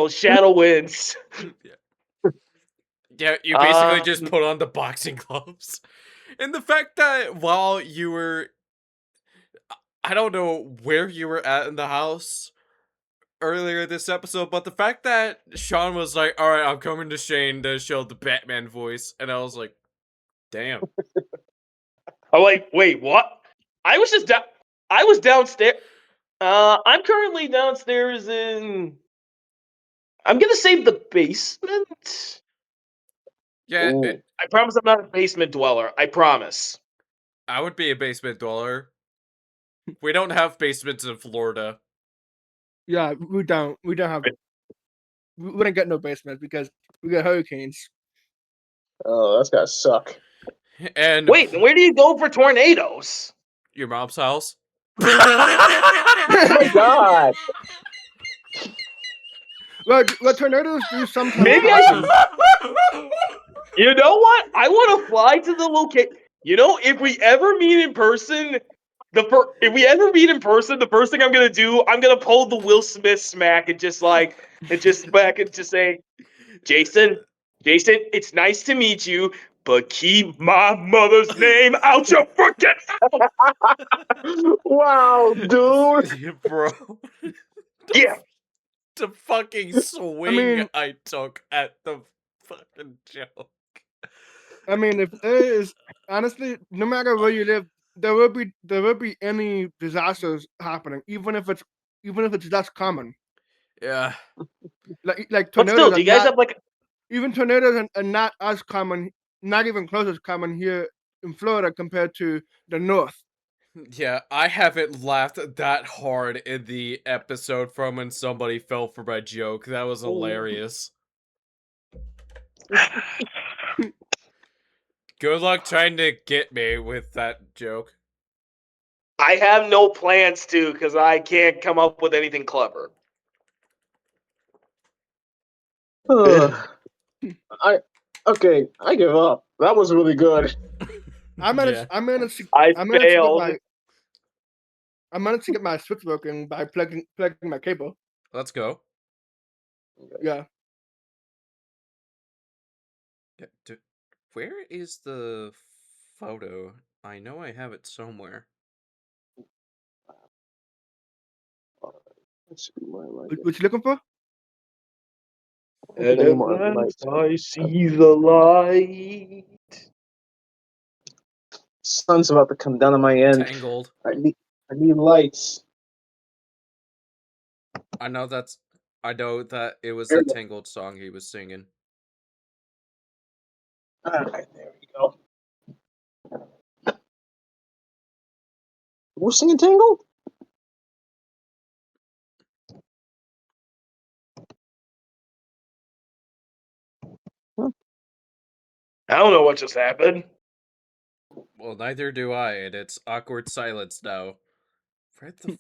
Shadow wins. Yeah, you basically just put on the boxing gloves. And the fact that while you were... I don't know where you were at in the house earlier this episode, but the fact that Sean was like, alright, I'm coming to Shane to show the Batman voice, and I was like, damn. I'm like, wait, what? I was downstairs. I'm currently downstairs in. I'm gonna say the basement. Yeah, I promise I'm not a basement dweller. I promise. I would be a basement dweller. We don't have basements in Florida. Yeah, we don't. We don't have. We don't get no basement because we get hurricanes. Oh, that's gotta suck. And Wait, where do you go for tornadoes? your mom's house? Oh my god! Well, tornadoes do sometimes Maybe I happen. You know what? I want to fly to the location. You know, if we ever meet in person, the first thing I'm gonna do, I'm gonna pull the Will Smith smack and just say, Jason, it's nice to meet you, but keep my mother's name out your freaking mouth. Wow, dude! Bro. Yeah. The fucking swing I took at the fucking joke. I mean, if there is honestly, no matter where you live, there will be any disasters happening, even if it's less common. Yeah. Like But tornadoes. still, do you guys have like even tornadoes are not as common, not even close as common here in Florida compared to the north. Yeah, I haven't laughed that hard in the episode from when somebody fell for my joke. That was hilarious. Good luck trying to get me with that joke. I have no plans to because I can't come up with anything clever. I give up. That was really good. I managed to failed. get my switch working by plugging my cable. Let's go. Yeah. Where is the photo? I know I have it somewhere. Let's see my light. What you looking for? And at last I see the light. Sun's about to come down on my end. Tangled. I need lights. I know that it was a Tangled song he was singing. Alright, there we go. We're singing Tangled? I don't know what just happened. Well, neither do I, and it's awkward silence now. Where the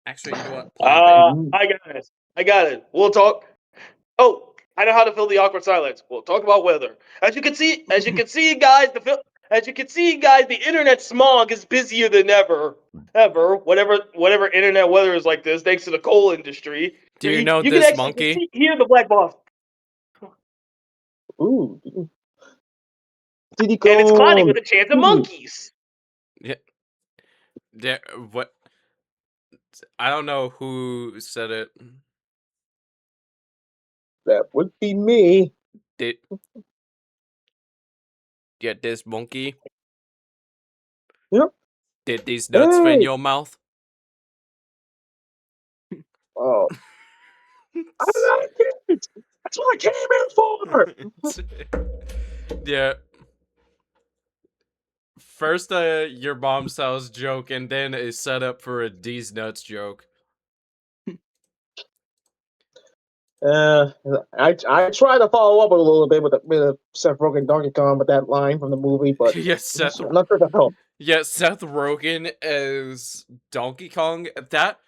Actually, you know what? Plan B. I got it. We'll talk. Oh, I know how to fill the awkward silence. We'll talk about weather. As you can see, guys, As you can see, guys, the internet smog is busier than ever. Whatever internet weather is like this, thanks to the coal industry. Do you know You can this actually monkey? hear the black box. Ooh. Did he And it's climbing go? with a chance of monkeys. Yeah. Yeah. What? I don't know who said it. That would be me. Did get this monkey? Yep. Did these nuts fit in Hey. your mouth? Oh, I like it. That's what I came here for. Yeah. First, your mom's house joke, and then a setup for a D's nuts joke. I tried to follow up a little bit with a Seth Rogen Donkey Kong with that line from the movie, but Yes, I'm not sure that helped. Yeah, Seth Rogen as Donkey Kong. That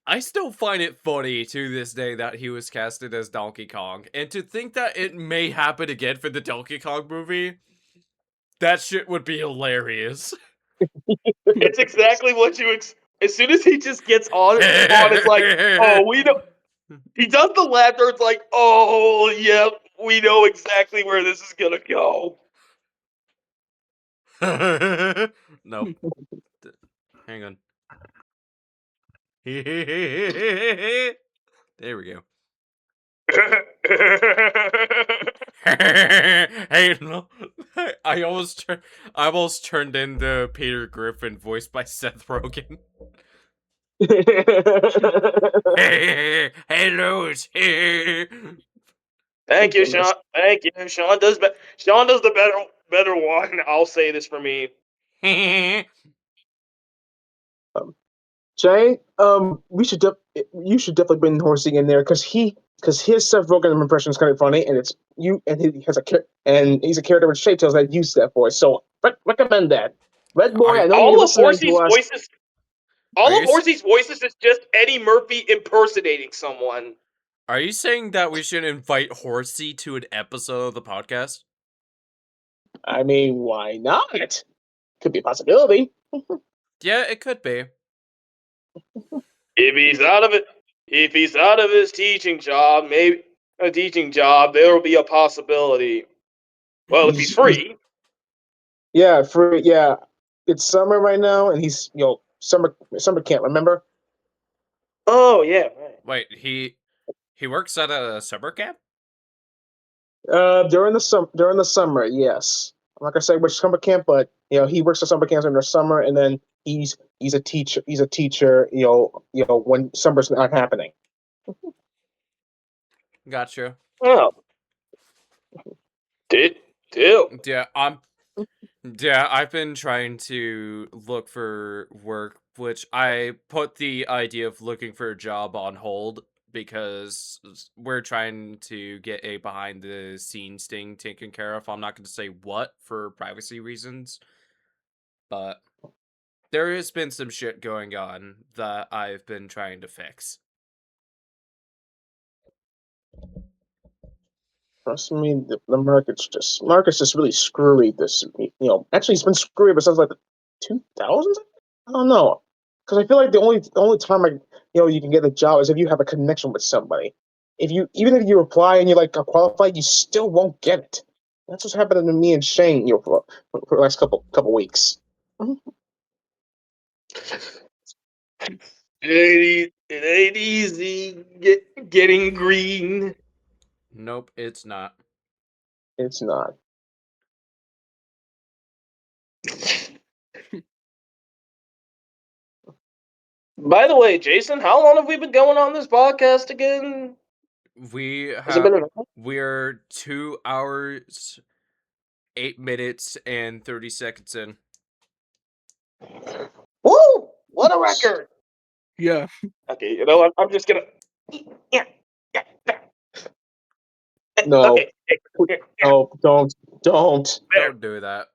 I still find it funny to this day that he was casted as Donkey Kong, and to think that it may happen again for the Donkey Kong movie. That shit would be hilarious. It's exactly what you. As soon as he just gets on, it's like, oh, we know. He does the laughter. It's like, oh, yep, we know exactly where this is gonna go. Nope. Hang on. There we go. Hey, no. I almost turned into Peter Griffin, voiced by Seth Rogen. Hello, it's here. Thank you, Sean. Thank you. Sean does the better one. I'll say this for me. Jay, you should definitely bring Horsey in there because his Seth Rogen impression is kind of funny, and it's you, and he's a character with Shade Tails that used that voice. So recommend that. Red Boy, I know you're All of listening to Horsey's us. voices. All of Horsey's voices is just Eddie Murphy impersonating someone. Are you saying that we should invite Horsey to an episode of the podcast? I mean, why not? Could be a possibility. Yeah, it could be. If he's out of his teaching job, there will be a possibility. Well, if he's free. Yeah, free. Yeah, it's summer right now, and he's summer camp. Remember? Oh yeah. Right. Wait, he works at a summer camp? During the summer, yes. I'm not gonna say which summer camp, but he works at summer camps in the summer, and then he's a teacher. He's a teacher. When summer's not happening. Gotcha. Oh. Did. Yeah, I've been trying to look for work, which I put the idea of looking for a job on hold because we're trying to get a behind the scenes thing taken care of. I'm not going to say what for privacy reasons, but there has been some shit going on that I've been trying to fix. Trust me, the market's just really screwy. Actually, it's been screwy ever since like the 2000s. I don't know, because I feel like the only time you can get a job is if you have a connection with somebody. Even if you apply and you're like qualified, you still won't get it. That's what's happening to me and Shane, for the last couple weeks. It ain't easy getting green. Nope, it's not. It's not. By the way, Jason, how long have we been going on this podcast again? We're 2 hours, 8 minutes, and 30 seconds in. Woo! What a record! Yeah. Okay, I'm just gonna. Yeah. No. Okay. Oh, don't. Don't do that.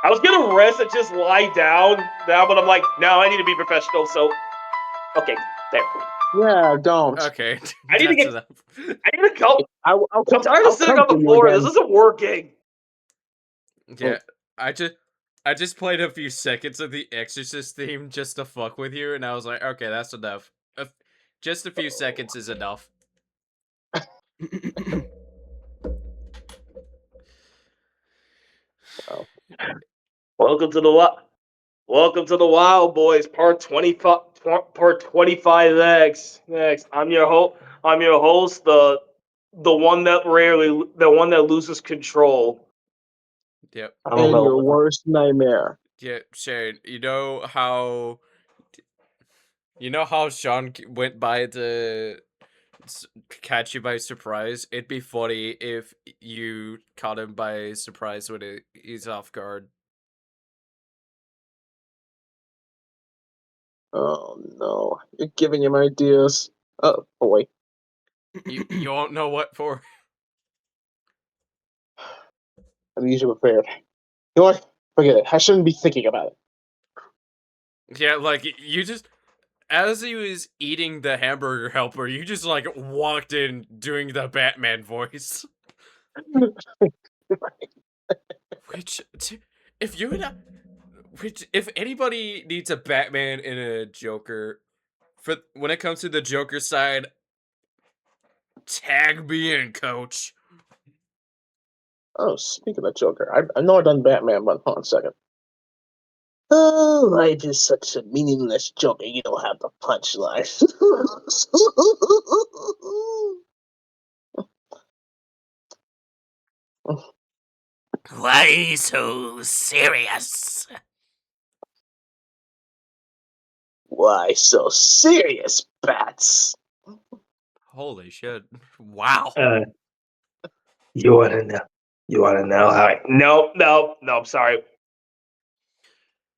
I was gonna rest and just lie down now, but I'm like, no, I need to be professional. So, okay, there. Yeah, don't. Okay, I need to that's get. enough. I need to go. I'm I'm tired of sitting on the for you floor. again. This isn't working. Yeah, I just played a few seconds of the Exorcist theme just to fuck with you, and I was like, okay, that's enough. Just a few seconds is enough. Wow. Welcome to the Wild Boys, part 25. Part 25X. Next, I'm your host, the one that loses control. Yep. I don't And know. your worst nightmare. Yeah, Shane, you know how Sean went by to catch you by surprise? It'd be funny if you caught him by surprise when he's off guard. Oh no, you're giving him ideas. Oh boy. You won't know what for. I'm usually prepared. You know what? Forget it. I shouldn't be thinking about it. Yeah, like you just as he was eating the hamburger helper, you just like walked in doing the Batman voice. Which, if you and if anybody needs a Batman and a Joker, for when it comes to the Joker side, tag me in, Coach. Oh, speaking of Joker, I know I've done Batman, but hold on a second. Oh, life is such a meaningless Joker. You don't have the punchline. Why so serious? Why so serious, Bats? Holy shit! Wow. You wanna know? You wanna know how? No. I'm sorry.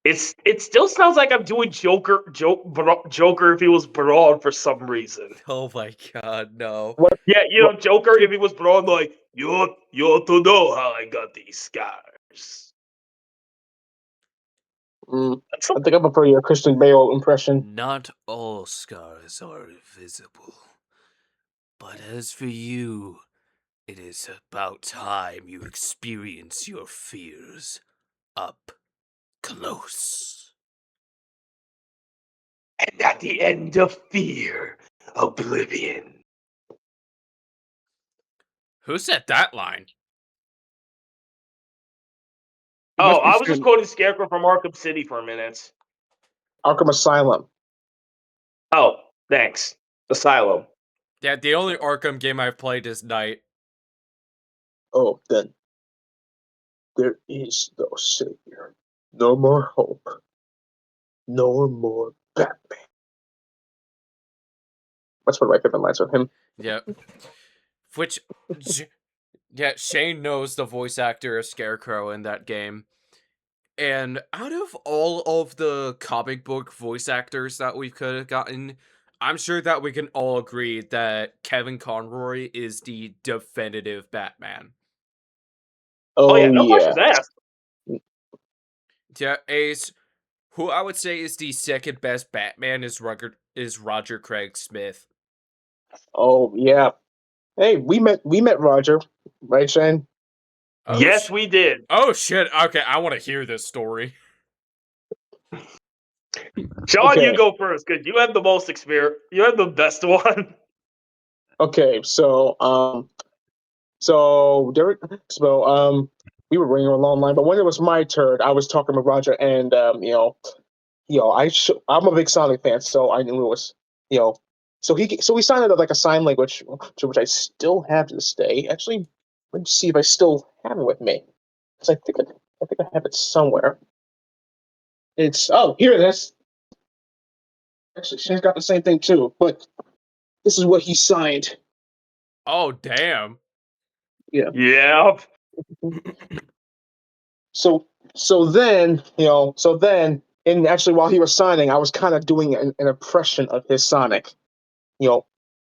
It still sounds like I'm doing Joker if he was broad for some reason. Oh my god, no. What? Yeah, Joker if he was broad, like you ought to know how I got these scars. I think I prefer your Christian Bale impression. Not all scars are visible. But as for you, it is about time you experience your fears up close. And at the end of fear, oblivion. Who said that line? You Oh, must be I was just saying quoting Scarecrow from Arkham City for a minute. Arkham Asylum. Oh, thanks. Asylum. Yeah, the only Arkham game I've played is Night. Oh, then there is no savior, no more hope, no more Batman. That's one of my favorite lines from him. Yep. Which, yeah, Shane knows the voice actor of Scarecrow in that game. And out of all of the comic book voice actors that we could have gotten, I'm sure that we can all agree that Kevin Conroy is the definitive Batman. Oh yeah, no Yeah. questions asked. Yeah, Ace, who I would say is the second best Batman is Roger Craig Smith. Oh yeah. Hey, we met Roger, right, Shane? Oh, Yes, we did. Oh shit! Okay, I want to hear this story. Sean, Okay. you go first because you have the most experience. You have the best one. Okay, we were running a long line, but when it was my turn, I was talking with Roger, and I'm a big Sonic fan, so I knew it was, so we signed it like a sign language, which I still have to this day. Actually, let me see if I still have it with me, because I think I have it somewhere. Here it is. Actually, Shane's got the same thing too, but this is what he signed. Oh damn! Yeah. Yeah. So then, and actually, while he was signing, I was kind of doing an impression of his Sonic, you know,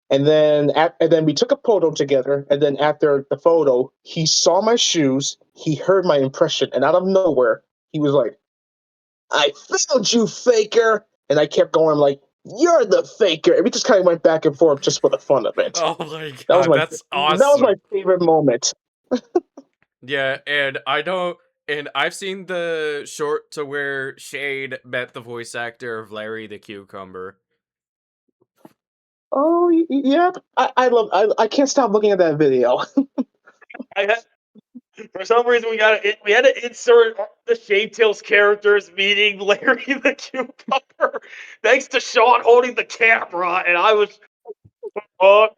and then we took a photo together, and then after the photo, he saw my shoes, he heard my impression, and out of nowhere, he was like, "I found you, faker!" And I kept going like, "You're the faker!" And we just kind of went back and forth just for the fun of it. Oh my That was god, my that's that was my awesome. favorite moment. Yeah, and I don't And I've seen the short to where Shade met the voice actor of Larry the Cucumber. Oh, yeah. I can't stop looking at that video. For some reason, we had to insert the Shade Tails characters meeting Larry the Cucumber. Thanks to Sean holding the camera, and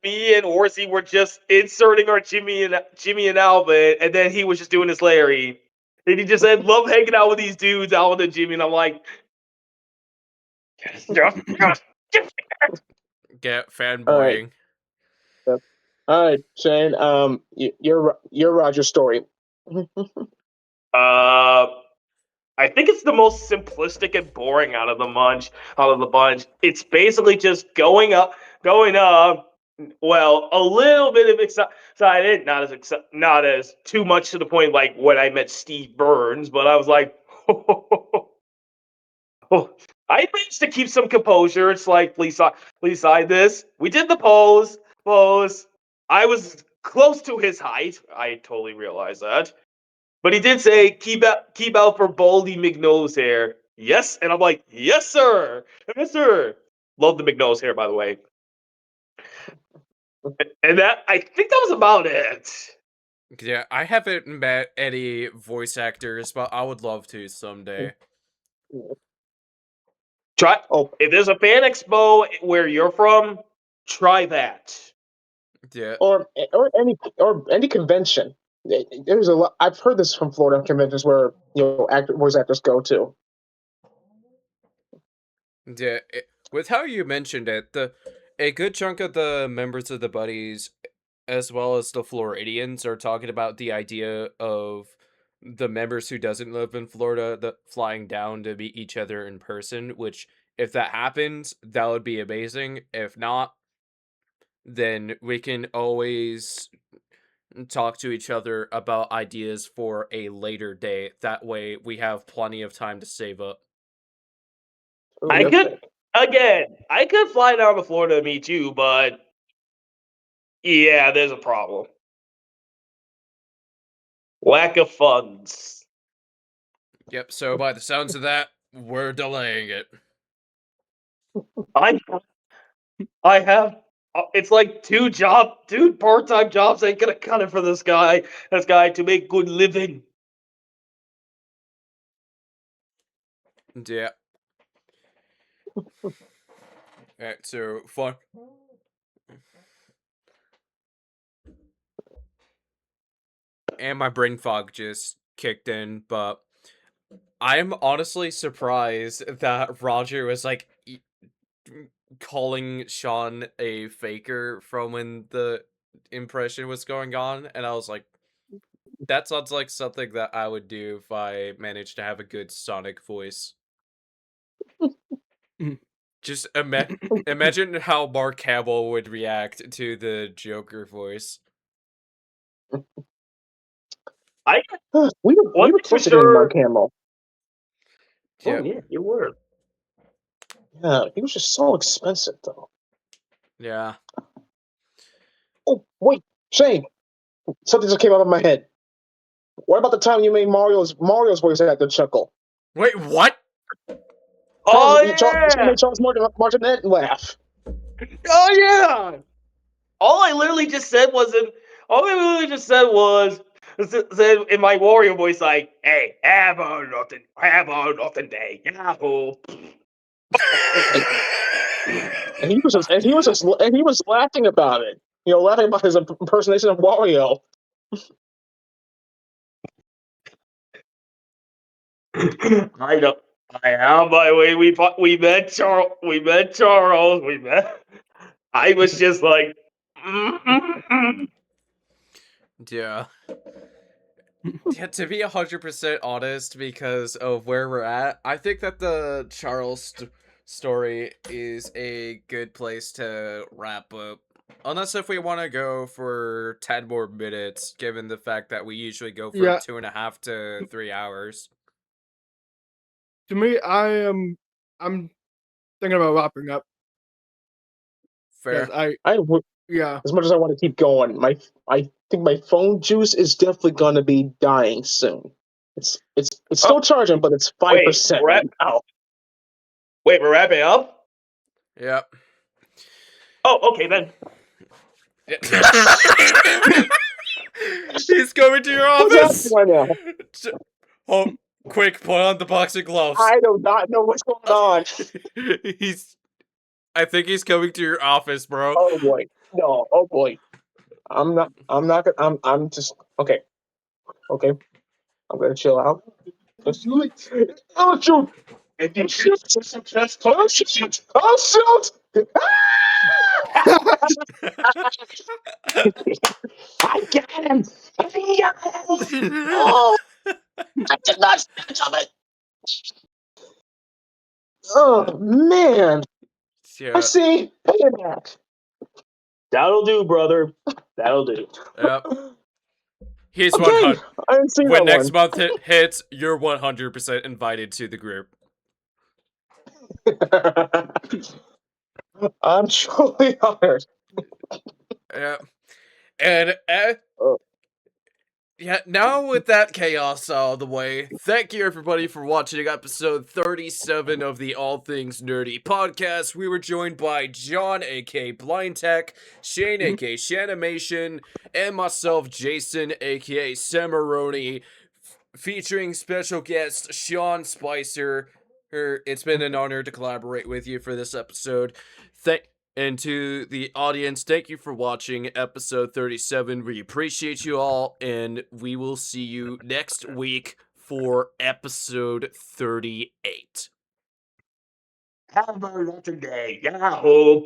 me and Horsey were just inserting our Jimmy and Alvin, and then he was just doing his Larry. And he just said, "Love hanging out with these dudes, Alvin and Jimmy," and I'm like, Get All right. fanboying. Yep. All right, Shane. Your Roger story. I think it's the most simplistic and boring out of the bunch. It's basically just going up. Well, a little bit of excited, not as too much to the point like when I met Steve Burns, but I was like, I managed to keep some composure. It's like, please sign this. We did the pose. I was close to his height. I totally realized that. But he did say, keep out for Baldy McNose hair. Yes, and I'm like, yes, sir. Yes, sir. Love the McNose hair, by the way. And I think that was about it. Yeah, I haven't met any voice actors, but I would love to someday. Try if there's a fan expo where you're from, try that. Yeah. Or any convention. There's a lot. I've heard this from Florida conventions where voice actors go to. Yeah, with how you mentioned it, a good chunk of the members of the Buddies, as well as the Floridians, are talking about the idea of the members who doesn't live in Florida flying down to meet each other in person, which, if that happens, that would be amazing. If not, then we can always talk to each other about ideas for a later date. That way, we have plenty of time to save up. I could fly down to Florida to meet you, but yeah, there's a problem. Lack of funds. Yep, so by the sounds of that, we're delaying it. I have. It's like two part-time jobs ain't gonna cut it for this guy. This guy to make good living. Yeah. Alright, so fun. And my brain fog just kicked in, but I'm honestly surprised that Roger was like calling Sean a faker from when the impression was going on, and I was like, that sounds like something that I would do if I managed to have a good Sonic voice. Just imagine how Mark Hamill would react to the Joker voice. We were close to getting Mark Hamill. Yeah. Oh yeah, you were. Yeah, he was just so expensive though. Yeah. Oh wait, Shane, something just came out of my head. What about the time you made Mario's voice actor chuckle? Wait, what? Oh You yeah! made Charles Martinet laugh. Oh yeah! All I literally just said said in my warrior voice, like, "Hey, have a nothing day, Yahoo!" And he was laughing about it. Laughing about his impersonation of Wario. I know. I am. By the way, we met Charles. I was just like, Yeah. Yeah, to be 100% honest, because of where we're at, I think that the Charles story is a good place to wrap up. Unless if we want to go for 10 more minutes, given the fact that we usually go for 2.5 to 3 hours. To me, I'm thinking about wrapping up. Fair. Yeah. As much as I want to keep going, I think my phone juice is definitely gonna be dying soon. It's still charging, but it's 5% we're right at- now. Wait, we're wrapping up? Yep. Oh, okay then. He's coming to your What's office. happening right now? Oh, quick! Put on the boxing gloves. I do not know what's going on. I think he's coming to your office, bro. Oh boy, no. Oh boy, I'm not. I'm just okay. Okay, I'm gonna chill out. Just oh shoot! If you shoot, oh shoot! Oh shoot! I got him! I got him! Oh, I did not stand of it. Oh man! I Yeah. see. Payback. That'll do, brother. That'll do. Yep. He's Okay, 100. I didn't see When that next one. month hits, you're 100% invited to the group. I'm truly honored. Yeah. And Oh. yeah, now with that chaos out of the way, thank you everybody for watching episode 37 of the All Things Nerdy podcast. We were joined by John, aka Blind Tech, Shane, aka Shanimation, and myself, Jason, aka Samaroni, featuring special guest Sean Spicer. It's been an honor to collaborate with you for this episode. And to the audience, thank you for watching episode 37. We appreciate you all, and we will see you next week for episode 38. Have a lucky day. Yahoo!